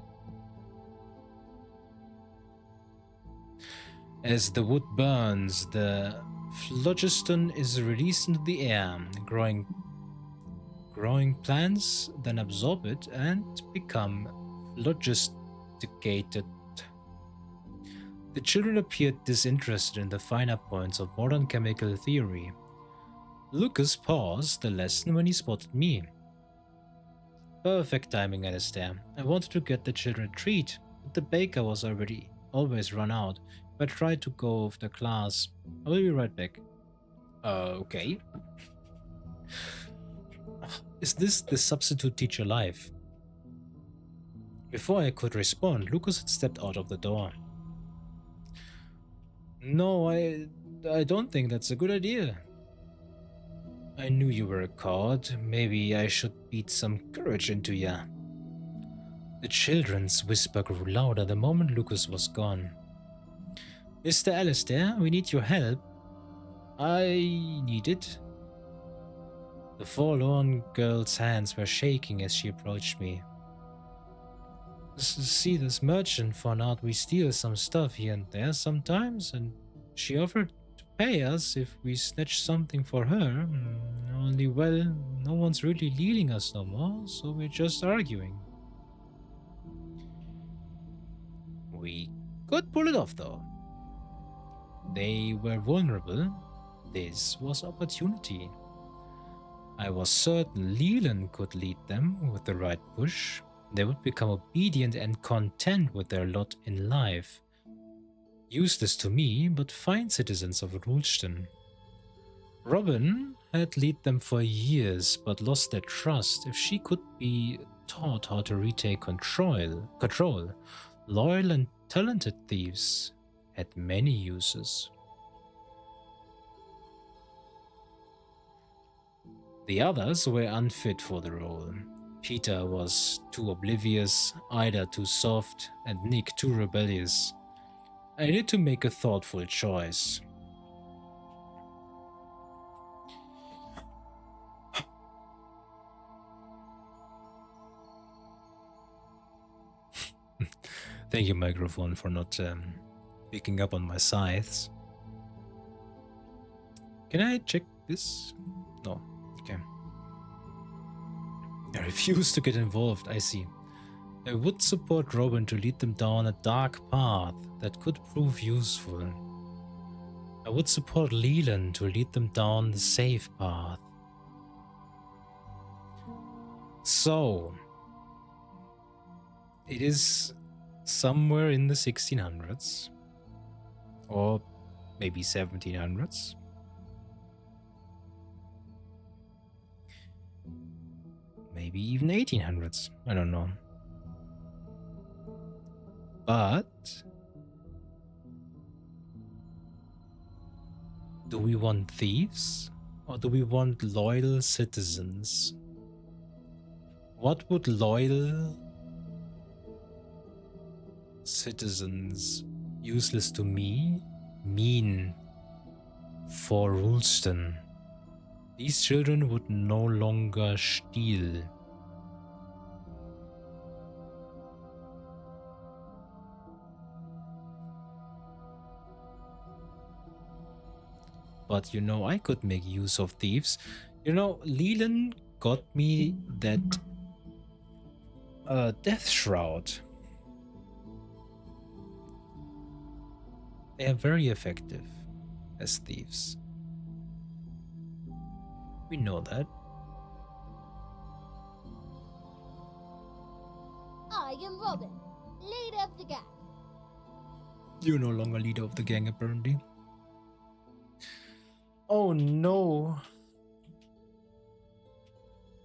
Speaker 1: As the wood burns, the phlogiston is released into the air, growing plants then absorb it and become phlogisticated. The children appeared disinterested in the finer points of modern chemical theory. Lucas paused the lesson when he spotted me. Perfect timing, Alistair. I wanted to get the children a treat, but the baker was always run out. If I tried to go after class, I will be right back. Okay. Is this the substitute teacher life? Before I could respond, Lucas had stepped out of the door. No, I don't think that's a good idea. I knew you were a coward. Maybe I should beat some courage into ya. The children's whisper grew louder the moment Lucas was gone. Mr. Alistair, we need your help. I need it. The forlorn girl's hands were shaking as she approached me. See this merchant found out we steal some stuff here and there sometimes, and she offered to pay us if we snatch something for her. Only, well, no one's really leading us no more, so we're just arguing. We could pull it off, though. They were vulnerable. This was opportunity. I was certain Leland could lead them with the right push. They would become obedient and content with their lot in life. Useless to me, but fine citizens of Rulston. Robin had led them for years, but lost their trust. If she could be taught how to retake control, loyal and talented thieves had many uses. The others were unfit for the role. Peter was too oblivious, Ida too soft, and Nick too rebellious. I needed to make a thoughtful choice. Thank you, microphone, for not picking up on my scythes. Can I check this? No. Okay. I refuse to get involved, I see. I would support Robin to lead them down a dark path that could prove useful. I would support Leland to lead them down the safe path. So, it is somewhere in the 1600s, or maybe 1700s. Maybe even 1800s, I don't know. But do we want thieves or do we want loyal citizens? What would loyal citizens, useless to me, mean for Rulston? These children would no longer steal. But you know, I could make use of thieves. You know, Leland got me that death shroud. They are very effective as thieves. We know that.
Speaker 9: I am Robin, leader of the gang.
Speaker 1: You're no longer leader of the gang, apparently. Oh no.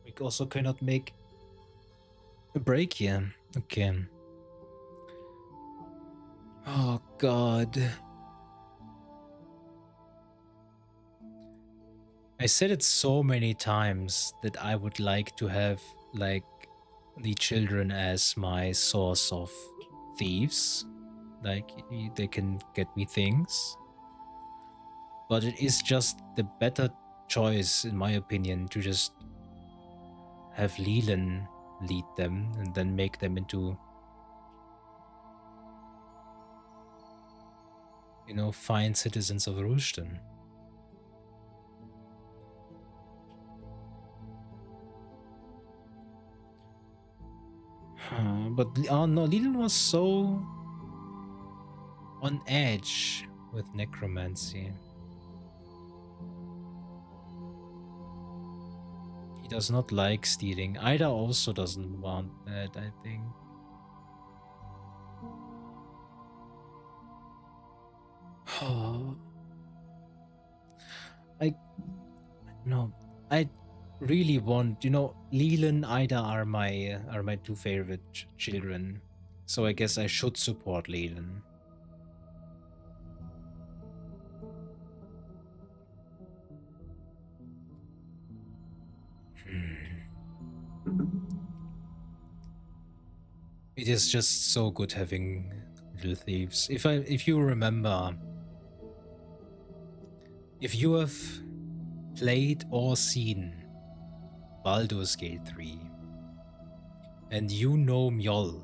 Speaker 1: We also cannot make a break here. Okay. Oh god. I said it so many times that I would like to have, like, the children as my source of thieves. Like, they can get me things. But it is just the better choice, in my opinion, to just have Leland lead them and then make them into, you know, fine citizens of Rulston. But oh no, Leland was so on edge with necromancy. He does not like stealing. Ida also doesn't want that, I think. I really want, you know, Leland, Ida are my two favorite children. So I guess I should support Leland. It is just so good having little thieves. If you remember, if you have played or seen Baldur's Gate 3 and you know Mjol,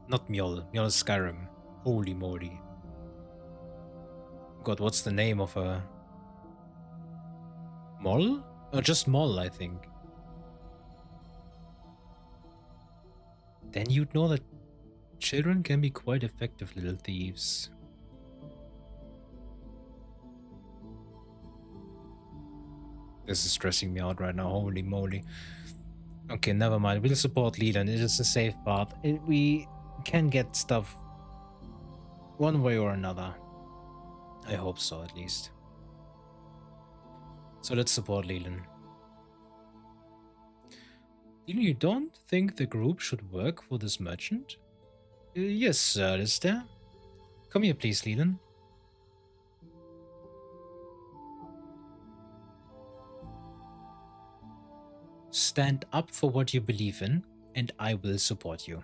Speaker 1: not Mjol, Mjol is Skyrim. Holy moly. God, what's the name of a Moll? Or just Moll, I think. Then you'd know that children can be quite effective little thieves. This is stressing me out right now, holy moly. Okay, never mind. We'll support Leland. It is a safe path. We can get stuff one way or another. I hope so, at least. So let's support Leland. Leland, you don't think the group should work for this merchant? Yes, sir, Alistair. Come here, please, Leland. Stand up for what you believe in, and I will support you.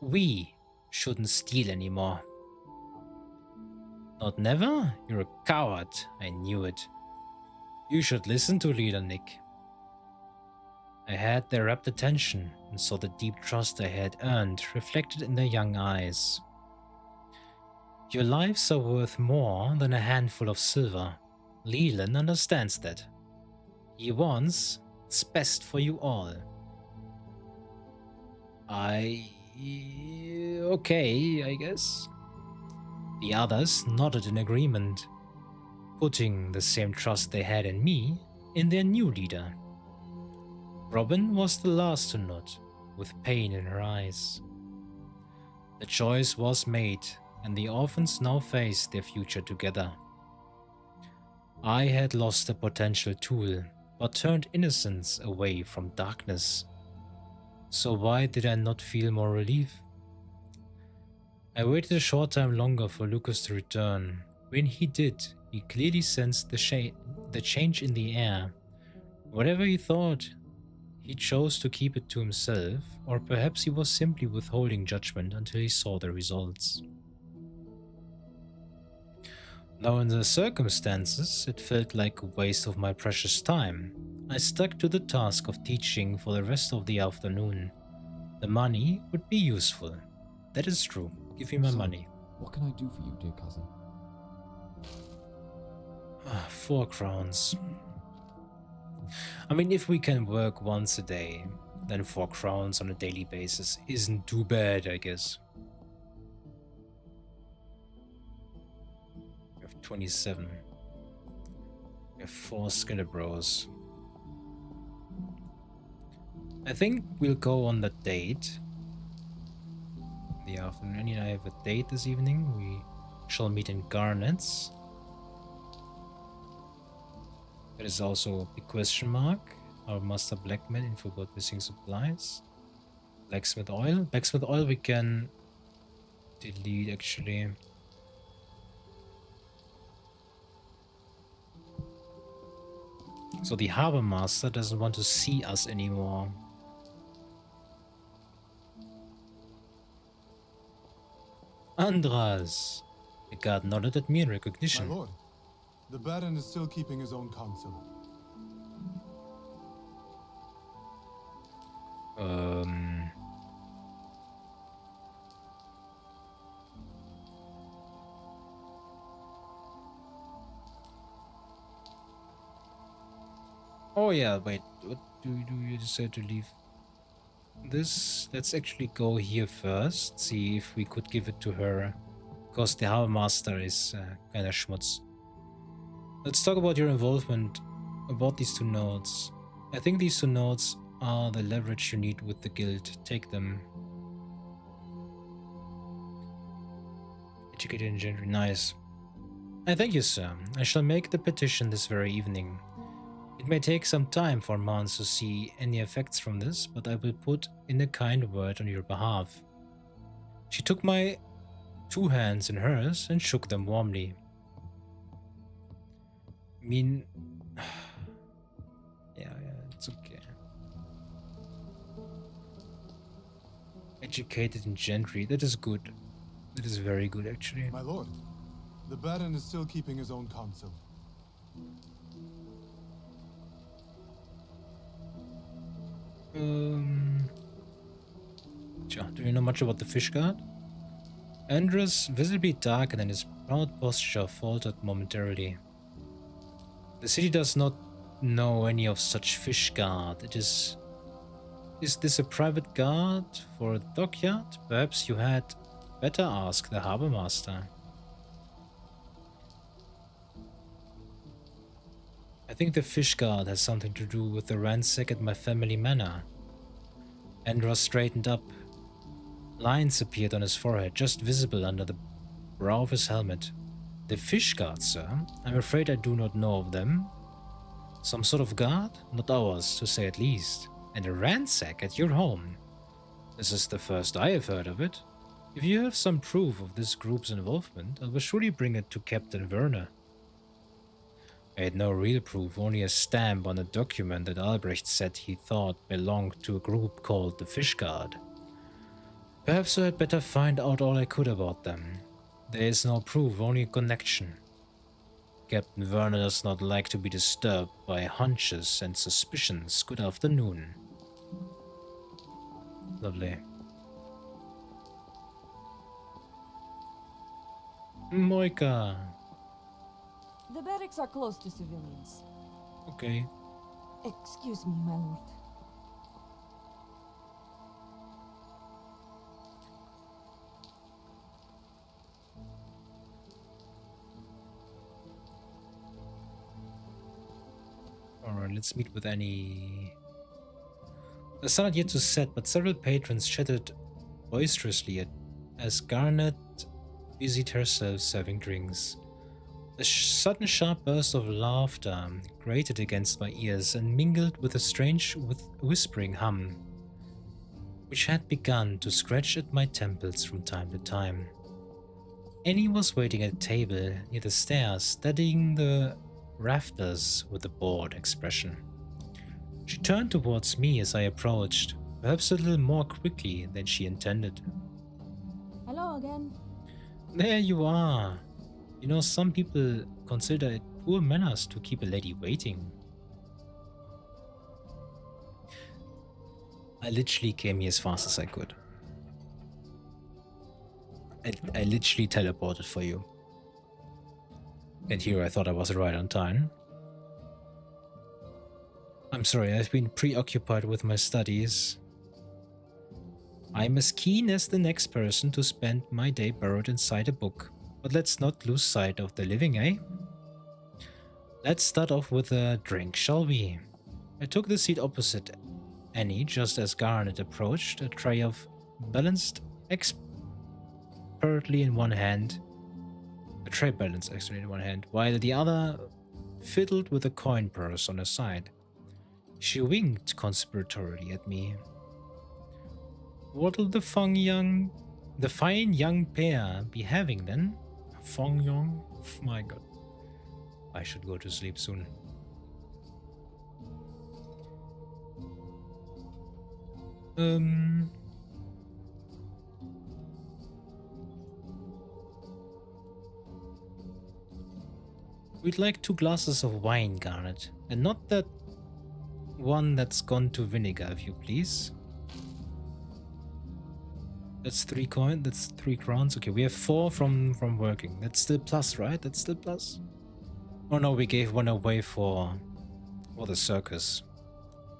Speaker 1: We shouldn't steal anymore. Not never? You're a coward. I knew it. You should listen to leader Nick. I had their rapt attention and saw the deep trust I had earned reflected in their young eyes. Your lives are worth more than a handful of silver. Leland understands that. He wants what's best for you all. Okay, I guess. The others nodded in agreement, putting the same trust they had in me in their new leader. Robin was the last to nod, with pain in her eyes. The choice was made, and the orphans now faced their future together. I had lost a potential tool, but turned innocence away from darkness. So why did I not feel more relief? I waited a short time longer for Lucas to return. When he did, he clearly sensed the change in the air. Whatever he thought, he chose to keep it to himself, or perhaps he was simply withholding judgment until he saw the results. Now, in the circumstances, it felt like a waste of my precious time. I stuck to the task of teaching for the rest of the afternoon. The money would be useful. That is true. Give me my
Speaker 2: So,
Speaker 1: money.
Speaker 2: What can I do for you, dear cousin?
Speaker 1: 4 crowns. I mean, if we can work once a day, then 4 crowns on a daily basis isn't too bad, I guess. We have 27. We have 4 Skillabros. I think we'll go on that date. In the afternoon. Annie and I have a date this evening. We shall meet in Garnet's. There is also a big question mark. Our master blacksmith info about missing supplies. Blacksmith oil. Blacksmith oil we can delete actually. So the harbor master doesn't want to see us anymore. Andras! The guard nodded at me in recognition.
Speaker 10: My lord, the Baron is still keeping his own counsel.
Speaker 1: Oh yeah, wait, what do you decide to leave? This, let's actually go here first, see if we could give it to her, because the harbor master is kinda schmutz. Let's talk about your involvement, about these 2 notes. I think these 2 notes are the leverage you need with the guild. Take them. Educated in gender, nice. I thank you, sir. I shall make the petition this very evening. It may take some time for Mans to see any effects from this, but I will put in a kind word on your behalf. She took my 2 hands in hers and shook them warmly. I mean, yeah, it's okay. Educated in gentry, that is good. That is very good, actually.
Speaker 10: My lord, the Baron is still keeping his own counsel.
Speaker 1: Do you know much about the fish guard? Andrus, visibly darkened and his proud posture faltered momentarily. The city does not know any of such fish guard. Is this a private guard for a dockyard? Perhaps you had better ask the harbor master. I think the fish guard has something to do with the ransack at my family manor. Andros straightened up. Lines appeared on his forehead, just visible under the brow of his helmet. The fish guard, sir? I'm afraid I do not know of them. Some sort of guard? Not ours, to say at least. And a ransack at your home. This is the first I have heard of it. If you have some proof of this group's involvement, I will surely bring it to Captain Werner. I had no real proof, only a stamp on a document that Albrecht said he thought belonged to a group called the Fish Guard. Perhaps I had better find out all I could about them. There is no proof, only a connection. Captain Werner does not like to be disturbed by hunches and suspicions. Good afternoon. Lovely. Moika.
Speaker 3: The barracks are close to civilians.
Speaker 1: Okay.
Speaker 3: Excuse me, my lord.
Speaker 1: Alright, let's meet with Annie. The sun had yet to set, but several patrons chatted boisterously as Garnet busied herself serving drinks. A sudden sharp burst of laughter grated against my ears and mingled with a strange whispering hum. which had begun to scratch at my temples from time to time. Annie was waiting at a table near the stairs, studying the rafters with a bored expression. She turned towards me as I approached, perhaps a little more quickly than she intended.
Speaker 3: Hello again.
Speaker 1: There you are. You know, some people consider it poor manners to keep a lady waiting. I literally came here as fast as I could. I literally teleported for you. And here I thought I was right on time. I'm sorry, I've been preoccupied with my studies. I'm as keen as the next person to spend my day burrowed inside a book. But let's not lose sight of the living, eh? Let's start off with a drink, shall we? I took the seat opposite Annie just as Garnet approached, a tray of balanced expertly in one hand. A tray balanced expertly in one hand, while the other fiddled with a coin purse on her side. She winked conspiratorially at me. What'll the fine young pair be having then? Fong Yong? My god. I should go to sleep soon. We'd like 2 glasses of wine, Garnet, and not that one that's gone to vinegar, if you please. That's 3 coin. That's 3 crowns. Okay, we have 4 from working. That's still plus, right? That's still plus. Oh no, we gave 1 away for the circus.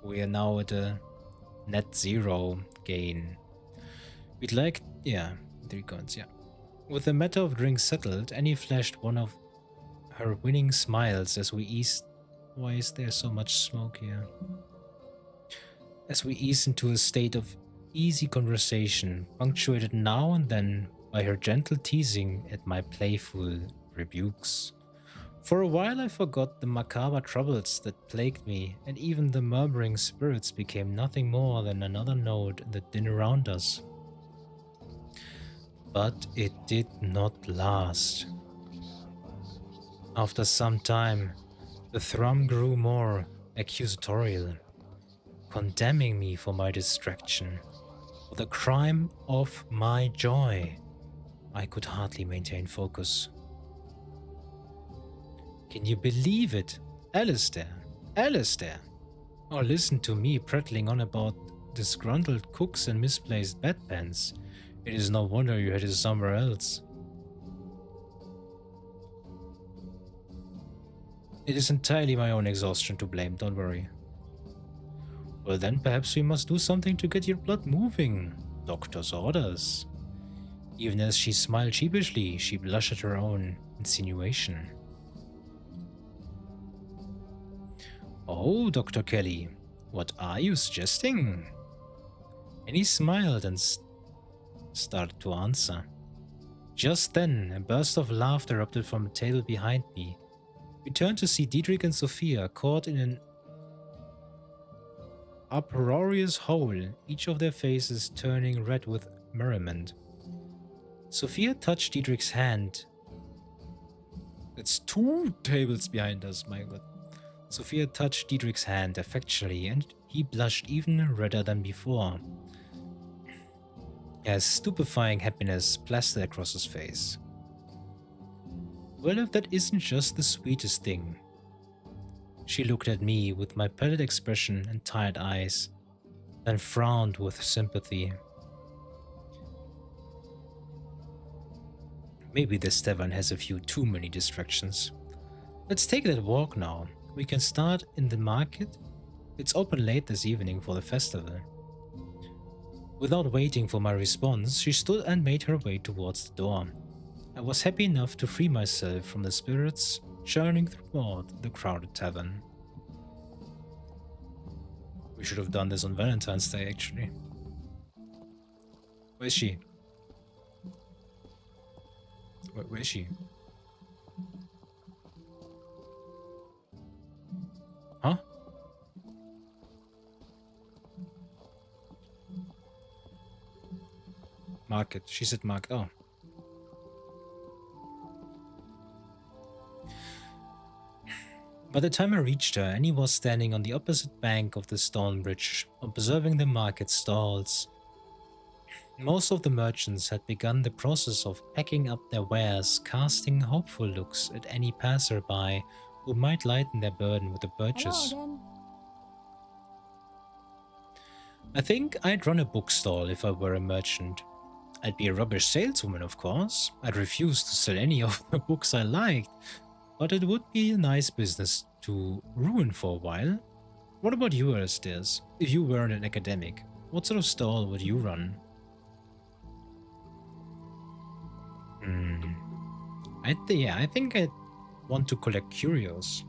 Speaker 1: We are now at a net 0 gain. We'd like, yeah, 3 coins, yeah. With the matter of drinks settled, Annie flashed one of her winning smiles as we eased. Why is there so much smoke here? As we eased into a state of easy conversation, punctuated now and then by her gentle teasing at my playful rebukes. For a while I forgot the macabre troubles that plagued me, and even the murmuring spirits became nothing more than another note in the din around us. But it did not last. After some time, the thrum grew more accusatorial, condemning me for my distraction, for the crime of my joy. I could hardly maintain focus. Can you believe it? Alistair! Alistair! Or listen to me prattling on about disgruntled cooks and misplaced bedpans. It is no wonder you had it somewhere else. It is entirely my own exhaustion to blame, don't worry. Well then, perhaps we must do something to get your blood moving. Doctor's orders. Even as she smiled sheepishly, she blushed at her own insinuation. Oh, Dr. Kelly, what are you suggesting? And he smiled and started to answer. Just then, a burst of laughter erupted from a table behind me. We turned to see Diedrich and Sophia caught in an uproarious howl, each of their faces turning red with merriment. Sophia touched Diedrich's hand. It's 2 tables behind us, my god. Sophia touched Diedrich's hand affectionately, and he blushed even redder than before, as stupefying happiness plastered across his face. Well, if that isn't just the sweetest thing. She looked at me with my pallid expression and tired eyes, then frowned with sympathy. Maybe this tavern has a few too many distractions. Let's take that walk now. We can start in the market. It's open late this evening for the festival. Without waiting for my response, she stood and made her way towards the door. I was happy enough to free myself from the spirits churning throughout the crowded tavern. We should have done this on Valentine's Day, actually. Where is she? Where is she? Huh? Market. She said market. Oh. By the time I reached her, Annie was standing on the opposite bank of the stone bridge, observing the market stalls. Most of the merchants had begun the process of packing up their wares, casting hopeful looks at any passerby who might lighten their burden with a purchase.
Speaker 9: Hello again.
Speaker 1: I think I'd run a bookstall if I were a merchant. I'd be a rubbish saleswoman, of course. I'd refuse to sell any of the books I liked, but it would be a nice business to ruin for a while. What about you, Aristides? If you weren't an academic, what sort of stall would you run? I think I'd want to collect curios.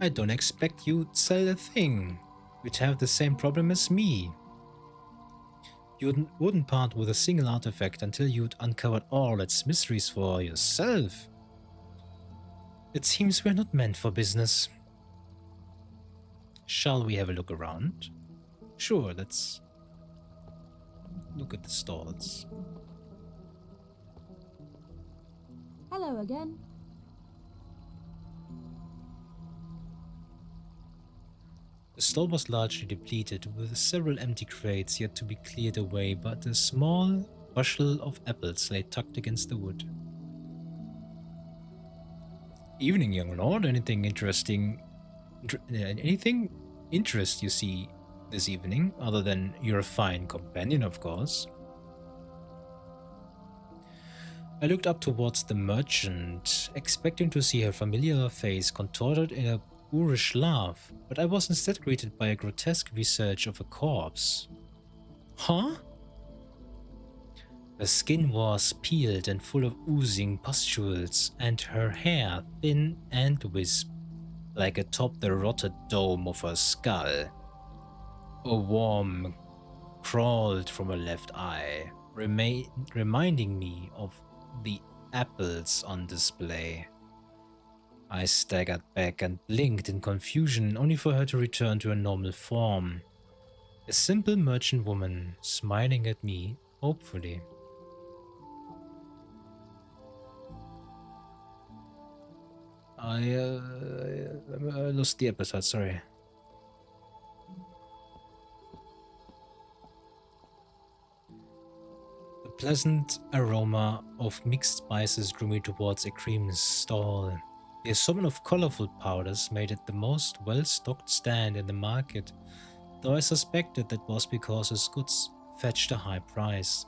Speaker 1: I don't expect you'd sell a thing. You'd have the same problem as me. You wouldn't part with a single artifact until you'd uncovered all its mysteries for yourself. It seems we're not meant for business. Shall we have a look around? Sure, let's look at the stalls.
Speaker 9: Hello again.
Speaker 1: The stall was largely depleted, with several empty crates yet to be cleared away, but a small bushel of apples lay tucked against the wood. Evening, young lord. Anything interesting? Anything interest you see this evening, other than your fine companion, of course? I looked up towards the merchant, expecting to see her familiar face contorted in a boorish laugh, but I was instead greeted by a grotesque visage of a corpse. Huh? Her skin was peeled and full of oozing pustules, and her hair thin and wisp, like atop the rotted dome of her skull. A worm crawled from her left eye, reminding me of the apples on display. I staggered back and blinked in confusion, only for her to return to her normal form. A simple merchant woman, smiling at me hopefully. I lost the episode, sorry. The pleasant aroma of mixed spices drew me towards a cream stall. The assortment of colorful powders made it the most well-stocked stand in the market, though I suspected that was because his goods fetched a high price.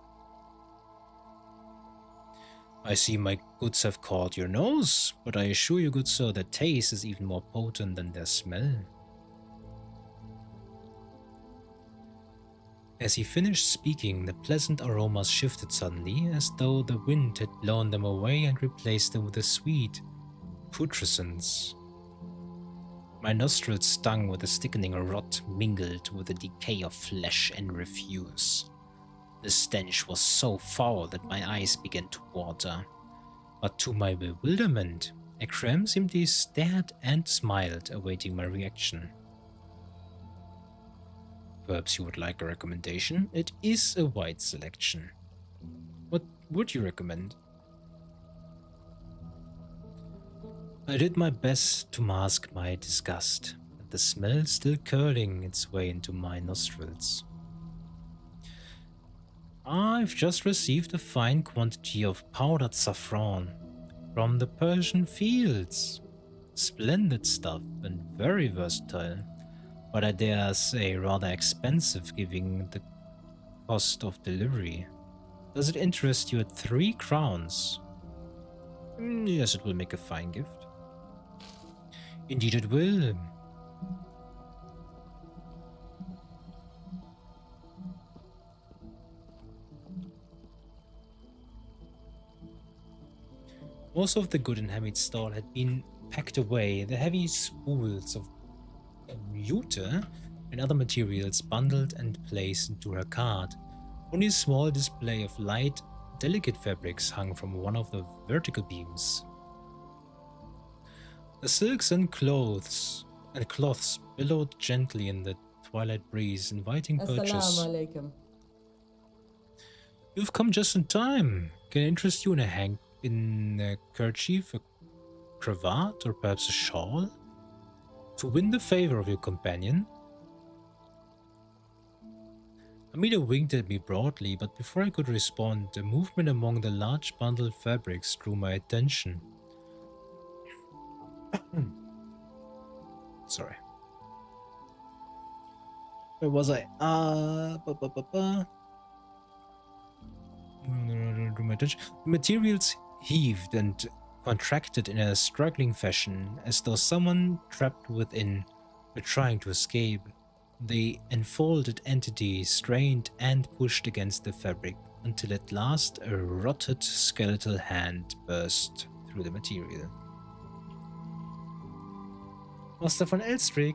Speaker 1: I see my goods have caught your nose, but I assure you, good sir, their taste is even more potent than their smell. As he finished speaking, the pleasant aromas shifted suddenly, as though the wind had blown them away and replaced them with a sweet putrescence. My nostrils stung with a sickening rot mingled with the decay of flesh and refuse. The stench was so foul that my eyes began to water, but to my bewilderment, Ekrem simply stared and smiled, awaiting my reaction. Perhaps you would like a recommendation? It is a wide selection. What would you recommend? I did my best to mask my disgust, but the smell still curling its way into my nostrils. I've just received a fine quantity of powdered saffron from the Persian fields. Splendid stuff and very versatile, but I dare say rather expensive given the cost of delivery. Does it interest you at 3 crowns? Yes, it will make a fine gift. Indeed it will. Most of the good in Hamid's stall had been packed away, the heavy spools of jute and other materials bundled and placed into her cart. Only a small display of light, delicate fabrics hung from one of the vertical beams. The silks and clothes and cloths billowed gently in the twilight breeze, inviting purchase.
Speaker 11: Assalamu alaikum.
Speaker 1: You've come just in time. Can I interest you in a kerchief, a cravat, or perhaps a shawl? To win the favor of your companion? Amida winked at me broadly, but before I could respond, a movement among the large bundled fabrics drew my attention. Sorry. Where was I? The materials heaved and contracted in a struggling fashion, as though someone trapped within were trying to escape. The enfolded entity strained and pushed against the fabric until at last a rotted skeletal hand burst through the material. Master von Elstrick,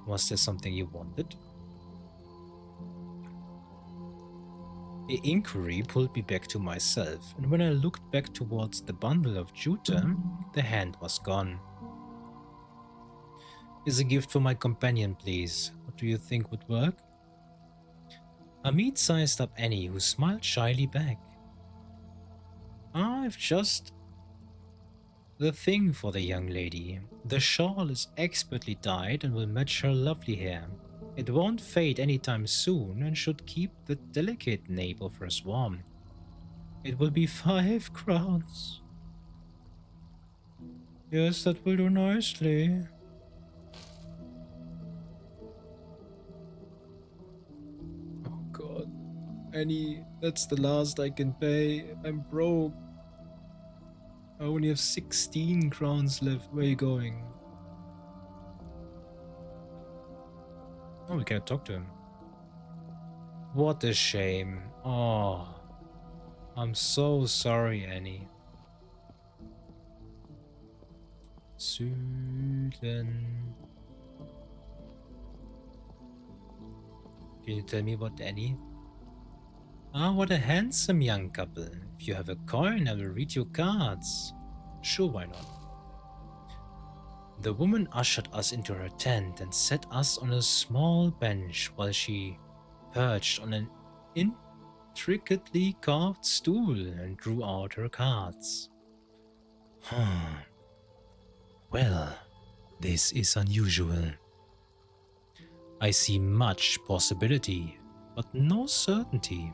Speaker 1: was there something you wanted? The inquiry pulled me back to myself, and when I looked back towards the bundle of jute, the hand was gone. Is a gift for my companion, please. What do you think would work? Hamid sized up Annie, who smiled shyly back. I've just the thing for the young lady. The shawl is expertly dyed and will match her lovely hair. It won't fade anytime soon and should keep the delicate nape of hers warm. It will be 5 crowns. Yes, that will do nicely. Oh god. Annie, that's the last I can pay. I'm broke. I only have 16 crowns left. Where are you going? Oh, we can't talk to him. What a shame. Oh, I'm so sorry, Annie. Süden. Can you tell me about Annie? Ah, what a handsome young couple. If you have a coin, I will read your cards. Sure, why not? The woman ushered us into her tent and set us on a small bench while she perched on an intricately carved stool and drew out her cards. Well, this is unusual. I see much possibility, but no certainty.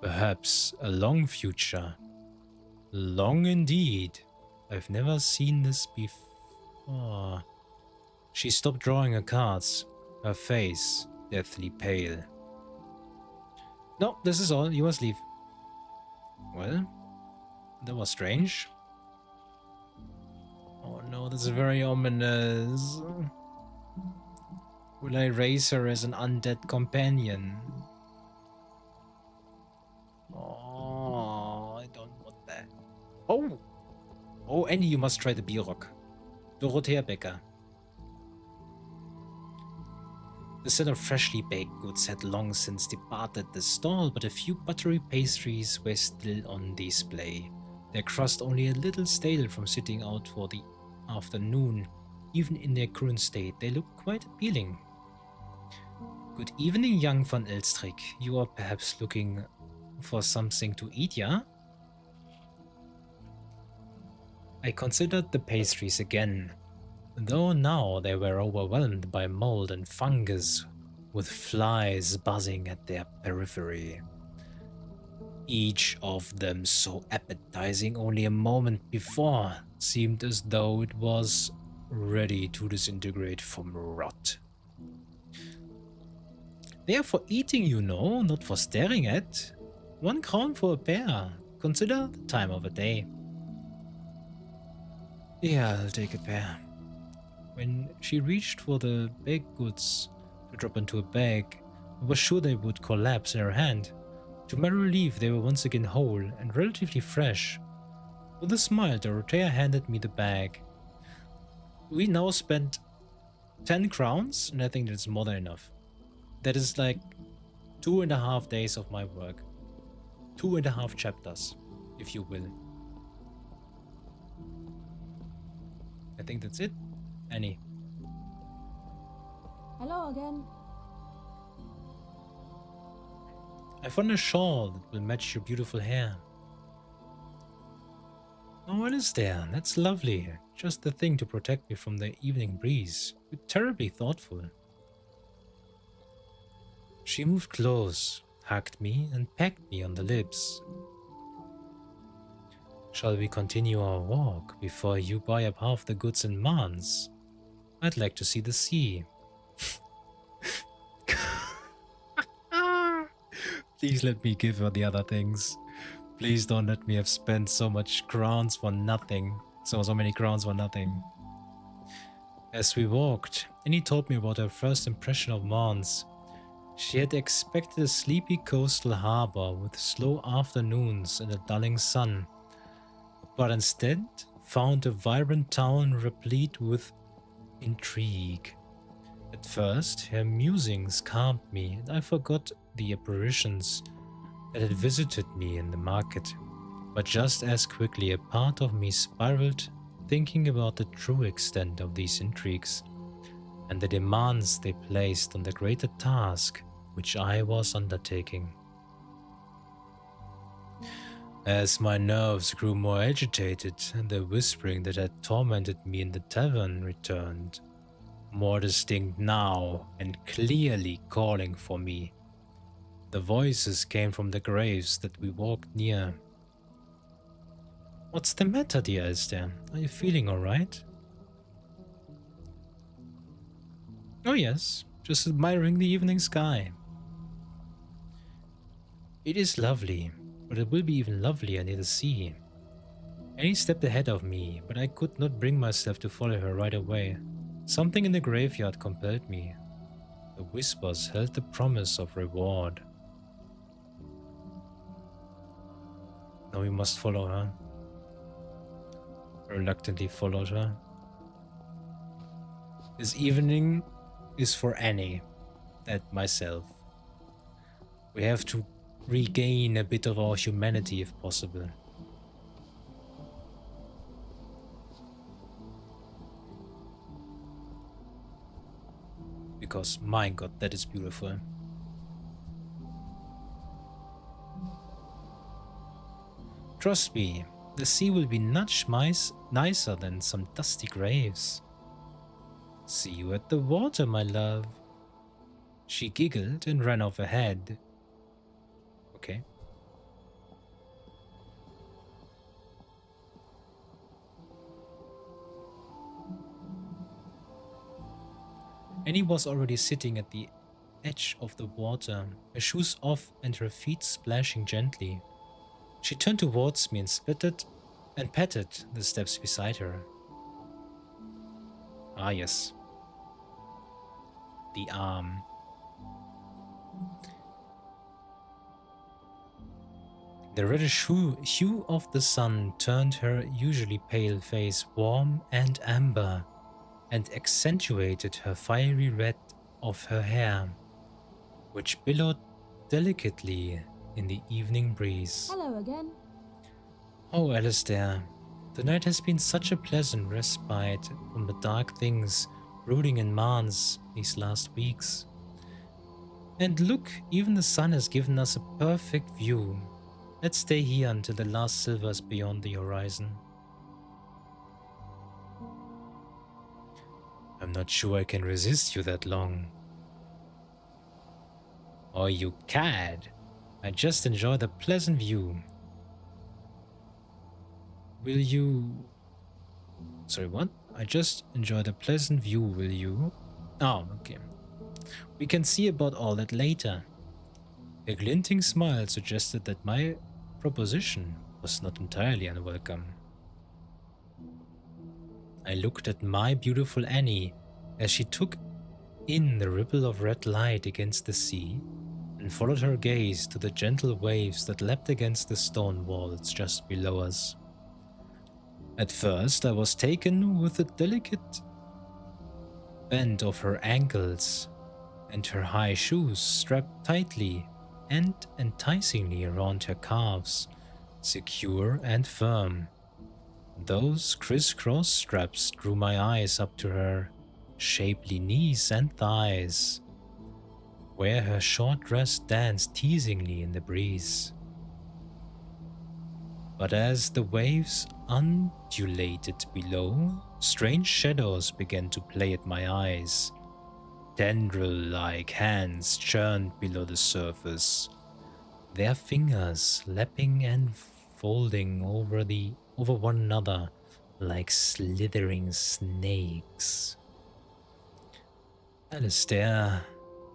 Speaker 1: Perhaps a long future. Long indeed. I've never seen this before. She stopped drawing her cards, her face deathly pale. No, this is all. You must leave. Well, that was strange. Oh no, that's very ominous. Will I raise her as an undead companion? Oh, I don't want that. Oh! Oh, Annie, you must try the Bierok. Dorothea Becker. The scent of freshly baked goods had long since departed the stall, but a few buttery pastries were still on display, their crust only a little stale from sitting out for the afternoon. Even in their current state, they looked quite appealing. Good evening, young von Elstrick. You are perhaps looking for something to eat, yeah? I considered the pastries again, though now they were overwhelmed by mold and fungus, with flies buzzing at their periphery. Each of them so appetizing only a moment before seemed as though it was ready to disintegrate from rot. They are for eating, you know, not for staring at. 1 crown for a pair. Consider the time of a day. Yeah, I'll take a pair. When she reached for the baked goods to drop into a bag, I was sure they would collapse in her hand. To my relief, they were once again whole and relatively fresh. With a smile, Dorothea handed me the bag. We now spent 10 crowns, and I think that's more than enough. That is like 2.5 days of my work. 2.5 chapters, if you will. I think that's it. Annie.
Speaker 9: Hello again.
Speaker 1: I found a shawl that will match your beautiful hair. Oh, what is there? That's lovely. Just the thing to protect me from the evening breeze. You're terribly thoughtful. She moved close, hugged me, and pecked me on the lips. Shall we continue our walk before you buy up half the goods in Mans? I'd like to see the sea. Please let me give her the other things. Please don't let me have spent so much crowns for nothing. So many crowns for nothing. As we walked, Annie told me about her first impression of Mons. She had expected a sleepy coastal harbor with slow afternoons and a dulling sun, but instead found a vibrant town replete with intrigue. At first, her musings calmed me, and I forgot the apparitions that had visited me in the market. But just as quickly, a part of me spiraled, thinking about the true extent of these intrigues and the demands they placed on the greater task which I was undertaking. As my nerves grew more agitated and the whispering that had tormented me in the tavern returned, more distinct now and clearly calling for me, the voices came from the graves that we walked near. What's the matter, dear Esther? Are you feeling alright? Oh yes, just admiring the evening sky. It is lovely, but it will be even lovelier near the sea. Annie stepped ahead of me, but I could not bring myself to follow her right away. Something in the graveyard compelled me. The whispers held the promise of reward. Now we must follow her. I reluctantly followed her. This evening is for Annie and myself. We have to regain a bit of our humanity if possible. Because, my god, that is beautiful. Trust me, the sea will be much nicer than some dusty graves. See you at the water, my love. She giggled and ran off ahead. Okay. Annie was already sitting at the edge of the water, her shoes off and her feet splashing gently. She turned towards me and spitted and patted the steps beside her. Ah, yes. The arm. The reddish hue of the sun turned her usually pale face warm and amber, and accentuated her fiery red of her hair, which billowed delicately in the evening breeze.
Speaker 9: Hello again.
Speaker 1: Oh, Alistair, the night has been such a pleasant respite from the dark things brooding in Mans these last weeks. And look, even the sun has given us a perfect view. Let's stay here until the last silver is beyond the horizon. I'm not sure I can resist you that long. Oh, you cad! I just enjoy the pleasant view. Will you... Sorry, what? I just enjoy the pleasant view, will you? Oh, okay. We can see about all that later. A glinting smile suggested that my proposition was not entirely unwelcome. I looked at my beautiful Annie as she took in the ripple of red light against the sea and followed her gaze to the gentle waves that lapped against the stone walls just below us. At first, I was taken with the delicate bend of her ankles and her high shoes strapped tightly and enticingly around her calves, secure and firm. Those crisscross straps drew my eyes up to her shapely knees and thighs, where her short dress danced teasingly in the breeze. But as the waves undulated below, strange shadows began to play at my eyes. Tendril-like hands churned below the surface, their fingers lapping and folding over one another like slithering snakes. Alistair,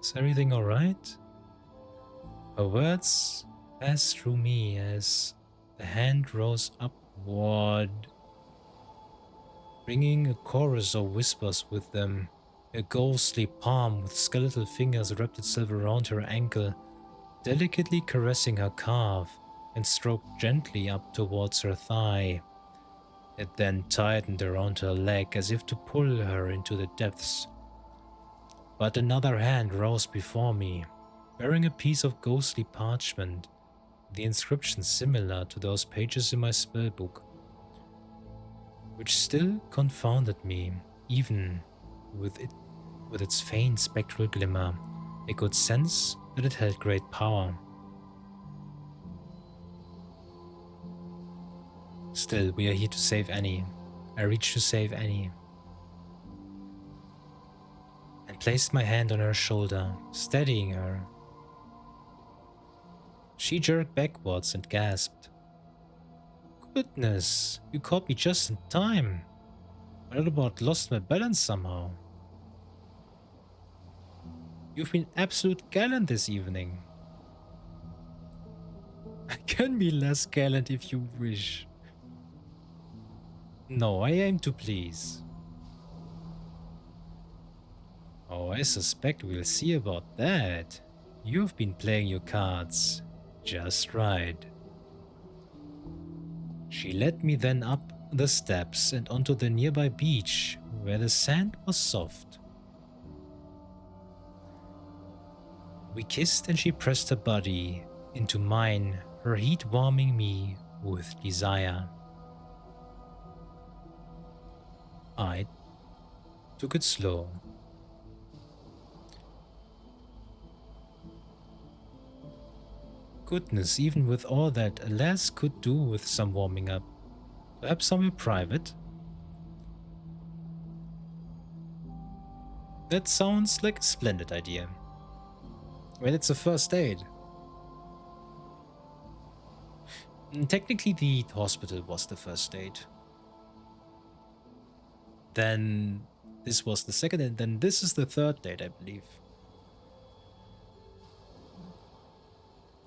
Speaker 1: is everything alright? Her words passed through me as the hand rose upward, bringing a chorus of whispers with them. A ghostly palm with skeletal fingers wrapped itself around her ankle, delicately caressing her calf, and stroked gently up towards her thigh. It then tightened around her leg as if to pull her into the depths. But another hand rose before me, bearing a piece of ghostly parchment, the inscription similar to those pages in my spellbook, which still confounded me, even with its faint spectral glimmer. I could sense that it held great power. Still, we are here to save Annie. I reached to save Annie, and placed my hand on her shoulder, steadying her. She jerked backwards and gasped. Goodness, you caught me just in time. I about lost my balance somehow. You've been absolute gallant this evening. I can be less gallant if you wish. No, I aim to please. Oh, I suspect we'll see about that. You've been playing your cards just right. She led me then up the steps and onto the nearby beach, where the sand was soft. We kissed and she pressed her body into mine, her heat warming me with desire. I took it slow. Goodness, even with all that a lass could do with some warming up. Perhaps somewhere private? That sounds like a splendid idea. Well, it's a first aid. Technically, the hospital was the first aid. Then this was the second, and then this is the third date, I believe.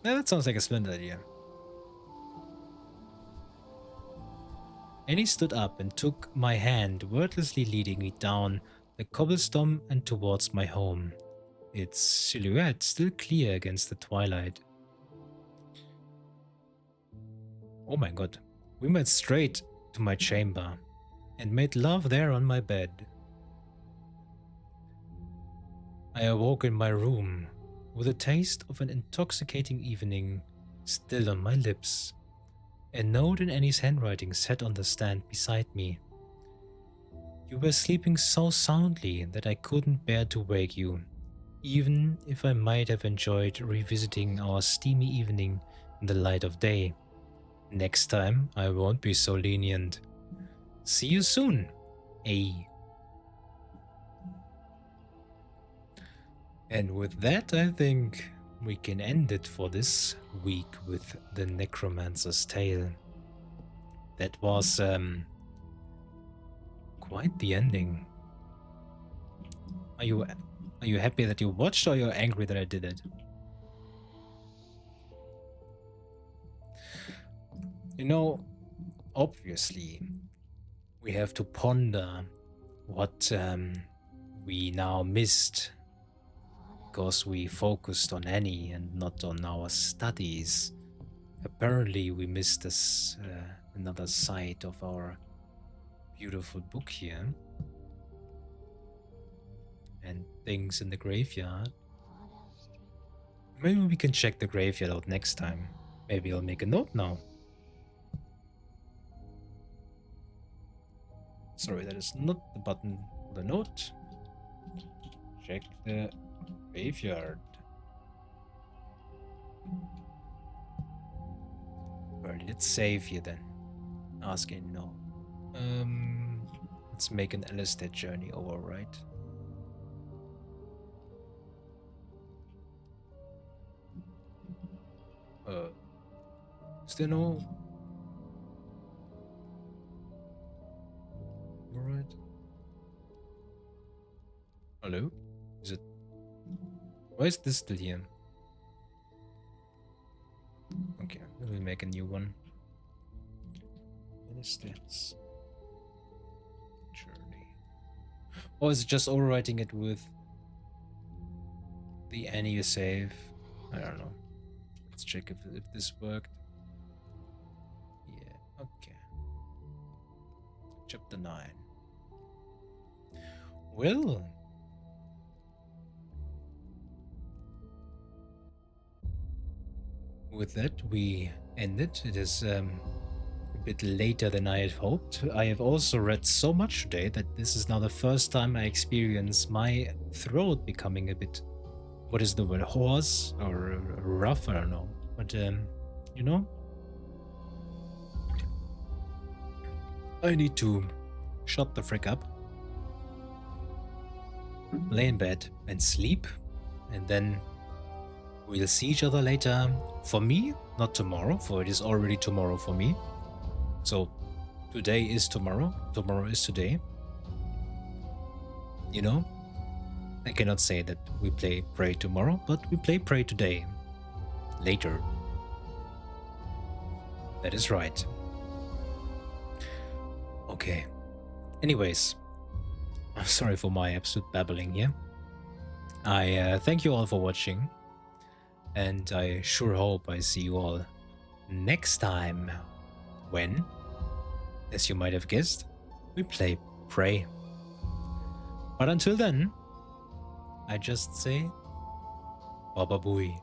Speaker 1: Yeah, that sounds like a splendid idea. Annie stood up and took my hand, wordlessly leading me down the cobblestone and towards my home, its silhouette still clear against the twilight. Oh my god. We went straight to my chamber and made love there on my bed. I awoke in my room with a taste of an intoxicating evening still on my lips. A note in Annie's handwriting sat on the stand beside me. You were sleeping so soundly that I couldn't bear to wake you, even if I might have enjoyed revisiting our steamy evening in the light of day. Next time, I won't be so lenient. See you soon, A. And with that, I think we can end it for this week with the Necromancer's Tale. That was quite the ending. Are you happy that you watched, or you're angry that I did it? You know, obviously, we have to ponder what we now missed because we focused on Annie and not on our studies. Apparently, we missed this another side of our beautiful book here. And things in the graveyard. Maybe we can check the graveyard out next time. Maybe I'll make a note now. Sorry, that is not the button for the note. check the graveyard. Alright, let's save here then. Asking no. Let's make an Alistair journey over, right? Is there no... Alright. Hello? Is it... Why is this still here? Okay, we'll make a new one. What is this? Journey. Or is it just overwriting it with the any you save? I don't know. Let's check if this worked. Yeah, okay. Chapter 9. Well. With that, we end it. It is a bit later than I had hoped. I have also read so much today that this is now the first time I experience my throat becoming a bit, what is the word, hoarse or rough? I don't know. But, you know, I need to shut the frick up, lay in bed and sleep, and then we'll see each other later. For me, not tomorrow, for it is already tomorrow for me. So today is tomorrow, tomorrow is today. You know, I cannot say that we play Prey tomorrow, but we play Prey today. Later. That is right. Okay. Anyways, I'm sorry for my absolute babbling here. I thank you all for watching. And I sure hope I see you all next time when, as you might have guessed, we play Prey. But until then, I just say Baba Booey.